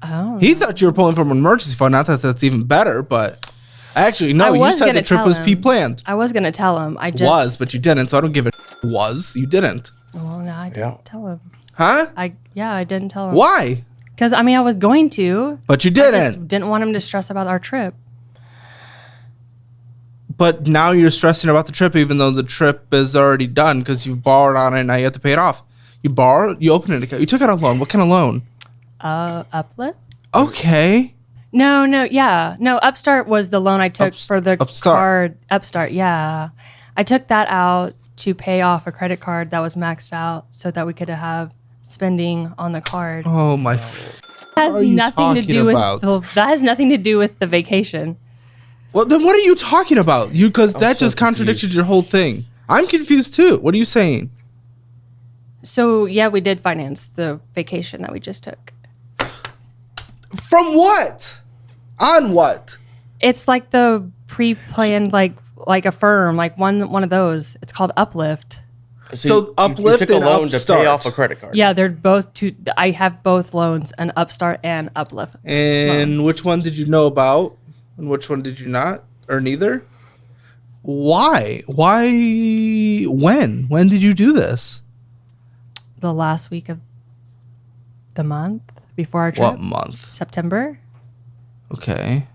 Oh. He thought you were pulling from an emergency fund. Not that that's even better, but actually, no, you said the trip was pre-planned. I was going to tell him. I just Was, but you didn't, so I don't give a was. You didn't. Well, no, I didn't tell him. Huh? I didn't tell him. Why? Because I mean, I was going to. But you I didn't. just didn't want him to stress about our trip. But now you're stressing about the trip, even though the trip is already done because you've borrowed on it and now you have to pay it off. You borrowed, you opened it, you took out a loan. What kind of loan? Uplift? Okay. No, Upstart was the loan I took for the card. Upstart, yeah. I took that out to pay off a credit card that was maxed out so that we could have spending on the card. Oh my. That has nothing to do about? that has nothing to do with the vacation. Well, then what are you talking about? Because that just contradicted your whole thing. I'm confused too. What are you saying? So yeah, we did finance the vacation that we just took. From what? On what? It's like the pre-planned, like a firm, like one of those. It's called Uplift. So Uplift you took and a loan Upstart. to pay off a credit card. Yeah, they're both two. I have both loans, an Upstart and Uplift. And which one did you know about? And which one did you not? Or neither? Why? When? When did you do this? The last week of the month before our trip. What month? September. Okay.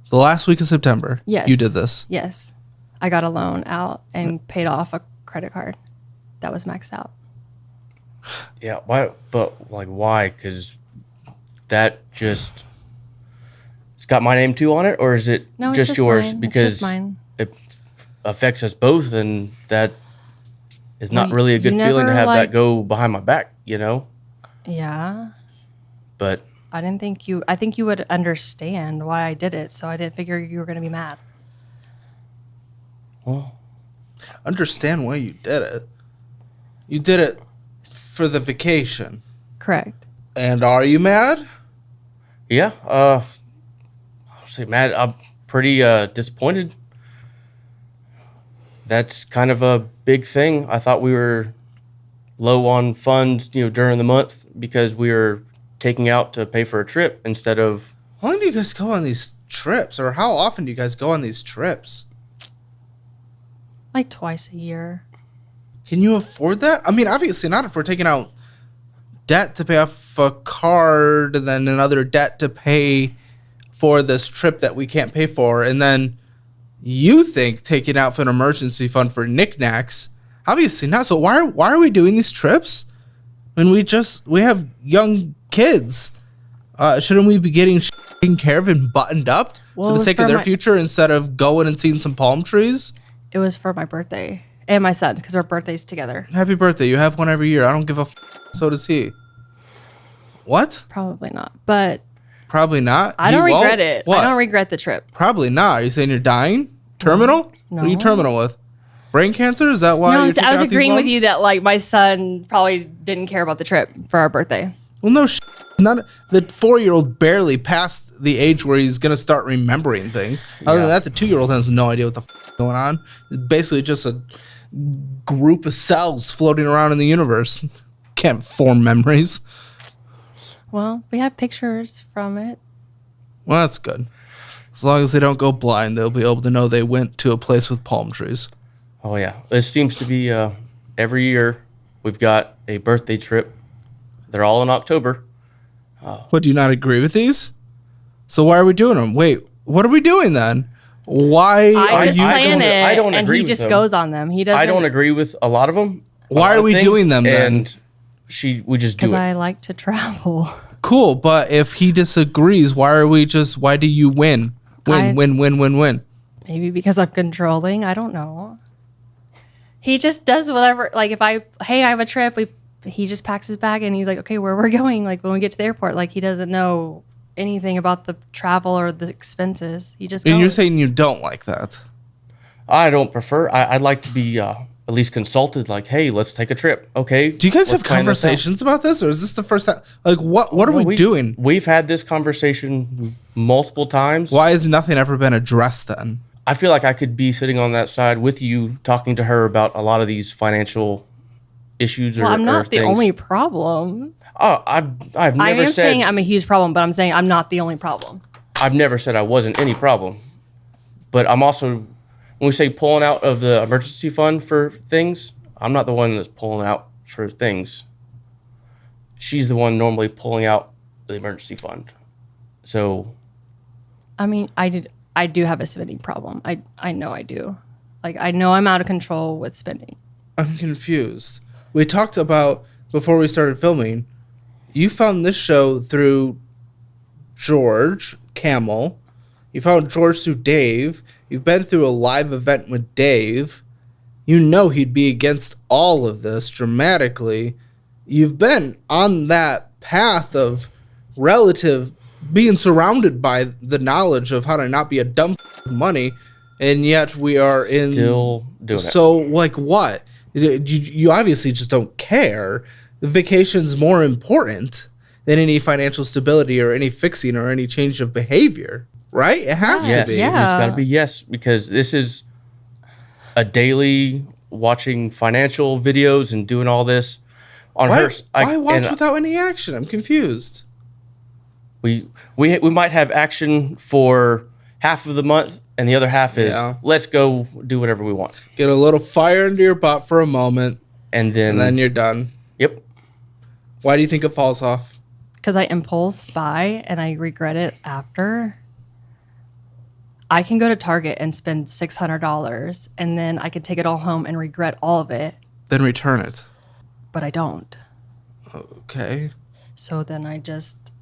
The last week of September. Yes. You did this. Yes. I got a loan out and paid off a credit card that was maxed out. Yeah. Why? But like, why? Because that just it's got my name too on it, or is it No, it's just yours? mine. Because it's just mine. it affects us both, and that is not really a good you feeling to never, have like- that go behind my back, Yeah. But I think you would understand why I did it, so I didn't figure you were going to be mad. well, Understand why you did it. You did it for the vacation. Correct. And are you mad? yeah, I'll say, Matt, I'm pretty disappointed. That's kind of a big thing. I thought we were low on funds, during the month because we were taking out to pay for a trip instead of. How long do you guys go on these trips? Or how often do you guys go on these trips? Like twice a year. Can you afford that? I mean, obviously not if we're taking out debt to pay off a card and then another debt to pay for this trip that we can't pay for. And then you think taking out for an emergency fund for knickknacks. Obviously not. So why are we doing these trips when we have young kids? Shouldn't we be getting taken care of and buttoned up Well, for it the was sake of for their my- future instead of going and seeing some palm trees? It was for my birthday and my son's because our birthdays together. Happy birthday. You have one every year. I don't give a so does he. What? Probably not, but Probably not. I He don't won't? regret it. What? I don't regret the trip. Probably not. Are you saying you're dying? Terminal? What are you No. terminal with? Brain cancer? Is that why No, you're I was taking out these agreeing with loans? you that like my son probably didn't care about the trip for our birthday. Well, no, none. The 4-year-old barely passed the age where he's gonna start remembering things. Other than that, the 2-year-old has no idea what the is going on. It's basically just a group of cells floating around in the universe. Can't form memories. Well, we have pictures from it. Well, that's good. As long as they don't go blind, they'll be able to know they went to a place with palm trees. Oh yeah, this seems to be every year we've got a birthday trip. They're all in October. What, do you not agree with these? So why are we doing them? Wait, what are we doing then? Why I are just you? plan it, I don't and agree he with just them. goes on them. He doesn't. I don't agree with a lot of them. Why are we doing them then? And we just do because it. I like to travel. Cool, but if he disagrees, why do you win? Win. Maybe because I'm controlling. I don't know. He just does whatever. Like if I have a trip, he just packs his bag and he's like, okay, where we're going. Like when we get to the airport, like he doesn't know anything about the travel or the expenses. He just And you're goes. saying you don't like that. I don't prefer. I'd like to be at least consulted. Like, hey, let's take a trip. Okay. Do you guys let's have plan this out. conversations about this, or is this the first time? Like, what are No, we doing? We've had this conversation multiple times. Why has nothing ever been addressed then? I feel like I could be sitting on that side with you, talking to her about a lot of these financial issues. Well, I'm or not the things. only problem. Oh, I've I never am said saying I'm a huge problem, but I'm saying I'm not the only problem. I've never said I wasn't any problem. But I'm also, when we say pulling out of the emergency fund for things, I'm not the one that's pulling out for things. She's the one normally pulling out the emergency fund. So I mean, I do have a spending problem. I know I do. Like I know I'm out of control with spending. I'm confused. We talked about, before we started filming, you found this show through George Camel. You found George through Dave. You've been through a live event with Dave. You know he'd be against all of this dramatically. You've been on that path of relative being surrounded by the knowledge of how to not be a dumb money, and yet we are in still doing it. So, like, what? You obviously just don't care. The vacation's more important than any financial stability or any fixing or any change of behavior, right? It has Yes, to be. Yeah. It's got to be yes, because this is a daily watching financial videos and doing all this on Why, her. why watch without any action? I'm confused. We might have action for half of the month, and the other half is let's go do whatever we want, Get a little fire under your butt for a moment, and then and then you're done. yep. Why do you think it falls off? Because I impulse buy and I regret it after. I can go to Target and spend $600 and then I could take it all home and regret all of it, Then return it. but I don't. Okay. So then I just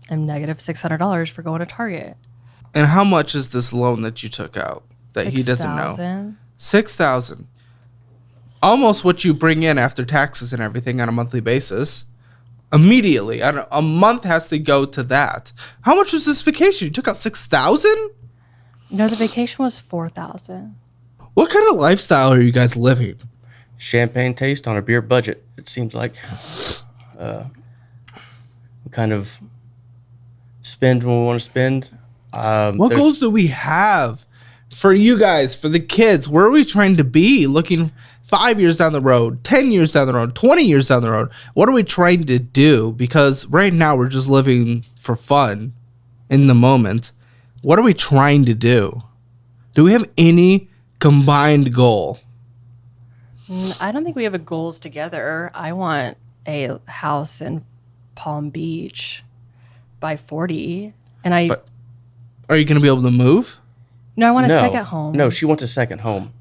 am negative $600 for going to Target. And how much is this loan that you took out that he doesn't know? $6,000. 6,000. almost what you bring in after taxes and everything on a monthly basis. Immediately, a month has to go to that. How much was this vacation? You took out $6,000? No, the vacation was $4,000. What kind of lifestyle are you guys living? Champagne taste on a beer budget. It seems like we kind of spend when we want to spend. What goals do we have for you guys, for the kids? Where are we trying to be? Looking 5 years down the road, 10 years down the road, 20 years down the road. What are we trying to do? Because right now we're just living for fun in the moment. What are we trying to do? Do we have any combined goal? I don't think we have a goals together. I want a house in Palm Beach by 40. And Are you going to be able to move? No, I want a second home. No, she wants a second home,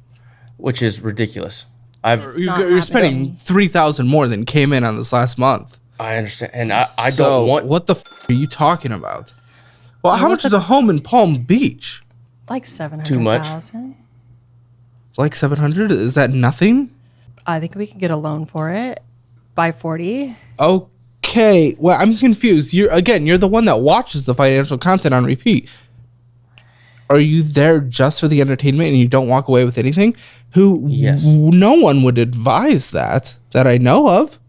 which is ridiculous. You're spending $3,000 more than came in on this last month. I understand, and I don't want. What the are you talking about? Well, how much is a home in Palm Beach? Like 700,000. Too much? Like 700? Is that nothing? I think we can get a loan for it by 40. Okay. Well, I'm confused. You're the one that watches the financial content on repeat. Are you there just for the entertainment and you don't walk away with anything? Yes. No one would advise that I know of.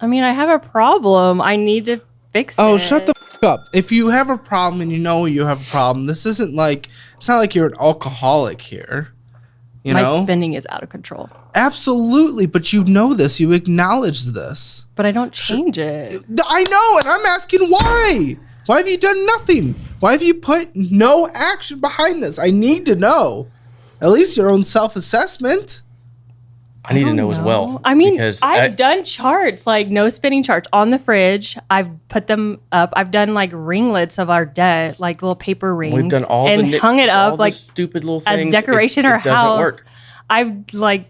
I mean, I have a problem. I need to fix it. Oh, shut the up. If you have a problem and you know you have a problem, this isn't like, it's not like you're an alcoholic here. You know? My spending is out of control. Absolutely, but you know this. You acknowledge this. But I don't change it. I know, and I'm asking why. Why have you done nothing? Why have you put no action behind this? I need to know. At least your own self-assessment. I need to know as well. I mean, because I've done charts, like no spending charts on the fridge. I've put them up. I've done like ringlets of our debt, like little paper rings. We've done all and hung it up like stupid little things as decoration in our house. I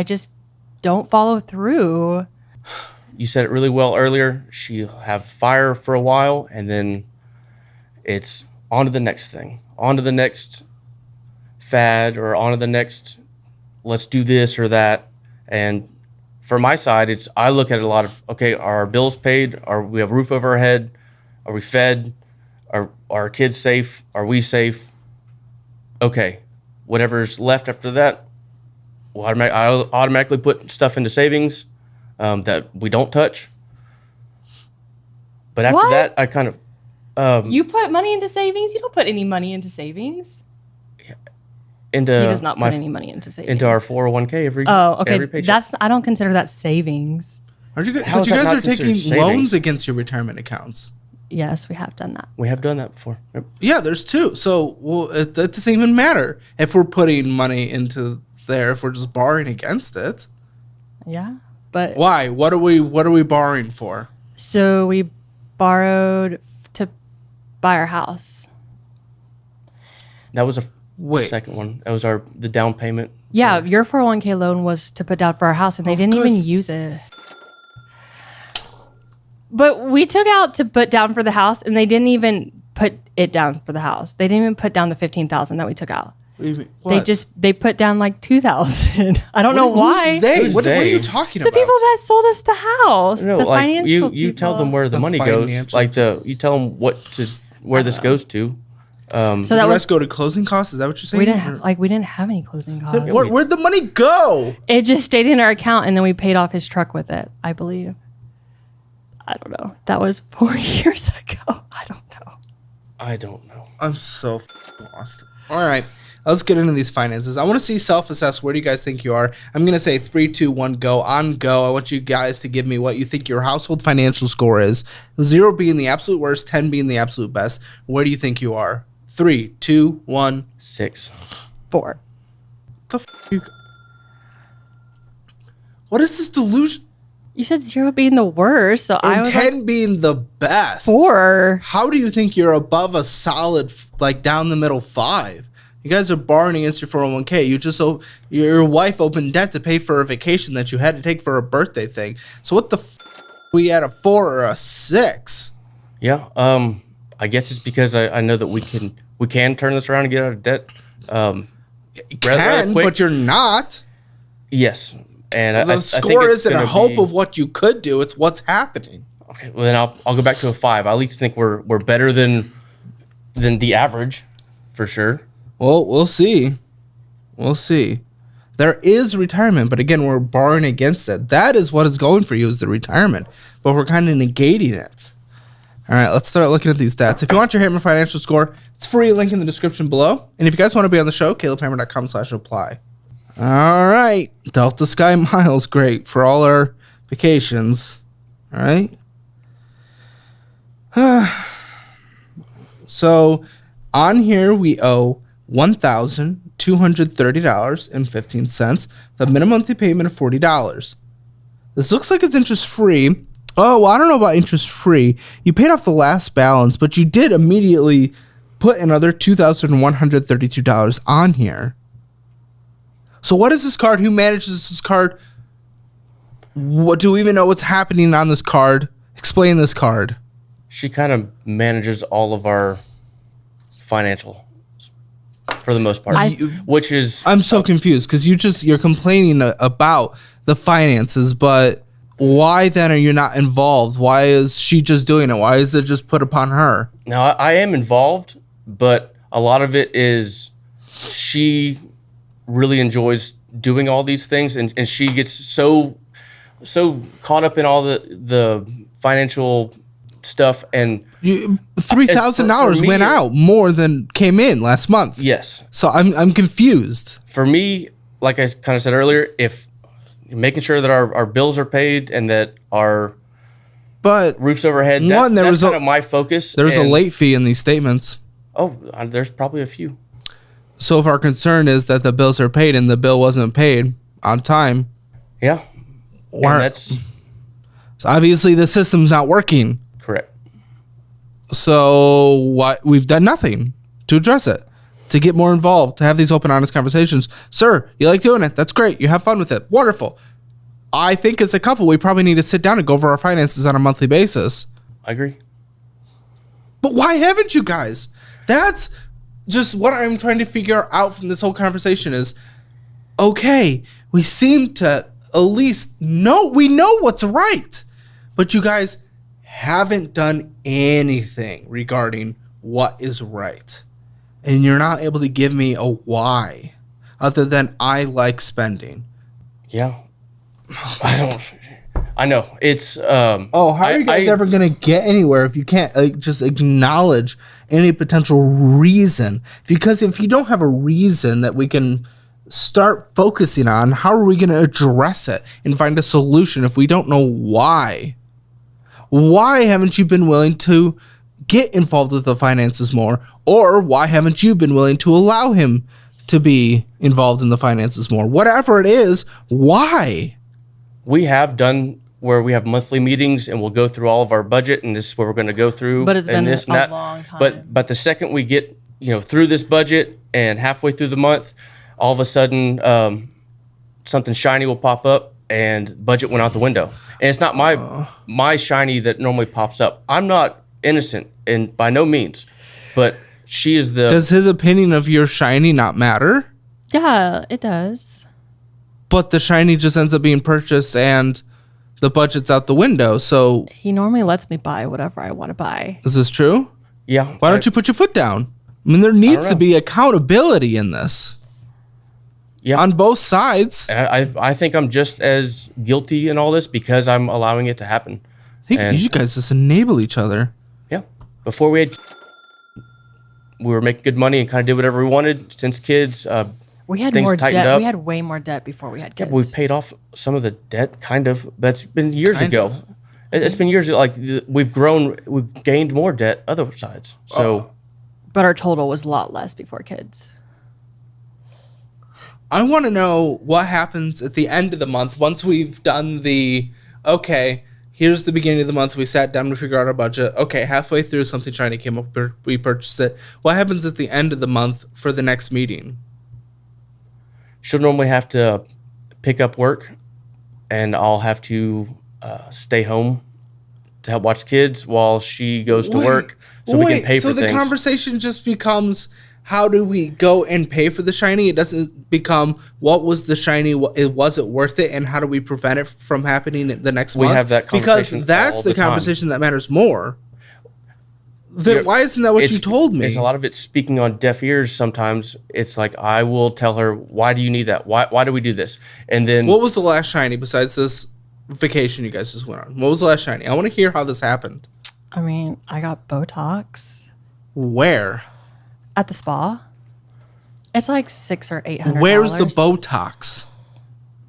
just don't follow through. You said it really well earlier. She'll have fire for a while, and then it's on to the next thing, on to the next fad, or on to the next, let's do this or that. And for my side, I look at it a lot of, okay, are our bills paid? Are we have a roof over our head? Are we fed? Are our kids safe? Are we safe? Okay, whatever's left after that, I'll automatically put stuff into savings that we don't touch. But after that, I kind of... you put money into savings? You don't put any money into savings. He does not put any money into savings. Into our 401k every paycheck. I don't consider that savings. But you guys are taking loans against your retirement accounts. Yes, we have done that. We have done that before. Yep. Yeah, there's two. So that doesn't even matter if we're putting money into there, if we're just borrowing against it. Yeah, but why? What are we borrowing for? So we borrowed to buy our house. That was second one. That was the down payment. Yeah, your 401k loan was to put down for our house, and they didn't even use it. But we took out to put down for the house, and they didn't even put it down for the house. They didn't even put down the $15,000 that we took out. What do you mean? They put down like $2,000. I don't know why. What are you talking about? The people that sold us the house. No, the like financial you tell them where the money goes. Like you tell them where this goes to. So that the rest go to closing costs. Is that what you're saying? We didn't have any closing costs. Where'd the money go? It just stayed in our account, and then we paid off his truck with it, I believe. I don't know. That was 4 years ago. I don't know. I'm so lost. All right. Let's get into these finances. I want to see self-assess. Where do you guys think you are? I'm going to say 3, 2, 1, go. On go. I want you guys to give me what you think your household financial score is. 0 being the absolute worst, 10 being the absolute best. Where do you think you are? 3, 2, 1. 6. 4. What is this delusion? You said 0 being the worst, so I was 10 being the best. 4. How do you think you're above a solid, like down the middle 5? You guys are borrowing against your 401k. Your wife opened debt to pay for a vacation that you had to take for a birthday thing. So what the we at a 4 or a 6? Yeah. I guess it's because I know that we can turn this around and get out of debt. You can, but you're not. Yes, and The I think score it's isn't a gonna hope be- of what you could do; it's what's happening. Okay, well then I'll go back to a 5. I at least think we're better than the average, for sure. Well, we'll see. We'll see. There is retirement, but again, we're barring against it. That is what is going for you is the retirement, but we're kind of negating it. All right, let's start looking at these stats. If you want your Hammer Financial Score, it's free. Link in the description below. And if you guys want to be on the show, calebhammer.com/apply. All right, Delta Sky Miles, great for all our vacations. All right. So on here we owe $1,230.15. The minimum monthly payment of $40. This looks like it's interest free. Oh, well, I don't know about interest free. You paid off the last balance, but you did immediately put another $2,132 on here. So what is this card? Who manages this card? What do we even know what's happening on this card? Explain this card. She kind of manages all of our financial, for the most part, which is I'm so confused because you're complaining about the finances, but why then are you not involved? Why is she just doing it? Why is it just put upon her? now I am involved, but a lot of it is she really enjoys doing all these things, and she gets so caught up in all the financial stuff, and $3,000 for me, went out more than came in last month. yes, So I'm confused. for me, like I kind of said earlier, if making sure that our bills are paid and that our But roof's overhead, that's kind of my focus. There's a and- late fee in these statements. Oh, there's probably a few. So if our concern is that the bills are paid and the bill wasn't paid on time, Yeah, why- and that's so obviously the system's not working. correct. So what we've done nothing to address it, to get more involved, to have these open, honest conversations. Sir, you like doing it? That's great. You have fun with it. Wonderful. I think as a couple, we probably need to sit down and go over our finances on a monthly basis. I agree. But why haven't you guys? That's just what I'm trying to figure out from this whole conversation is, okay, we seem to at least know what's right, but you guys haven't done anything regarding what is right. And you're not able to give me a why other than I like spending. Yeah, I know it's. How are you guys ever going to get anywhere if you can't just acknowledge any potential reason? Because if you don't have a reason that we can start focusing on, how are we going to address it and find a solution if we don't know why? Why haven't you been willing to get involved with the finances more? Or why haven't you been willing to allow him to be involved in the finances more? Whatever it is, why? We have done where we have monthly meetings and we'll go through all of our budget and this is what we're going to go through. But it's been and this and a that. long time. But the second we get through this budget and halfway through the month, all of a sudden something shiny will pop up and budget went out the window. And it's not my shiny that normally pops up. I'm not innocent, and by no means, but she is the. Does his opinion of your shiny not matter? Yeah, it does. But the shiny just ends up being purchased and the budget's out the window. So He normally lets me buy whatever I want to buy. is this true? Yeah. Why don't you put your foot down? I mean, there needs to know. be accountability in this Yeah. on both sides. And I think I'm just as guilty in all this because I'm allowing it to happen. I think And- you guys just enable each other. Yeah. Before we were making good money and kind of did whatever we wanted. Since kids, We had things more tightened debt. up. We had way more debt before we had kids. we paid off some of the debt, kind of. That's been years Kind ago. of. It's been years. Like we've grown, we've gained more debt other sides. So But our total was a lot less before kids. I want to know what happens at the end of the month once we've done okay, here's the beginning of the month. We sat down to figure out our budget. Okay, halfway through, something shiny came up. We purchased it. What happens at the end of the month for the next meeting? she'll normally have to pick up work, and I'll have to stay home to help watch kids while she goes to work, so we can pay so for the things. conversation just becomes, how do we go and pay for the shiny? It doesn't become what was the shiny, was it worth it, and how do we prevent it from happening the next month? We have that conversation because that's all the the time. conversation that matters more. Then why isn't that what you told me? It's a lot of it speaking on deaf ears. Sometimes it's like I will tell her, "Why do you need that? Why do we do this?" And then what was the last shiny besides this vacation you guys just went on? What was the last shiny? I want to hear how this happened. I mean, I got Botox Where? at the spa. It's like $600 or $800. Where's the Botox?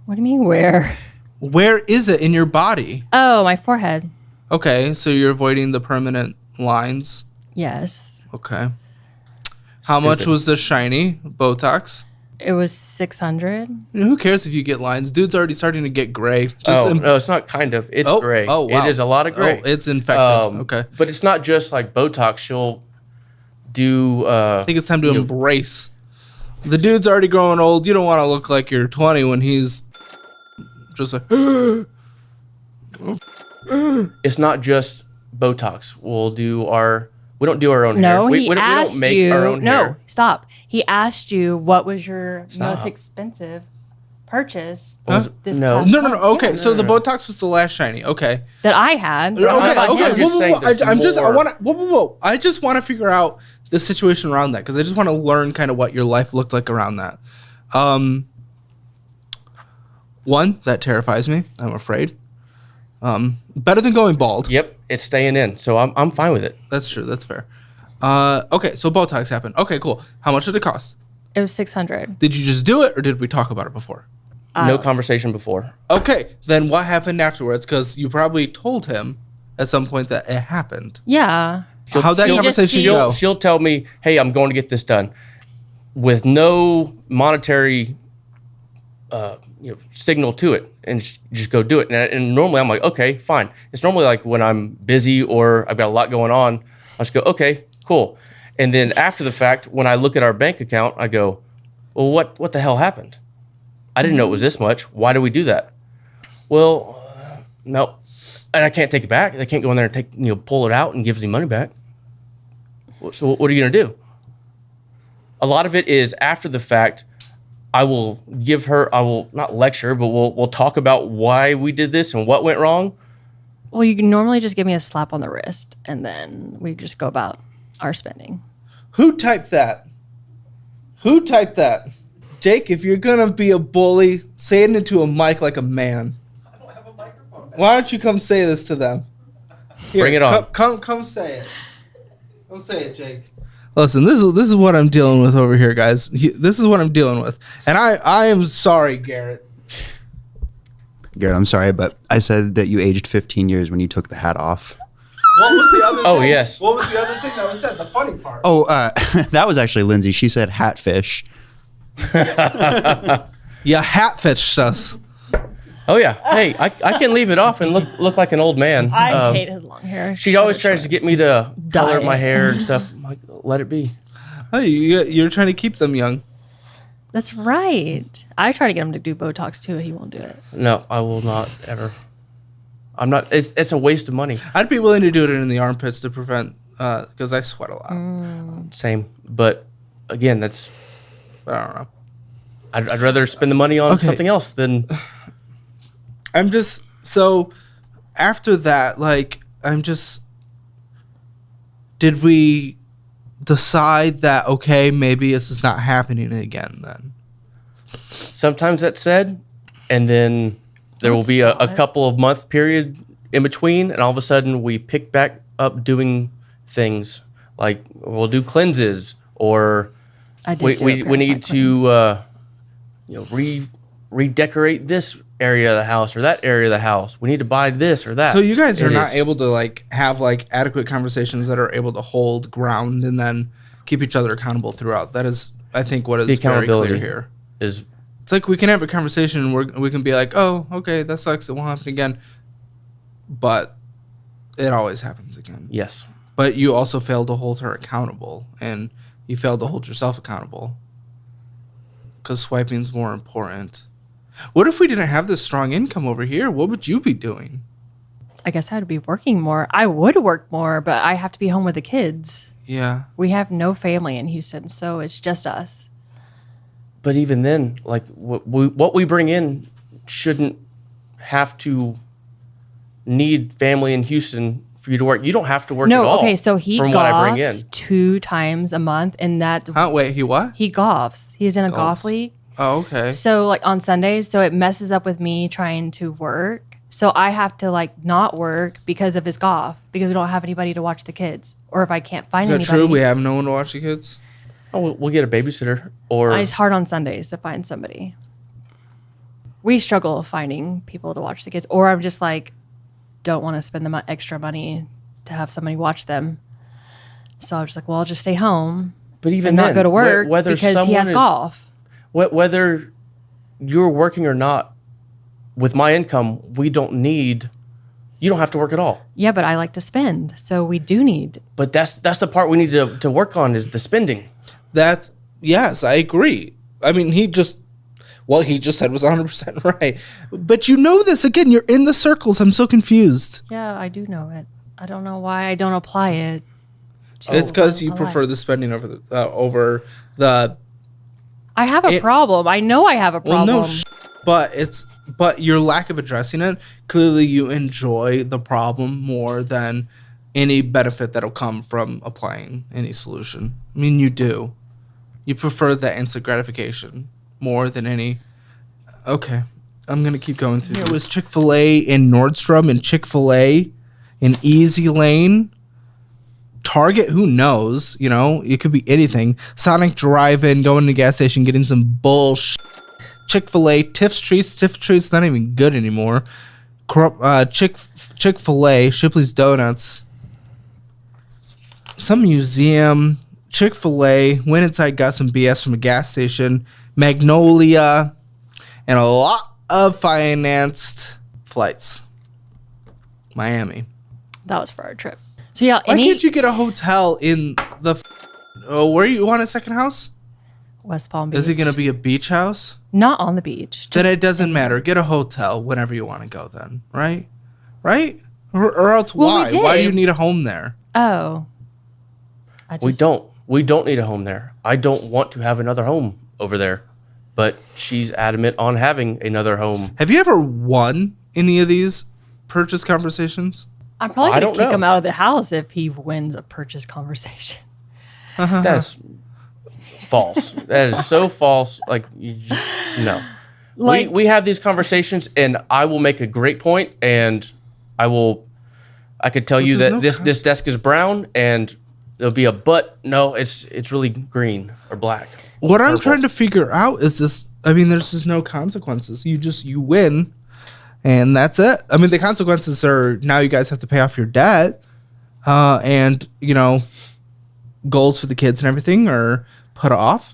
What do you mean where? Where is it in your body? Oh, my forehead. Okay, so you're avoiding the permanent lines. Yes. Okay. How much was the shiny Botox? It was $600. You know, who cares if you get lines? Dude's already starting to get gray. no, it's not kind of. It's gray. Oh, wow. It is a lot of gray. Oh, it's infected. Okay. But it's not just like Botox. She'll do. I think it's time to embrace. The dude's already growing old. You don't want to look like you're 20 when he's just like. It's not just Botox. We don't do our own hair. No, We he don't asked make you. our own No, hair. stop. He asked you what was your Stop. most expensive purchase. Was- this no. past No. month. Okay, Yeah. so the Botox was the last shiny. Okay. That I had. Okay. I'm just saying there's I'm just. I more. want to. Whoa. I just want to figure out the situation around that because I just want to learn kind of what your life looked like around that. One that terrifies me. I'm afraid. Better than going bald. Yep, it's staying in, so I'm fine with it. That's true. That's fair. Okay, so Botox happened. Okay, cool. How much did it cost? It was $600. Did you just do it, or did we talk about it before? No conversation before. Okay, then what happened afterwards? Because you probably told him at some point that it happened. Yeah. How'd that conversation go? She'll tell me, "Hey, I'm going to get this done," with no monetary, signal to it, and just go do it. And normally I'm like, "Okay, fine." It's normally like when I'm busy or I've got a lot going on, I just go, "Okay, cool." And then after the fact, when I look at our bank account, I go, "Well, what the hell happened? I didn't know it was this much. Why do we do that?" Well, no. And I can't take it back. They can't go in there and pull it out and give the money back. So what are you going to do? A lot of it is after the fact. I will not lecture, but we'll talk about why we did this and what went wrong. Well, you can normally just give me a slap on the wrist, and then we just go about our spending. Who typed that? Who typed that? Jake, if you're gonna be a bully, say it into a mic like a man. I don't have a microphone. Why don't you come say this to them? Here, Bring it on. Come say it. Come say it, Jake. Listen, this is what I'm dealing with over here, guys. This is what I'm dealing with, and I am sorry, Garrett. Garrett, I'm sorry, but I said that you aged 15 years when you took the hat off. What was the other? Oh, thing? yes. What was the other thing that was said? The funny part. Oh, that was actually Lindsay. She said hatfish. Yeah, hatfished us. Oh yeah. Hey, I can leave it off and look like an old man. I hate his long hair. She always tries to get me to color Dye my it. hair and stuff. I'm like, let it be. Hey, you're trying to keep them young. That's right. I try to get him to do Botox too. He won't do it. No, I will not ever. I'm not. It's a waste of money. I'd be willing to do it in the armpits to prevent, because I sweat a lot. Same, but again, that's. I don't know. I'd rather spend the money on Okay. something else than. I'm just so after that, like did we decide that okay, maybe this is not happening again then? Sometimes that's said, and then there will That's be a not. couple of month period in between, and all of a sudden we pick back up doing things like we'll do cleanses or I did. we do a need parasite to redecorate this area of the house or that area of the house. We need to buy this or that. So you guys are It not is- able to like have like adequate conversations that are able to hold ground and then keep each other accountable throughout. That is, I think, what is The very clear accountability. here. is It's like we can have a conversation where we can be like, oh, okay, that sucks. It won't happen again. But it always happens again. yes. But you also failed to hold her accountable, and you failed to hold yourself accountable. Because swiping's more important. What if we didn't have this strong income over here? What would you be doing? I guess I'd be working more. I would work more, but I have to be home with the kids. Yeah. We have no family in Houston, so it's just us. But even then, like what we bring in shouldn't have to need family in Houston for you to work. You don't have to work at all. Okay, so he from what I bring in. golfs 2 times a month, and that Wait, he what? he golfs. He's in a golf Golfs. league. Oh, okay. So like on Sundays, so it messes up with me trying to work. So I have to like not work because of his golf because we don't have anybody to watch the kids, or if I can't find Is that anybody. true? We have no one to watch the kids? Oh, we'll get a babysitter or It's hard on Sundays to find somebody. We struggle finding people to watch the kids, or I'm just like, don't want to spend the extra money to have somebody watch them. So I'm just like, well, I'll just stay home but even and not then, go to work whether because he someone has is- golf. Whether you're working or not, with my income, you don't have to work at all. Yeah, but I like to spend, so we do need. But that's the part we need to work on is the spending. Yes, I agree. I mean, he just said was 100% right. But you know this, again, you're in the circles. I'm so confused. Yeah, I do know it. I don't know why I don't apply it. It's because you my prefer life. the spending over the. I have a problem. I know I have a Well, problem. no, but your lack of addressing it, clearly you enjoy the problem more than any benefit that'll come from applying any solution. I mean, you do. You prefer that instant gratification more than any. Okay, I'm gonna keep going through. It was Chick-fil-A in Nordstrom and Chick-fil-A in Easy Lane. Target, who knows? You know, it could be anything. Sonic Drive-In, going to the gas station, getting some bullshit. Chick-fil-A, Tiff's Treats, not even good anymore. Chick-fil-A, Shipley's Donuts. Some museum, Chick-fil-A, went inside, got some BS from a gas station, Magnolia, and a lot of financed flights. Miami. That was for our trip. So yeah, Why can't you get a hotel in the... where you want a second house? West Palm Beach. Is it going to be a beach house? Not on the beach. Then it doesn't matter. Get a hotel whenever you want to go then, right? Right? Or else Well, we why? Why do did. you need a home there? Oh. We don't need a home there. I don't want to have another home over there. But she's adamant on having another home. Have you ever won any of these purchase conversations? I'm probably I going to don't kick know. him out of the house if he wins a purchase conversation. That's false. That is so false. Like, no. Like- we have these conversations, and I will make a great point, and I could tell you there's that no this desk is brown, and there'll be a but. No, it's really green or black. What I'm Purple. trying to figure out is this. I mean, there's just no consequences. You win, and that's it. I mean, the consequences are now you guys have to pay off your debt, and goals for the kids and everything are put off.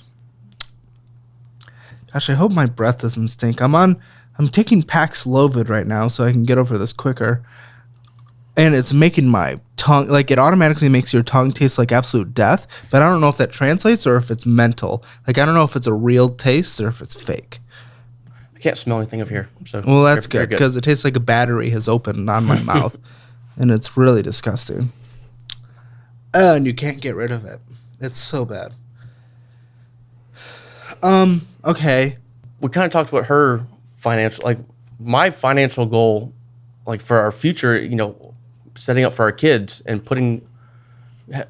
Gosh, I hope my breath doesn't stink. I'm taking Paxlovid right now so I can get over this quicker, and it's making my tongue, like, it automatically makes your tongue taste like absolute death, but I don't know if that translates or if it's mental. Like, I don't know if it's a real taste or if it's fake. I can't smell anything over here. So Well, that's you're good because it tastes like a battery has opened on my mouth, and it's really disgusting. Oh, and you can't get rid of it. It's so bad. Okay. We kind of talked about her financial, like my financial goal, like for our future, setting up for our kids and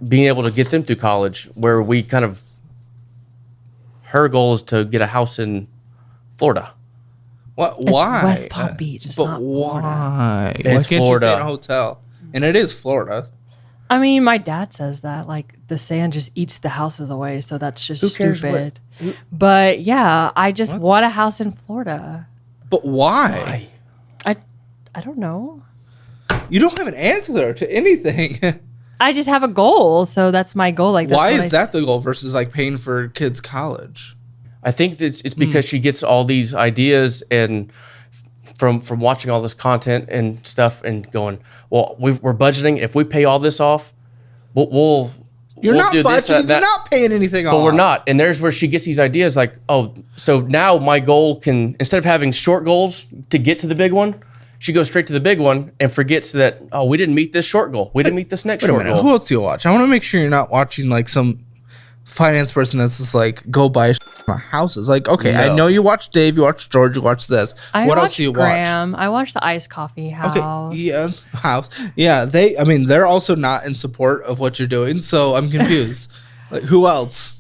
being able to get them through college, where we kind of, her goal is to get a house in Florida. What? It's Why? West Palm Beach. It's But not Florida. why? It's Why can't you stay Florida. in a hotel? And it is Florida. I mean, my dad says that like the sand just eats the houses away, so that's just Who cares stupid. But yeah, I just want a house in Florida. But why? I don't know. You don't have an answer to anything. I just have a goal, so that's my goal. Like, that's Why what is that the goal versus like paying for kids' college? I think that it's because she gets all these ideas and from watching all this content and stuff and going, well, we're budgeting. If we pay all this off, we'll You're not do this, budgeting. that, You're that. not paying anything off. But we're not. And there's where she gets these ideas like, oh, so now my goal can, instead of having short goals to get to the big one, she goes straight to the big one and forgets that, oh, we didn't meet this short goal. We didn't meet this next Wait a short minute. goal. Who else do you watch? I want to make sure you're not watching like some finance person that's just like go buy houses. Like, okay, I No. know you watch Dave, you watch George, you watch this. What else do you watch? Graham. I watch the Iced Coffee House. Okay, yeah, house. Yeah, they're also not in support of what you're doing, so I'm confused. Like, who else?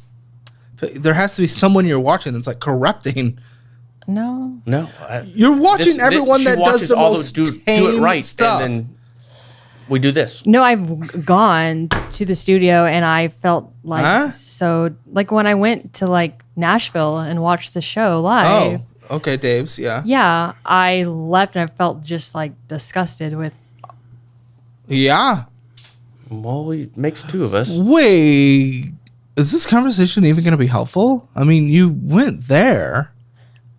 There has to be someone you're watching that's like corrupting. No. No. You're watching everyone she that does watches the all most those do it tame right, stuff. and then we do this. No, I've gone to the studio and I felt like so like when I went to like Nashville and watched the show live. Oh, okay, Dave's, yeah. Yeah, I left and I felt just like disgusted with. Yeah. Well, it makes two of us. Wait, is this conversation even going to be helpful? I mean, you went there.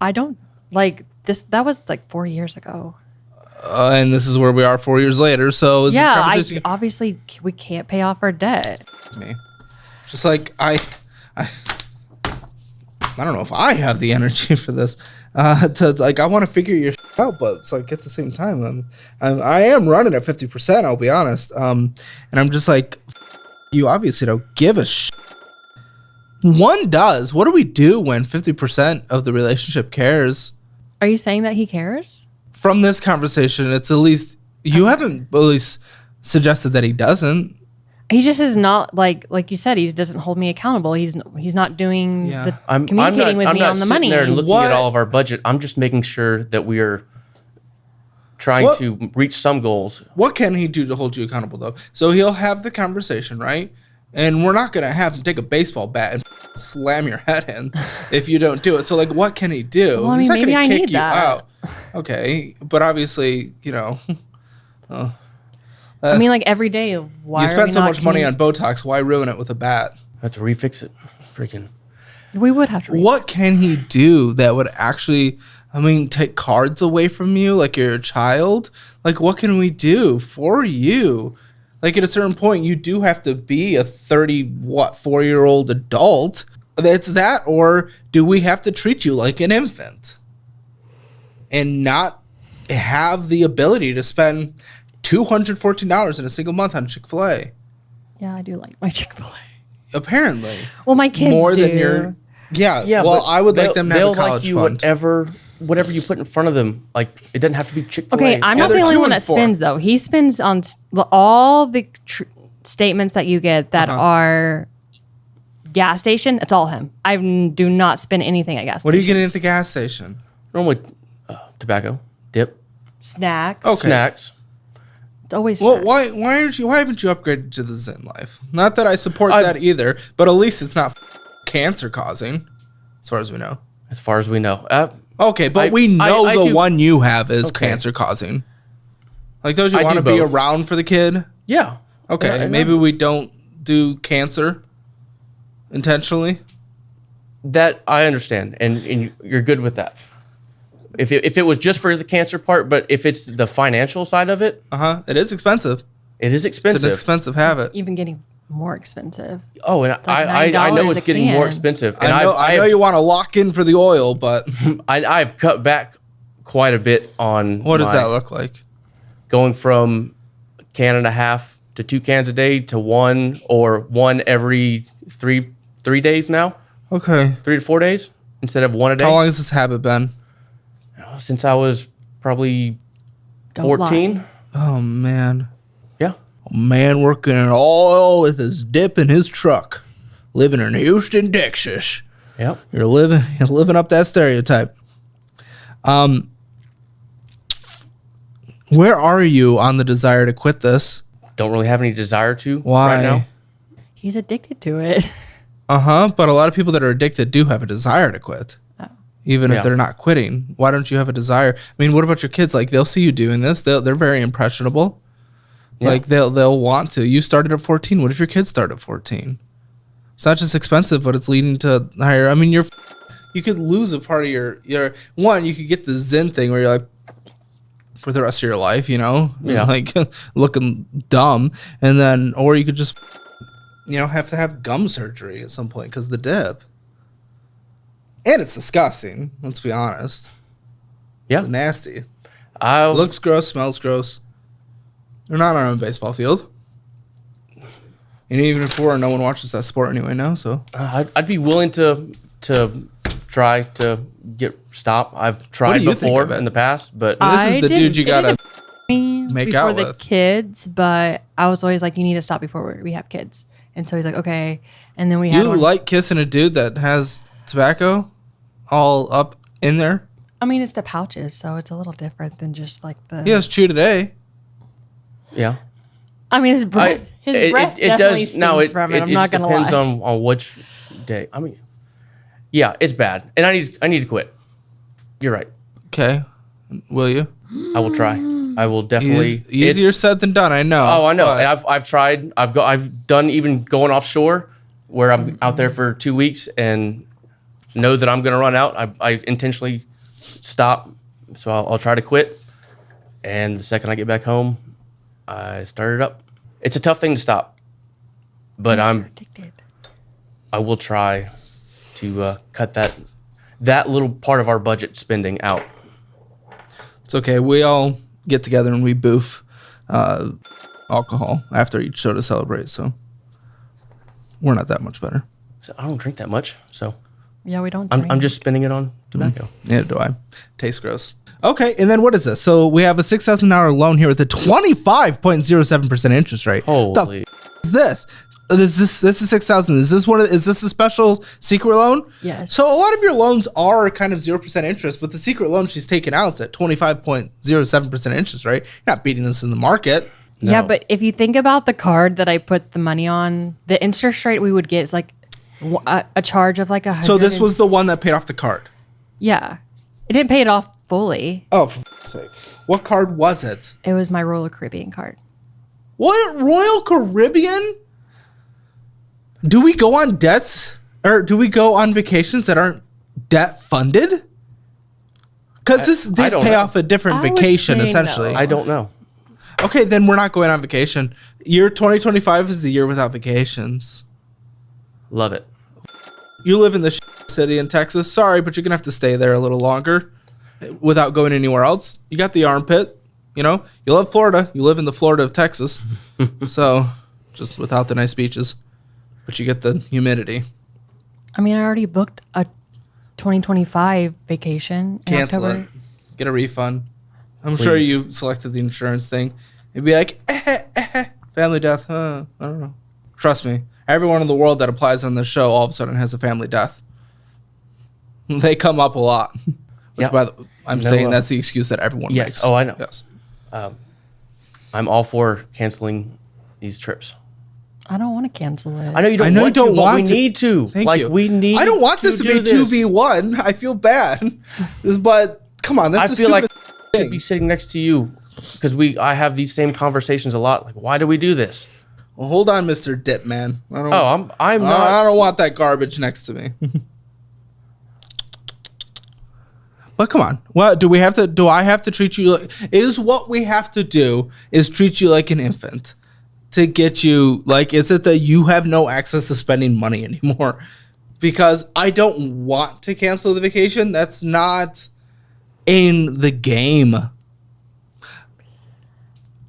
I don't like this. That was like 4 years ago. And this is where we are 4 years later. So is this Yeah, conversation obviously we can't pay off our debt. me? Just like I don't know if I have the energy for this. To like, I want to figure your out, but it's like at the same time, I am running at 50%. I'll be honest. And I'm just like, you obviously don't give a shit. One does. What do we do when 50% of the relationship cares? Are you saying that he cares? From this conversation, it's at least you haven't at least suggested that he doesn't. He just is not like you said. He doesn't hold me accountable. He's not doing the communicating with me on the money. I'm not sitting there looking What? at all of our budget. I'm just making sure that we are trying What? to reach some goals. What can he do to hold you accountable, though? So he'll have the conversation, right? And we're not going to have him take a baseball bat and slam your head in if you don't do it. So, like, what can he do? Well, I He's mean, not maybe going I to kick need you that. out. Okay. But obviously, you know, I mean, like every day. Why you are spent we so not much money on Botox. Why ruin it with a bat? I have to refix it. Freaking. We would have to. What can he do that would actually, I mean, take cards away from you like you're a child? Like, what can we do for you? Like, at a certain point, you do have to be a 4-year-old adult. It's that, or do we have to treat you like an infant and not have the ability to spend $214 in a single month on Chick-fil-A? Yeah, I do like my Chick-fil-A. Apparently. Well, my kids More do. than your... Yeah, well, but I would like them to have a they'll college like you fund. whatever you put in front of them. Like, it doesn't have to be Chick-fil-A. Okay, I'm not they're the only 2 one and that 4. spends though. He spends on all the statements that you get that are gas station. It's all him. I do not spend anything at gas. What are you getting stations. at the gas station? Normally, tobacco, dip, Snacks. Okay. snacks. It's always Well, snacks. why haven't you upgraded to the Zen Life? Not that I support that either, but at least it's not cancer causing, as far as we know. As far as we know. Okay, but I- we know I the do- one you have is Okay. cancer causing. Like those you I want to do be both. around for the kid. Yeah. Okay, Yeah, I know. maybe we don't do cancer intentionally. That I understand, and you're good with that. If it was just for the cancer part, but if it's the financial side of it, It is expensive. it is It's expensive. an expensive habit. Even getting more expensive. Oh, and like I know $9 it's a getting more can. expensive, and I know you want to lock in for the oil, but I've cut back quite a bit on what does my- that look like? going from a can and a half to 2 cans a day to one or one every three days now, Okay. 3 to 4 days instead of one a day. How long has this habit been? Since I was probably Don't 14. lie. Oh man. Yeah. Man working in oil with his dip in his truck, living in Houston, Texas. Yep. You're living up that stereotype. Where are you on the desire to quit this? Don't really have any desire to Why? right now. He's addicted to it. But a lot of people that are addicted do have a desire to quit. Even if Yeah. they're not quitting. Why don't you have a desire? I mean, what about your kids? Like, they'll see you doing this. They're very impressionable. Yeah. Like, they'll want to. You started at 14. What if your kids start at 14? It's not just expensive, but it's leading to higher. I mean, you could lose a part of your one. You could get the Zen thing where you're like, for the rest of your life, you know, Yeah. like looking dumb, and then, or you could just, have to have gum surgery at some point because the dip. And it's disgusting. Let's be honest. Yeah. It's nasty. Looks gross, smells gross. They're not on a baseball field. And even if no one watches that sport anyway now, so. I'd be willing to try to stop. I've tried before in the past, but This is the dude you gotta make before out the with. kids, but I was always like, you need to stop before we have kids. And so he's like, okay. And then we had You one. like kissing a dude that has tobacco all up in there? I mean, it's the pouches, so it's a little different than just like the. He has chew today. yeah. I mean, his breath. His breath definitely stems from it. I'm not gonna depends lie. on which day. I mean, yeah, it's bad, and I need to quit. You're right. Okay. Will you? I will try. I will definitely. Easier said than done, I know. Oh, I know. but- And I've tried. I've done even going offshore, where I'm out there for 2 weeks and know that I'm going to run out. I intentionally stop, so I'll try to quit. And the second I get back home, I start it up. It's a tough thing to stop, but You're addicted. I will try to cut that little part of our budget spending out. It's okay. We all get together and we boof alcohol after each show to celebrate, so we're not that much better. So I don't drink that much, so Yeah, we don't. I'm drink. just spending it on tobacco. Neither do I. Tastes gross. Okay, and then what is this? So we have a $6,000 loan here with a 25.07% interest rate. Holy. Is this? This is 6,000. Is this a special secret loan? Yes. So a lot of your loans are kind of 0% interest, but the secret loan she's taken out is at 25.07% interest rate. You're not beating this in the market. Yeah, No. but if you think about the card that I put the money on, the interest rate we would get is like a charge of like $100. So this was the one that paid off the card. Yeah, it didn't pay it off fully. Oh, for f***'s sake. What card was it? It was my Royal Caribbean card. What? Royal Caribbean? Do we go on debts or do we go on vacations that aren't debt funded? Because this I did don't pay know. off a different I was vacation, saying, essentially. though. I don't know. Okay, then we're not going on vacation. Year 2025 is the year without vacations. Love it. You live in the city in Texas. Sorry, but you're going to have to stay there a little longer without going anywhere else. You got the armpit. You know, you love Florida. You live in the Florida of Texas. So just without the nice beaches. But you get the humidity. I mean, I already booked a 2025 vacation in Cancel October. it. Get a refund. I'm sure Please. you selected the insurance thing. It'd be like, family death. I don't know. Trust me. Everyone in the world that applies on this show all of a sudden has a family death. They come up a lot. Which, Yeah. by the I'm No, saying that's the excuse that everyone Yes. makes. Oh, I know. Yes. I'm all for canceling these trips. I don't want to cancel it. I know you don't I know you want don't to, but want we to. need to. Thank like you. we need. I don't want this to be do 2v1. I feel bad. But come on, that's I the feel like stupidest I should thing. be sitting next to you because I have these same conversations a lot. Like, why do we do this? Well, hold on, Mr. Dip Man. I don't, Oh, I'm I not. don't want that garbage next to me. But come on, what do we have to? Do I have to treat you like? Is what we have to do is treat you like an infant to get you like? Is it that you have no access to spending money anymore? Because I don't want to cancel the vacation. That's not in the game.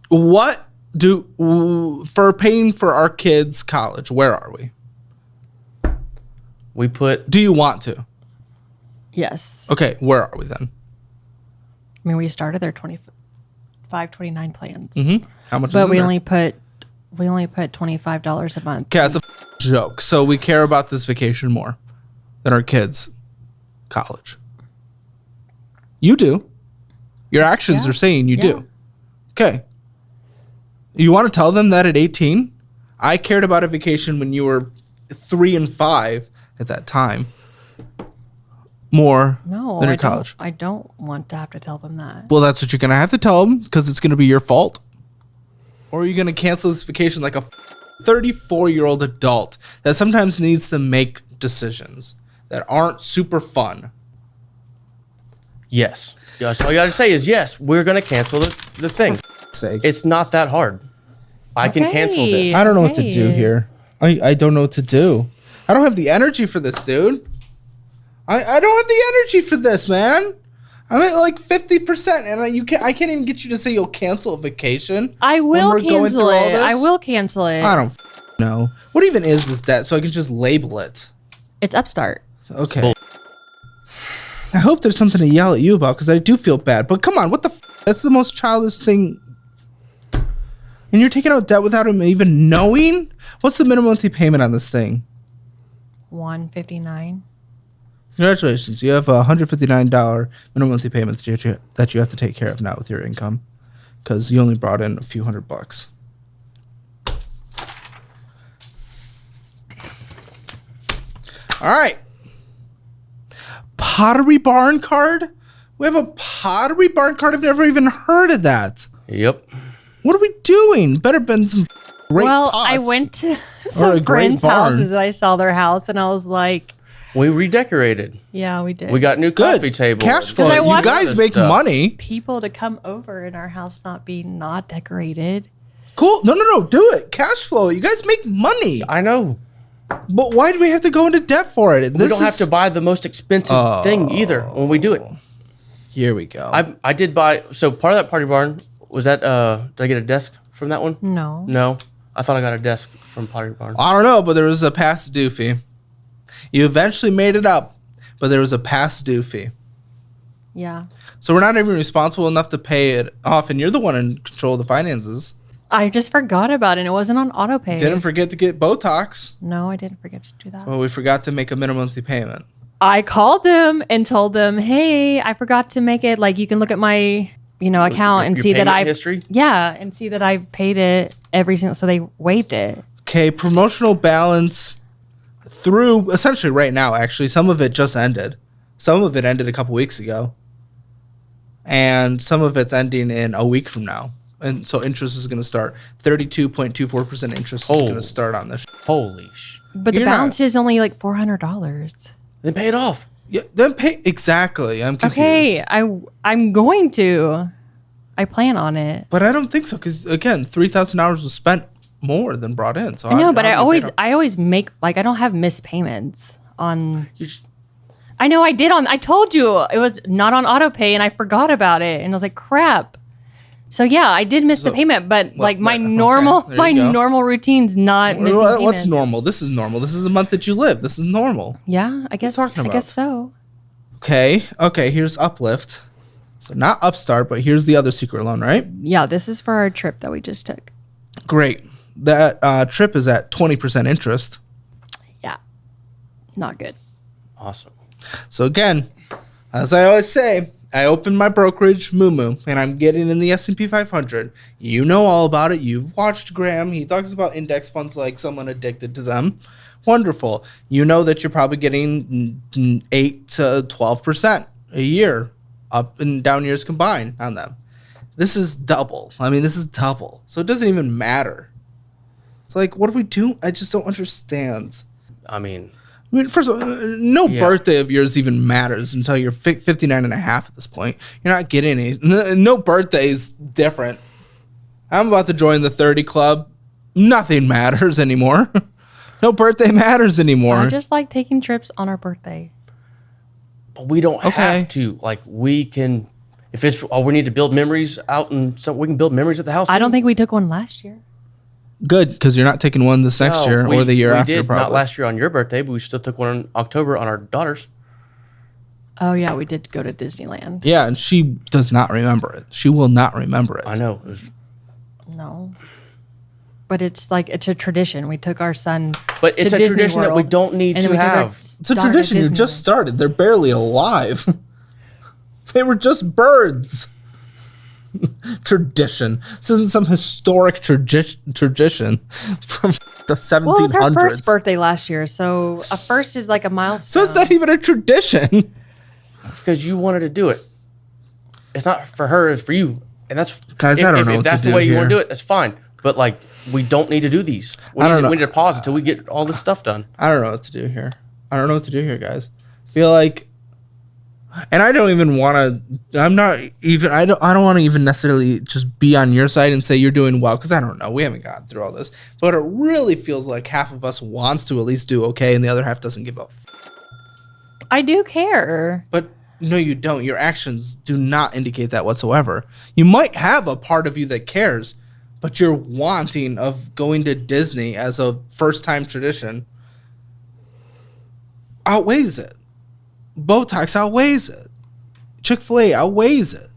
What for paying for our kids' college? Where are we? We put. Do you want to? Yes. Okay, where are we then? I mean, we started their 25, 29 plans. How much? is But in we there? only put $25 a month. Okay, that's a joke. So we care about this vacation more than our kids' college. You do. Your actions Yeah. are saying you Yeah. do. Okay. You want to tell them that at 18? I cared about a vacation when you were 3 and 5 at that time. More No, than I your college. I don't want to have to tell them that. Well, that's what you're going to have to tell them because it's going to be your fault. Or are you going to cancel this vacation like a 34-year-old adult that sometimes needs to make decisions that aren't super fun? Yes. That's all you got to say is yes. We're gonna cancel the thing. Sake. It's not that hard. I can cancel this. Okay. I don't know what to do Hey. here. I don't know what to do. I don't have the energy for this, dude. I don't have the energy for this, man. I mean, like 50%, and I can't even get you to say you'll cancel a vacation. I will when we're going cancel through all it. this? I will cancel it. I don't know. What even is this debt? So I can just label it. It's Upstart. Okay. I hope there's something to yell at you about because I do feel bad. But come on, what the? That's the most childish thing. And you're taking out debt without him even knowing? What's the minimum monthly payment on this thing? $159. Congratulations. You have a $159 minimum monthly payment that you have to take care of now with your income because you only brought in a few $100. All right. Pottery Barn card? We have a Pottery Barn card? I've never even heard of that. Yep. What are we doing? Better been some great pots. I went to Or a some great friends' barn. houses and I saw their house and I was like, We redecorated. yeah, we did. We got new Good. coffee tables. Cash flow. I You want- guys make Stuff. money. people to come over and our house not be not decorated. Cool. No. Do it. Cash flow. You guys make money. I know. But why do we have to go into debt for it? We don't have to buy the most expensive thing either when we do it. Here we go. I did buy, so part of that party barn, was that, did I get a desk from that one? No. No. I thought I got a desk from Pottery Barn. I don't know, but there was a past due fee. You eventually made it up, but there was a past due fee. Yeah. So we're not even responsible enough to pay it off, and you're the one in control of the finances. I just forgot about it. And it wasn't on auto pay. Didn't forget to get Botox. No, I didn't forget to do that. Well, we forgot to make a minimum monthly payment. I called them and told them, hey, I forgot to make it. Like, you can look at my, account and Your see that payment I history? Yeah, and see that I paid it every single. So they waived it. Okay, promotional balance through essentially right now, actually. Some of it just ended. Some of it ended a couple weeks ago. And some of it's ending in a week from now. And so interest is going to start. 32.24% interest is going to start on this. Holy sh. But the You're not- balance is only like $400. Then pay it off. Yeah, then pay exactly. I'm confused. Okay, I'm going to. I plan on it. But I don't think so because again, $3,000 was spent more than brought in. So I know, but I how do you pay always make like I don't have missed payments on. You just, I know I did on. I told you it was not on auto pay, and I forgot about it, and I was like, crap. So yeah, I did miss the payment, but like my okay, normal there you my go. normal routine's not missing What's payments. normal? This is normal. This is a month that you live. This is normal. Yeah, I guess. talking I about? guess so. Okay. Here's Uplift. So not Upstart, but here's the other secret loan, right? Yeah, this is for our trip that we just took. Great. That trip is at 20% interest. Yeah, not good. awesome. So again, as I always say, I opened my brokerage, Moo, and I'm getting in the S&P 500. You know all about it. You've watched Graham. He talks about index funds like someone addicted to them. Wonderful. You know that you're probably getting 8 to 12% a year, up and down years combined on them. This is double. This is double. So it doesn't even matter. It's like, what do we do? I just don't understand. First of all, no birthday of yours even matters until you're 59 and a half at this point. You're not getting any. No birthday is different. I'm about to join the 30 club. Nothing matters anymore. No birthday matters anymore. I just like taking trips on our birthday. But we don't have to. Like, we can, if it's, we need to build memories out, and so we can build memories at the house. I don't too. think we took one last year. Good, because you're not taking one this next No, year or the year we after, did, probably. Not last year on your birthday, but we still took one in October on our daughter's. Oh yeah, we did go to Disneyland. Yeah, and she does not remember it. She will not remember it. I know. It was, No. But it's like, it's a tradition. We took our son but it's to a Disney tradition that we World, don't need and then to we took our have. It's a daughter to tradition. You Disney just World. started. They're barely alive. They were just birds. Tradition. This isn't some historic tradition from the 1700s. Well, it was her first birthday last year, so a first is like a So milestone. it's not even a tradition. It's because you wanted to do it. It's not for her, it's for you. And that's, Guys, I don't know if what that's to the do way you want to here. do it, that's fine. But like, we don't need to do these. We don't need know. we need to pause until we get all this stuff done. I don't know what to do here. Guys. I feel like, and I don't even want to. I don't want to even necessarily just be on your side and say you're doing well, because I don't know. We haven't gotten through all this, but it really feels like half of us wants to at least do okay, and the other half doesn't give up. I do care. But No, you don't. Your actions do not indicate that whatsoever. You might have a part of you that cares, but your wanting of going to Disney as a first-time tradition outweighs it. Botox outweighs it. Chick-fil-A outweighs it.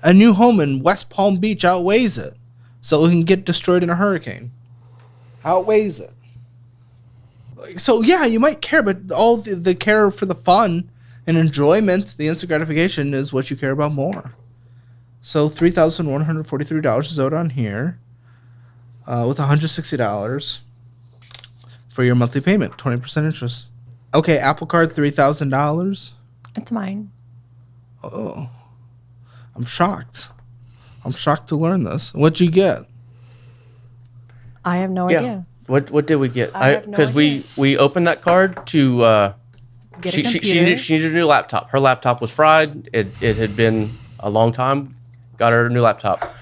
A new home in West Palm Beach outweighs it. So it can get destroyed in a hurricane. Outweighs it. So yeah, you might care, but all the care for the fun and enjoyment, the instant gratification, is what you care about more. So $3,143 is owed on here, with $160 for your monthly payment, 20% interest. Okay, Apple Card, $3,000. It's mine. Oh, I'm shocked. I'm shocked to learn this. What'd you get? I have no idea. What did we get? I have no Because we opened that card to Get a she computer. she needed a new laptop. Her laptop was fried. It had been a long time. Got her a new laptop.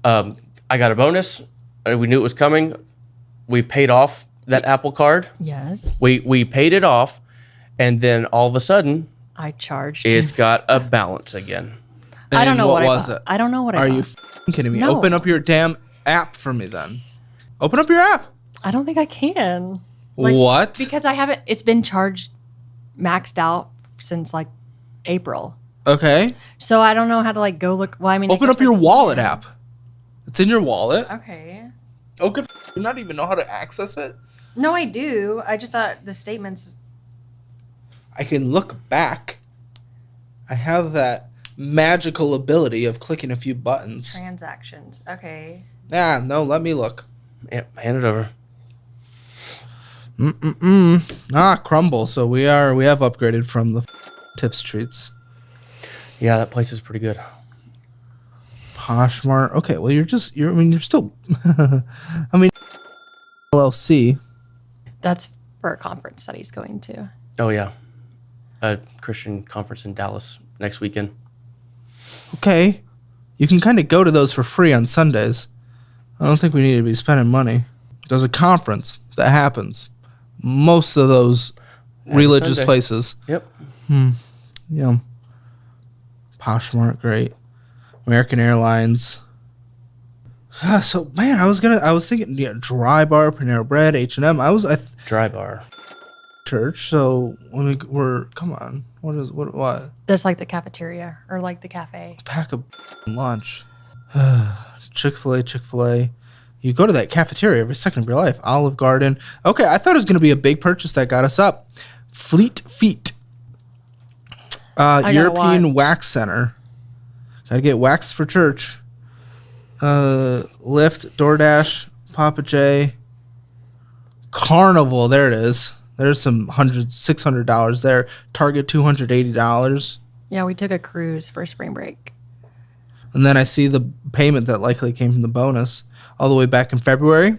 I got a bonus. We knew it was coming. We paid off that Apple Card. Yes. We paid it off, and then all of a sudden I charged. it's got a balance again. I don't And know what was I it? bought. I don't know what I Are bought. you f***ing kidding me? No. Open up your damn app for me then. Open up your app. I don't think I can. What? Because I haven't. It's been charged, maxed out since like April. Okay. So I don't know how to like go look. Well, I mean, I Open guess up your I can. wallet app. It's in your wallet. Okay. Oh, good. You not even know how to access it? No, I do. I just thought the statements. I can look back. I have that magical ability of clicking a few buttons. Transactions. Okay. No, let me look. Yep, hand it over. Crumble. So we have upgraded from the Tips Treats. Yeah, that place is pretty good. Poshmark. Okay, well you're still LLC. That's for a conference that he's going to. Oh yeah, a Christian conference in Dallas next weekend. Okay. You can kind of go to those for free on Sundays. I don't think we need to be spending money. There's a conference that happens. Most of those religious Sunday. places. Yep. Yeah. Poshmark, great. American Airlines. So man, I was thinking, Dry Bar, Panera Bread, H&M. Dry bar. Church. So come on. What? There's like the cafeteria or like the cafe. Pack a lunch. Chick-fil-A. You go to that cafeteria every second of your life. Olive Garden. Okay, I thought it was going to be a big purchase that got us up. Fleet Feet. European Wax Center. Gotta get waxed for church. Lyft, DoorDash, Papa J. Carnival, there it is. There's some $600 there. Target $280. Yeah, we took a cruise for spring break. And then I see the payment that likely came from the bonus all the way back in February.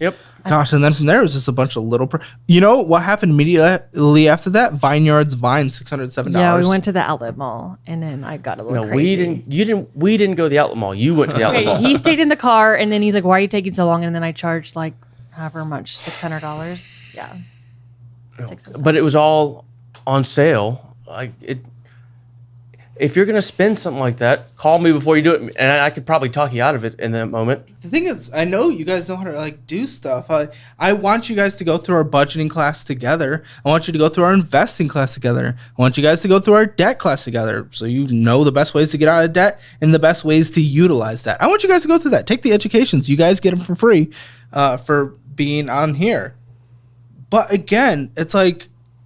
Yep. Gosh, and then from there it was just a bunch of little. You know what happened immediately after that? Vineyards Vine, $607. Yeah, we went to the outlet mall, and then I got a little No, crazy. we didn't go to the outlet mall. You went to the outlet Okay, mall. he stayed in the car, and then he's like, "Why are you taking so long?" And then I charged like however much, $600. Yeah. But it was all on sale. If you're gonna spend something like that, call me before you do it, and I could probably talk you out of it in that moment. The thing is, I know you guys know how to do stuff. I want you guys to go through our budgeting class together. I want you to go through our investing class together. I want you guys to go through our debt class together, so you know the best ways to get out of debt and the best ways to utilize that. I want you guys to go through that. Take the educations. You guys get them for free for being on here. But again, it's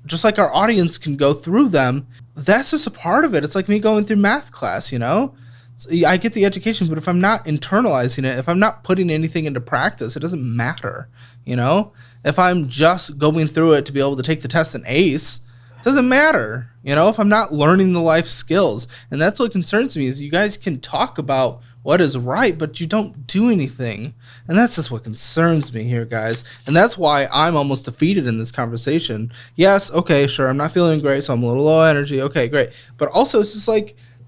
just like our audience can go through them. That's just a part of it. It's like me going through math class, I get the education, but if I'm not internalizing it, if I'm not putting anything into practice, it doesn't matter, If I'm just going through it to be able to take the test and ace, it doesn't matter, if I'm not learning the life skills. And that's what concerns me is you guys can talk about what is right, but you don't do anything. And that's just what concerns me here, guys. And that's why I'm almost defeated in this conversation. Yes, okay, sure, I'm not feeling great, so I'm a little low energy. Okay, great. But also, it's just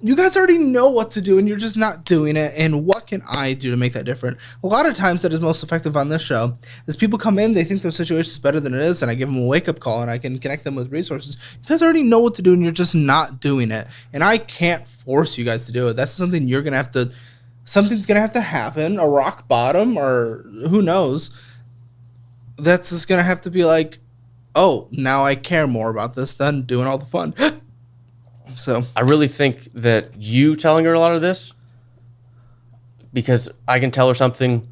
You guys already know what to do and you're just not doing it. And what can I do to make that different? A lot of times that is most effective on this show is people come in, they think their situation is better than it is, and I give them a wake-up call and I can connect them with resources. You guys already know what to do and you're just not doing it. And I can't force you guys to do it. That's something you're going to have to, something's going to have to happen, a rock bottom or who knows. That's just going to have to be like, oh, now I care more about this than doing all the fun. So I really think that you telling her a lot of this, because I can tell her something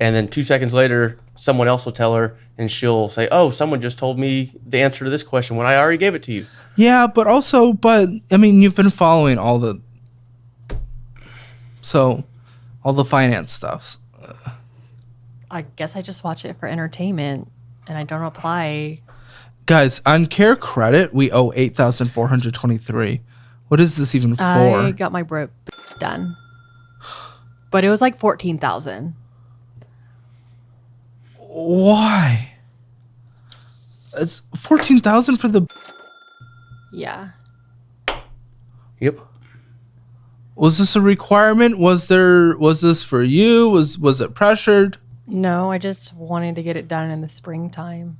and then 2 seconds later, someone else will tell her and she'll say, oh, someone just told me the answer to this question when I already gave it to you. Yeah, but I mean, you've been following all the finance stuff. I guess I just watch it for entertainment and I don't apply. Guys, on Care Credit, we owe $8,423. What is this even for? I got my broke done. But it was like $14,000. Why? It's $14,000 for the. Yeah. Yep. Was this a requirement? Was this for you? Was it pressured? No, I just wanted to get it done in the springtime.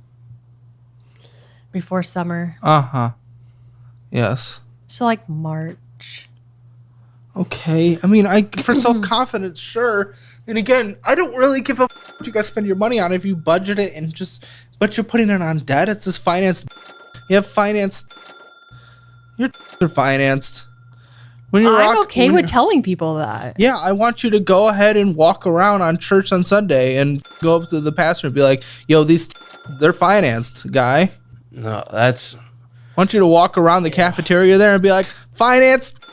Before summer. Uh-huh. Yes. So like March. Okay. I mean, for self-confidence, sure. And again, I don't really give a what you guys spend your money on if you budget it but you're putting it on debt. It's this finance. You have finance. You're financed. When I'm okay with telling people that. Yeah, I want you to go ahead and walk around on church on Sunday and go up to the pastor and be like, yo, they're financed, guy. No, I want you to walk around the cafeteria there and be like, financed.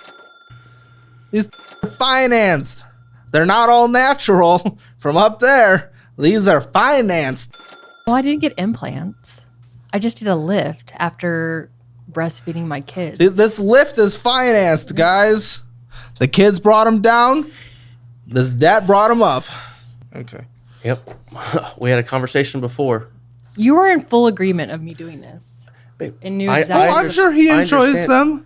These are financed. They're not all natural from up there. These are financed. Well, I didn't get implants. I just did a lift after breastfeeding my kids. This lift is financed, guys. The kids brought them down. This dad brought them up. Okay. Yep. We had a conversation before. You were in full agreement of me doing this. Babe, and knew exactly. I'm sure he enjoys them.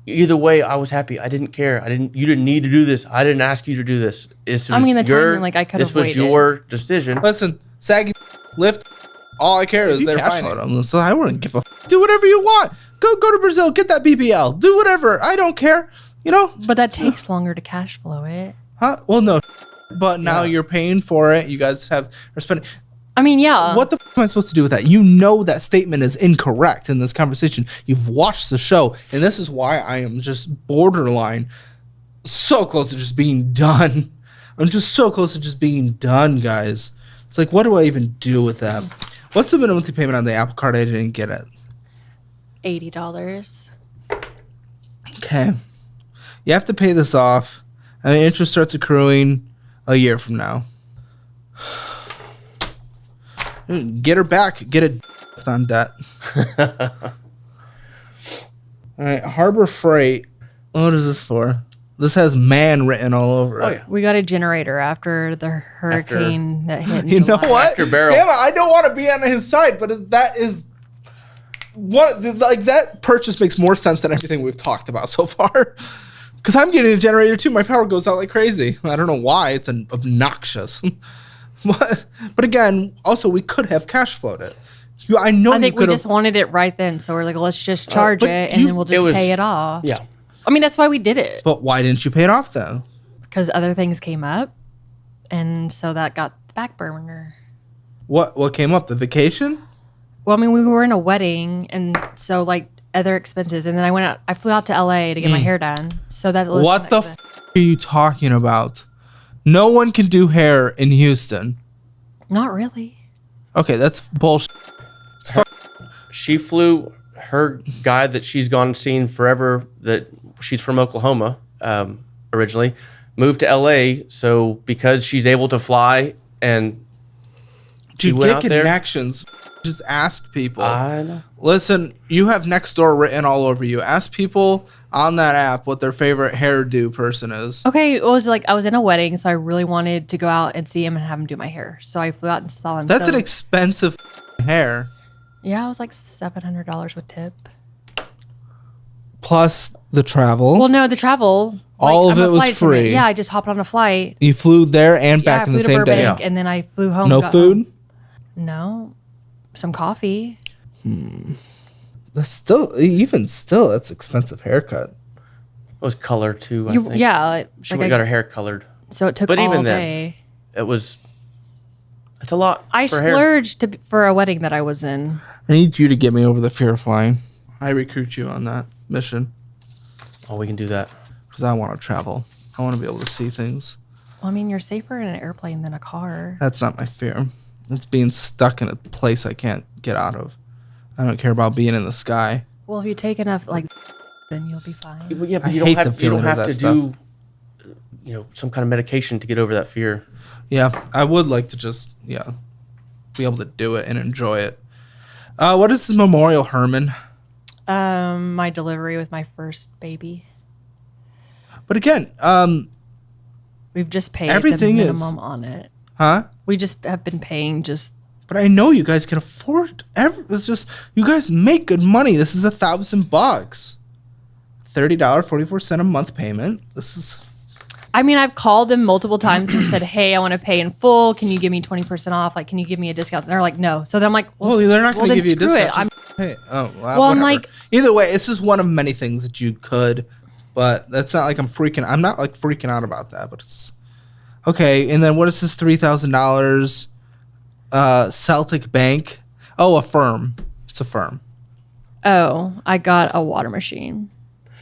Either way, I was happy. I didn't care. You didn't need to do this. I didn't ask you to do this. The timing, like I could have waited. This was your decision. Listen, saggy lift. All I care is their finance. So I wouldn't give a do whatever you want. Go to Brazil, get that BBL. Do whatever. I don't care. You know. But that takes longer to cash flow it. Huh? Well, no. But now you're paying for it. You guys are spending. I mean, yeah. What the am I supposed to do with that? You know that statement is incorrect in this conversation. You've watched the show, and this is why I am just borderline so close to just being done. I'm just so close to just being done, guys. It's like, what do I even do with that? What's the minimum monthly payment on the Apple Card? I didn't get it. $80. Okay. You have to pay this off. And the interest starts accruing a year from now. Get her back. Get it on debt. All right. Harbor Freight. What is this for? This has man written all over it. Oh, yeah. We got a generator after the hurricane that hit in You know July. what? After Beryl. Damn it, I don't want to be on his side, but that is what that purchase makes more sense than everything we've talked about so far. Because I'm getting a generator too. My power goes out like crazy. I don't know why. It's obnoxious. But again, also we could have cash flowed it. I think we just wanted it right then, so we're like, let's just charge it, and then we'll just pay it off. Yeah. I mean, that's why we did it. But why didn't you pay it off then? Because other things came up, and so that got the back burner. What came up? The vacation? Well, I mean, we were in a wedding, and so like other expenses, and then I flew out to LA to get my hair done. So that was what the are you talking about? No one can do hair in Houston. Not really. Okay, that's bullshit. She flew her guy that she's gone seen forever, that she's from Oklahoma originally, moved to LA. So because she's able to fly and dude, get connections. Just ask people. I know. Listen, you have Nextdoor written all over you. Ask people on that app what their favorite hairdo person is. Okay, it was like I was in a wedding, so I really wanted to go out and see him and have him do my hair. So I flew out and saw him. That's an expensive hair. Yeah, it was like $700 with tip. plus the travel. Well, no, the travel. All of I'm a it was flight attendant. free. Yeah, I just hopped on a flight. You flew there and back I in the flew to same day. Burbank, and then I flew home. No got food? home. No. Some coffee. That's still, that's expensive haircut. It was color too. I think. Yeah. She got her hair colored. So it took But all even then, day. It's a lot. I for hair. splurged for a wedding that I was in. I need you to get me over the fear of flying. I recruit you on that mission Oh, we can do that. because I want to travel. I want to be able to see things. Well, I mean, you're safer in an airplane than a car. That's not my fear. It's being stuck in a place I can't get out of. I don't care about being in the sky. Well, if you take enough, then you'll be fine. Yeah, but I you hate don't the have you don't feeling of have that to stuff. do some kind of medication to get over that fear. Yeah, I would like to just, be able to do it and enjoy it. What is this Memorial Herman? My delivery with my first baby. But again, We've just paid everything the is- minimum on it. huh? We just have been paying just. But I know you guys can afford it's just, you guys make good money. This is $1,000. $30.44 a month payment. This is, I mean, I've called them multiple times and said, "Hey, I want to pay in full. Can you give me 20% off? Like, can you give me a discount?" And they're like, "No." So then I'm like, well, they're not going to then give you a screw discount. it. I'm, Just pay. Oh, Well, I'm whatever. like- Either way, it's just one of many things that you could, but that's not like I'm not like freaking out about that, but it's okay. And then what is this $3,000? Celtic Bank. Oh, a firm. It's a firm. I got a water machine.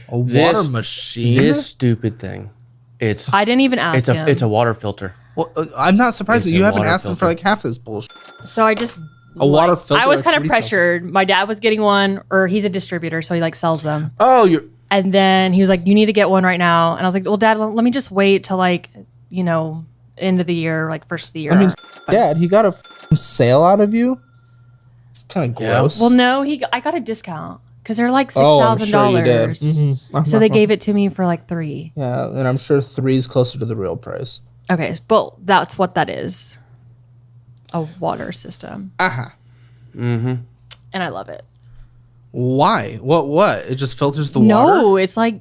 A water machine. This stupid thing. I didn't even ask him. It's a water filter. Well, I'm not surprised It's that you a haven't water asked them for filter. like half this bullshit. So I just A water filter I was at kind of 3,000. pressured. My dad was getting one, or he's a distributor, so he sells them. Oh, you're. And then he was like, "You need to get one right now." And I was like, "Well, Dad, let me just wait till end of the year, first of the year." I mean, Dad, he got a sale out of you. It's kind of Yeah. gross. well, no, I got a discount because they're like Oh, I'm sure you $6,000. did. Mhm. So they gave it to me for $3. Yeah, and I'm sure 3 is closer to the real price. Okay, but that's what that is. A water system. Uh-huh. And I love it. Why? What? It just filters the water? No, it's Oh,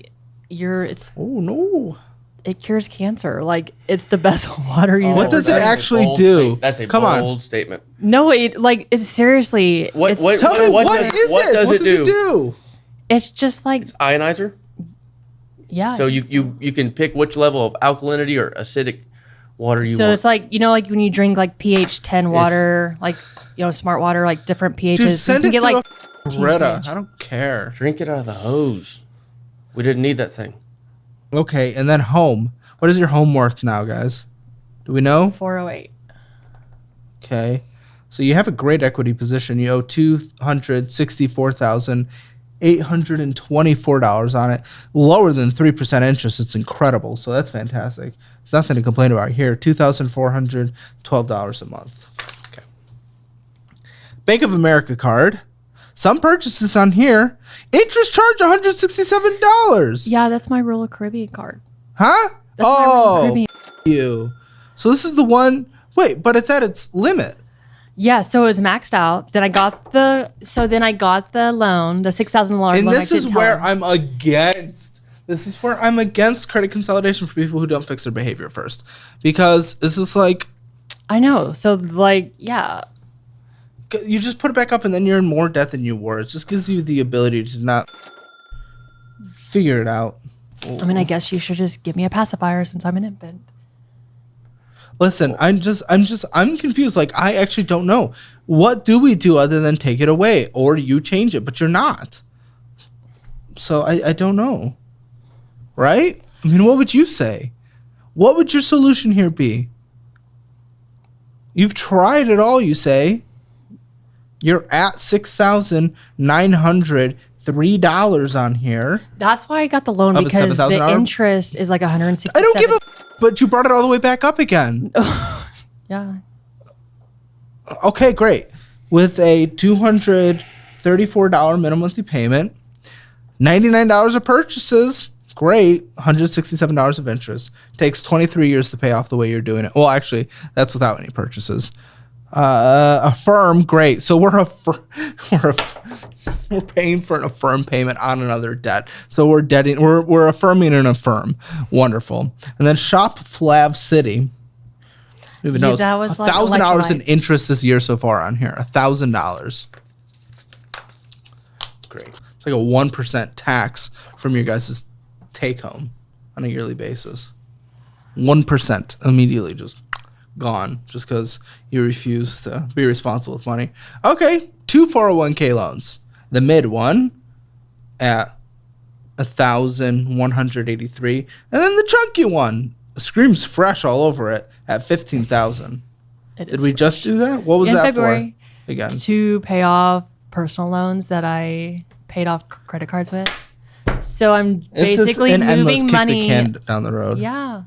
no. it cures cancer. It's the best water you What ever does it done. actually Bold do? state- That's a Come on. bold statement. No, it's seriously. What- it's, Tell me, what does- is what it? does What it does it do? do? it's just Ionizer. yeah. So you can pick which level of alkalinity or acidic water you So want. it's when you drink pH 10 water, smart water, different pHs. Dude, send you it can through get a Greta. pH. I don't care. Drink it out of the hose. We didn't need that thing. Okay, and then home. What is your home worth now, guys? Do we know? 408. Okay. So you have a great equity position. You owe $264,824 on it. Lower than 3% interest. It's incredible. So that's fantastic. It's nothing to complain about here. $2,412 a month. Okay. Bank of America card. Some purchases on here. Interest charge $167. Yeah, that's my Royal Caribbean card. Huh? That's my Royal Caribbean. You. So this is the one. Wait, but it's at its limit. Yeah, so it was maxed out. Then I got the loan, the $6,000 loan. And this I is did tell where him. I'm against. This is where I'm against credit consolidation for people who don't fix their behavior first. Because this is I know. So yeah. you just put it back up and then you're in more debt than you were. It just gives you the ability to not figure it out. I mean, I guess you should just give me a pacifier since I'm an infant. Listen, I'm confused. I actually don't know. What do we do other than take it away? Or you change it, but you're not. So I don't know. Right? I mean, what would you say? What would your solution here be? You've tried it all, you say. You're at $6,903 on here. That's why I got the loan, Of a because the $7,000? interest is $167. I don't give a but you brought it all the way back up again. Yeah. Okay, great. With a $234 minimum monthly payment, $99 of purchases, great. $167 of interest. Takes 23 years to pay off the way you're doing it. Well, actually, that's without any purchases. Affirm, great. So we're paying for an affirm payment on another debt. So we're affirming an affirm. Wonderful. And then Shop Flav City. Who even knows? That was like $1,000 in electrolytes. interest this year so far on here. $1,000. Great. It's like a 1% tax from your guys' take home on a yearly basis. 1% immediately just gone just because you refuse to be responsible with money. Okay, 2 401k loans. The mid one at 1,183, and then the chunky one screams fresh all over it at 15,000. Did we just do that? What was In that February, for? Again, to pay off personal loans that I paid off credit cards with. So I'm it's just basically an endless moving kick money. the can down the road. Yeah.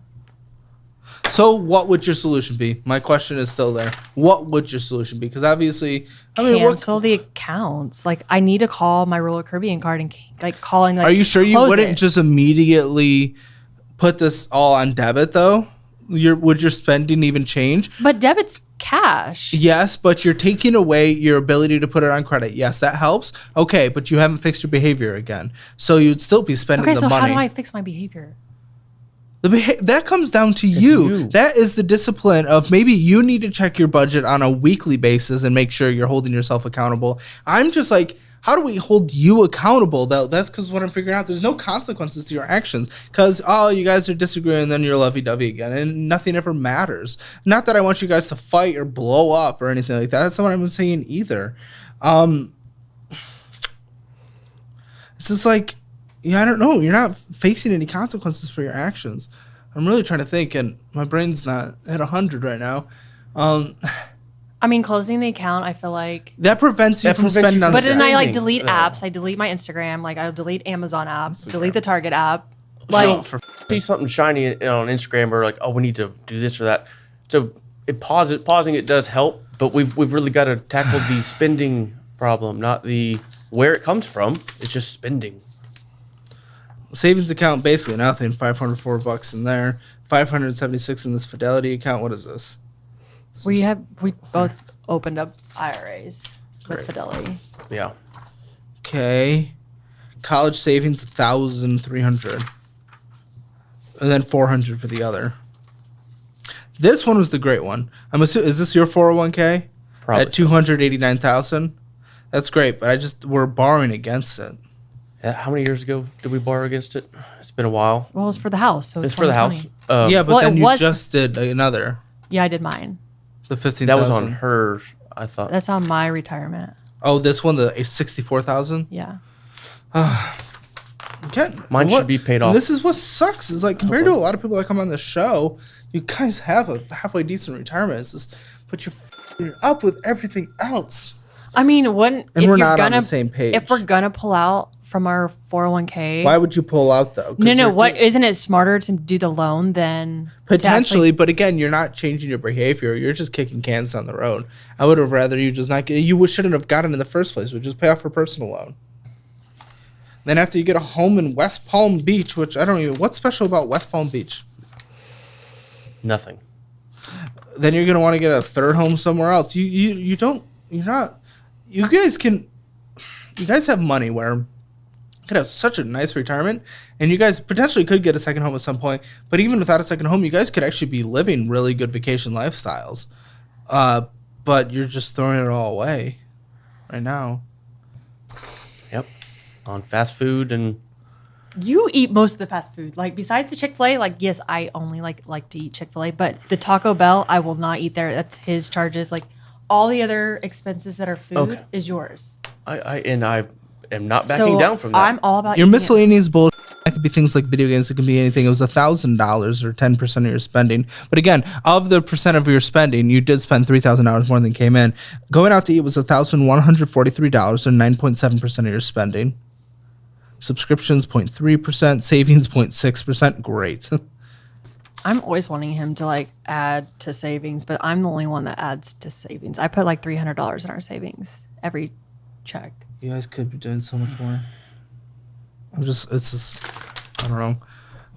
So what would your solution be? My question is still there. What would your solution be? Because obviously, I mean, Cancel the accounts. Like I need to call my Royal Caribbean card and like calling. Like, are you sure you close wouldn't it. just immediately put this all on debit though? Would your spending even change? But debit's cash. Yes, but you're taking away your ability to put it on credit. Yes, that helps. Okay, but you haven't fixed your behavior again. So you'd still be spending Okay, the so money. how do I fix my behavior? That comes down to you. That is the discipline of maybe you need to check your budget on a weekly basis and make sure you're holding yourself accountable. I'm just like, how do we hold you accountable? That's because what I'm figuring out, there's no consequences to your actions because, oh, you guys are disagreeing and then you're lovey-dovey again and nothing ever matters. Not that I want you guys to fight or blow up or anything like that. That's not what I'm saying either. It's just like, yeah, I don't know. You're not facing any consequences for your actions. I'm really trying to think, and my brain's not at 100 right now. I mean, closing the account, I feel like. That prevents you from spending on But then I like spending, delete though. apps. I delete my Instagram. Like I'll delete Amazon apps, delete the Target app. Like See something shiny on Instagram or like, oh, we need to do this or that. So pausing it does help, but we've really got to tackle the spending problem, not the where it comes from. It's just spending. Savings account, basically nothing. $504 in there. 576 in this Fidelity account. What is this? we both opened up IRAs with Fidelity. Yeah. Okay. College savings, 1,300. And then 400 for the other. This one was the great one. I'm assuming, is this your 401k? Probably At 289,000? That's great, but we're borrowing against it. How many years ago did we borrow against it? It's been a while. Well, it was for the house. So It's for the house. 2020. Yeah, but Well, then it you was- just did another. Yeah, I did mine. The 15,000. That was on hers, I thought. That's on my retirement. Oh, this one, the 64,000? Yeah. Again, Mine should be paid off. This is what sucks. Is like compared to a lot of people that come on the show, you guys have a halfway decent retirement. It's just, but you're up with everything else. I mean, if we're you're not on gonna, the same page. If we're gonna pull out from our 401k, Why would you pull out though? 'Cause no, you're what isn't it smarter to do the loan than to potentially? actually- But again, you're not changing your behavior. You're just kicking cans down the road. I would have rather you just not get. Shouldn't have gotten in the first place. Would just pay off your personal loan. Then after you get a home in West Palm Beach, which I don't even. What's special about West Palm Beach? Nothing. Then you're gonna want to get a third home somewhere else. You don't. You're not. You guys can. You guys have money where you could have such a nice retirement, and you guys potentially could get a second home at some point. But even without a second home, you guys could actually be living really good vacation lifestyles. But you're just throwing it all away right now. Yep. On fast food and You eat most of the fast food. Like besides the Chick-fil-A, like yes, I only like to eat Chick-fil-A, but the Taco Bell, I will not eat there. That's his charges. Like all the other expenses that are food Okay. is yours. I am not backing down from that. I'm all about Your eating it. miscellaneous bullshit. That could be things like video games. It can be anything. It was $1,000 or 10% of your spending. But again, of the percent of your spending, you did spend $3,000 more than came in. Going out to eat was $1,143 or 9.7% of your spending. Subscriptions 0.3%, savings 0.6%. Great. I'm always wanting him to like add to savings, but I'm the only one that adds to savings. I put like $300 in our savings every check. You guys could be doing so much more. I don't know.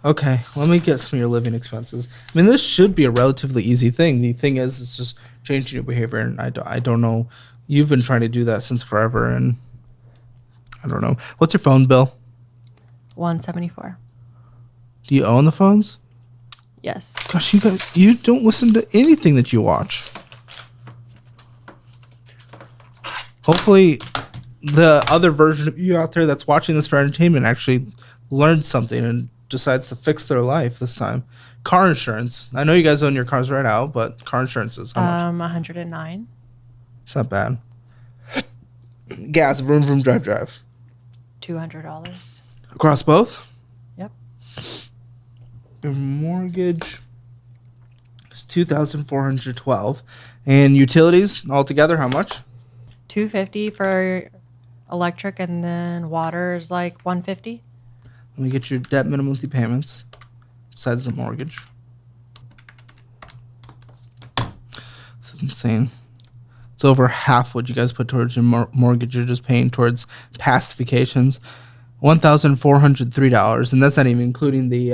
Okay, let me get some of your living expenses. I mean, this should be a relatively easy thing. The thing is, it's just changing your behavior. And I don't know. You've been trying to do that since forever, and I don't know. What's your phone bill? $174. Do you own the phones? Yes. Gosh, you don't listen to anything that you watch. Hopefully, the other version of you out there that's watching this for entertainment actually learns something and decides to fix their life this time. Car insurance. I know you guys own your cars right now, but car insurance is how much? 109. It's not bad. Gas, vroom, vroom, drive, drive. $200. Across both? Yep. Your mortgage is $2,412. And utilities altogether, how much? $250 for electric, and then water is like $150. Let me get your debt minimum monthly payments besides the mortgage. This is insane. It's over half what you guys put towards your mortgage. You're just paying towards past vacations. $1,403, and that's not even including the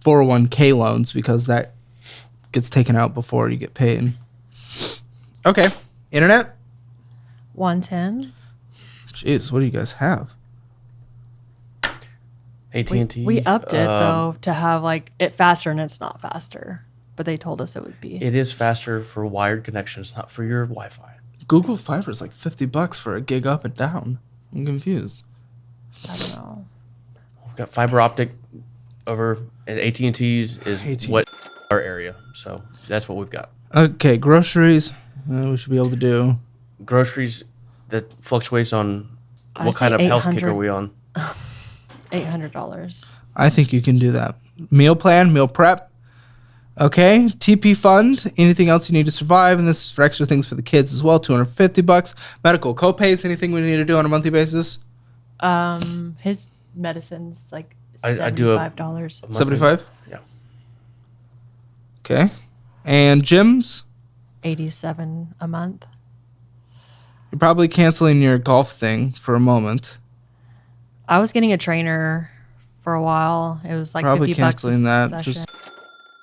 401k loans, because that gets taken out before you get paid. Okay, internet. 110. Jeez, what do you guys have? AT&T. We upped it though to have like it faster, and it's not faster. But they told us it would be. It is faster for wired connections, not for your Wi-Fi. Google Fiber is like $50 for a gig up and down. I'm confused. I don't know. We've got fiber optic over at AT&T's is AT&T. what our area. So that's what we've got. Okay, groceries. We should be able to do. Groceries, that fluctuates on I what say kind of health kick 800. are we on. $800. I think you can do that. Meal plan, meal prep. Okay, TP fund. Anything else you need to survive, and this is for extra things for the kids as well. $250. Medical copays. Anything we need to do on a monthly basis? His medicine's like I do a $75. monthly- 75. Yeah. Okay, and gyms. $87 a month. You're probably canceling your golf thing for a moment. I was getting a trainer for a while. It was like Probably $50 canceling a that. session. Just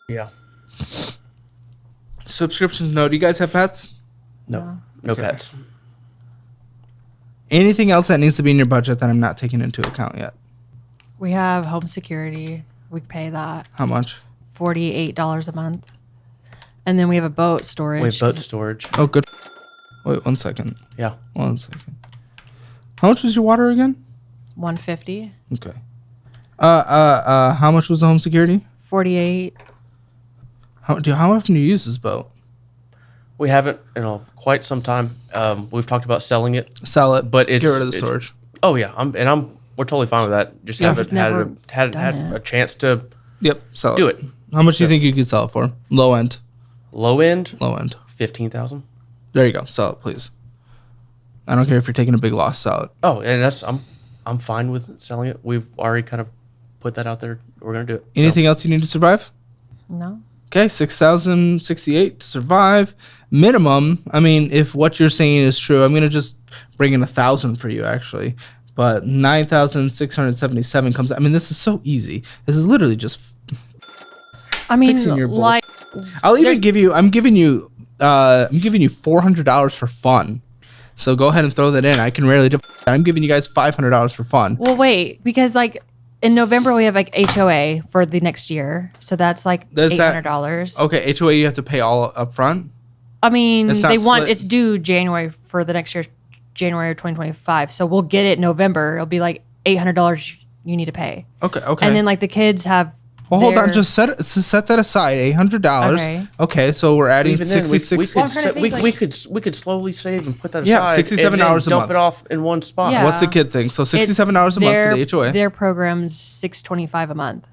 Yeah. subscriptions. No. Do you guys have pets? No Okay. pets. Anything else that needs to be in your budget that I'm not taking into account yet? We have home security. We pay that How much? $48 a month. And then we have a boat storage. We have boat storage. Oh, good. Wait 1 second. Yeah. 1 second. How much was your water again? $150. Okay. How much was the home security? $48. How often do you use this boat? We haven't in quite some time. We've talked about selling it. Sell it, But it's- get rid of the it's- storage. Oh yeah, we're totally fine with that. Just Yeah. haven't Just never had done it. a chance to Yep, sell do it. How much do you think you could sell it for? Low end. Low end, Low end. 15,000. There you go. Sell it, please. I don't care if you're taking a big loss. Sell it. Oh, and I'm fine with selling it. We've already kind of put that out there. We're gonna do it. So, Anything else you need to survive? No. Okay, 6,068 to survive. Minimum, I mean, if what you're saying is true, I'm going to just bring in 1,000 for you, actually. But 9,677 comes, I mean, this is so easy. This is literally just, I mean, Fixing your like, I'll even give you, I'm giving you $400 for fun. So go ahead and throw that in. I can rarely do, I'm giving you guys $500 for fun. well, wait, because like in November we have like HOA for the next year. So that's like Does that- $800. Okay, HOA you have to pay all up front? I mean, It's not they want split. it's due January for the next year, January of 2025. So we'll get it November. It'll be like $800 you need to pay. Okay. And then like the kids have. Well, hold on. their- Just set that aside. $800. Okay. Okay. So we're adding even then, we 66. could I'm trying to think, we like- could slowly save and put that Yeah, aside. $67 and then a dump month. it off in one spot. Yeah. What's the kid thing? So it's $67 a month for the HOA. Their program's $625 a month.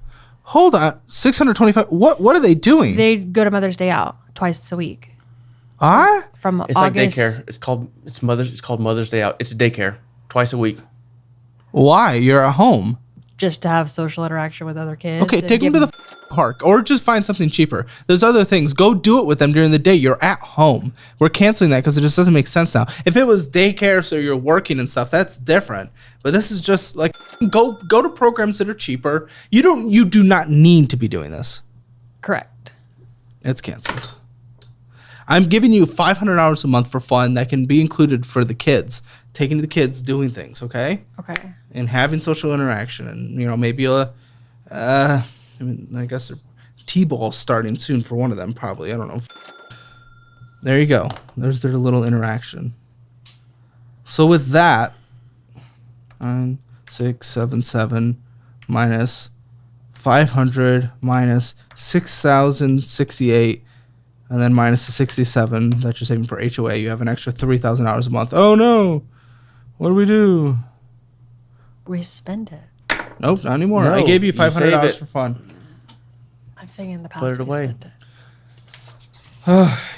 Hold on. 625. What are they doing? They go to Mother's Day out twice a week Huh? from It's August. like daycare. It's called Mother's Day Out. It's a daycare twice a week. Why? You're at home. Just to have social interaction with other kids. Okay, and take them give to the park or just find something cheaper. There's other things. Go do it with them during the day. You're at home. We're canceling that because it just doesn't make sense now. If it was daycare, so you're working and stuff, that's different. But this is just like go to programs that are cheaper. You do not need to be doing this. Correct. It's canceled. I'm giving you $500 a month for fun that can be included for the kids, taking the kids, doing things, okay? Okay. And having social interaction, and maybe I guess T-ball starting soon for one of them, probably. I don't know. There you go. There's their little interaction. So with that, 9, 6, 7, 7 minus 500 minus 6,068, and then minus the 67 that you're saving for HOA, you have an extra $3,000 a month. Oh no! What do we do? We spend it. Nope, not anymore. No, I gave you you save $500 it. for fun. I'm saying in the past Put it we away. spent it.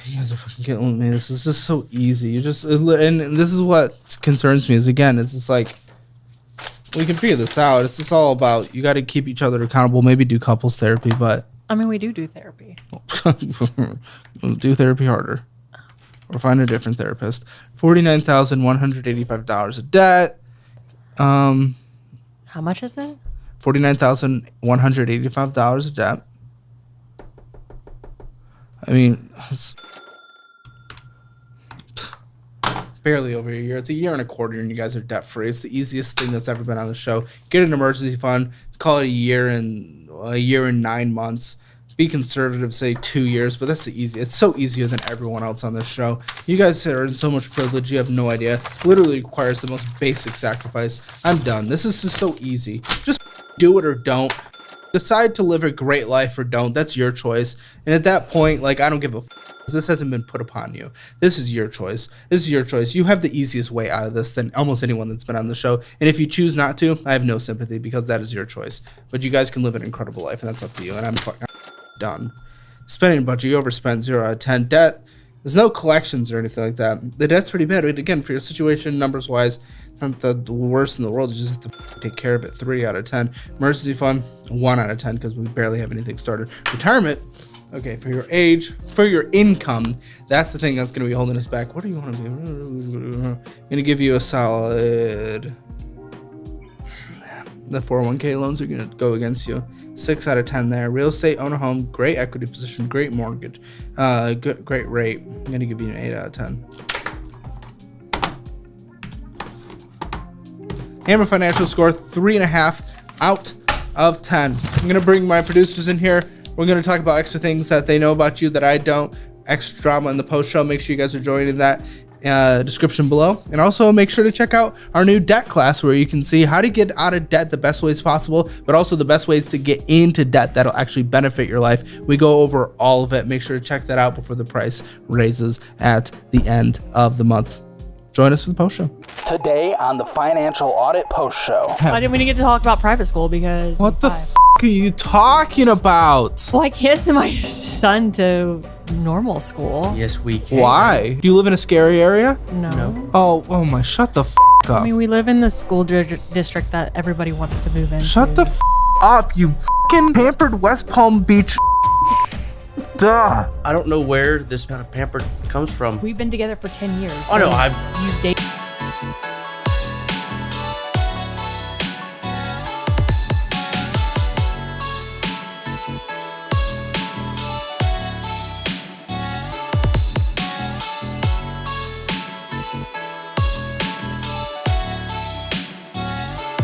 You guys are fucking killing me. This is just so easy. And this is what concerns me is, again, it's just like, we can figure this out. It's just all about, you got to keep each other accountable, maybe do couples therapy, but I mean, we do therapy. do therapy harder or find a different therapist. $49,185 of debt. How much is it? $49,185 of debt. I mean, it's barely over a year. It's a year and a quarter, and you guys are debt free. It's the easiest thing that's ever been on the show. Get an emergency fund. Call it a year and 9 months. Be conservative, say 2 years, but that's the easy. It's so easier than everyone else on this show. You guys are in so much privilege. You have no idea. Literally requires the most basic sacrifice. I'm done. This is just so easy. Just do it or don't. Decide to live a great life or don't. That's your choice. And at that point, I don't give a this hasn't been put upon you. This is your choice. This is your choice. You have the easiest way out of this than almost anyone that's been on the show. And if you choose not to, I have no sympathy because that is your choice. But you guys can live an incredible life, and that's up to you. And I'm done. Spending budget, you overspent 0 out of 10. Debt, there's no collections or anything like that. The debt's pretty bad. Again, for your situation, numbers-wise, it's not the worst in the world. You just have to take care of it. 3 out of 10. Emergency fund, 1 out of 10 because we barely have anything started. Retirement, okay, for your age, for your income, that's the thing that's going to be holding us back. What do you want to be? I'm going to give you a solid... The 401k loans are going to go against you. 6 out of 10 there. Real estate, own a home, great equity position, great mortgage, great rate. I'm going to give you an 8 out of 10. Hammer Financial score 3.5 out of 10. I'm going to bring my producers in here. We're going to talk about extra things that they know about you that I don't. Extra drama in the post show. Make sure you guys are joining that. Description below, and also make sure to check out our new debt class where you can see how to get out of debt the best ways possible, but also the best ways to get into debt that'll actually benefit your life. We go over all of it. Make sure to check that out before the price raises at the end of the month. Join us for the post show today on the Financial Audit Post Show. I didn't want to get to talk about private school because what the are you talking about? Well, I can't send my son to normal school. Yes, we can. Why? Do you live in a scary area? No. Oh my, shut the up. I mean, we live in the school district that everybody wants to move into. Shut the up, you fucking pampered West Palm Beach. Duh. I don't know where this kind of pampered comes from. We've been together for 10 years. Oh no, so I've used dating.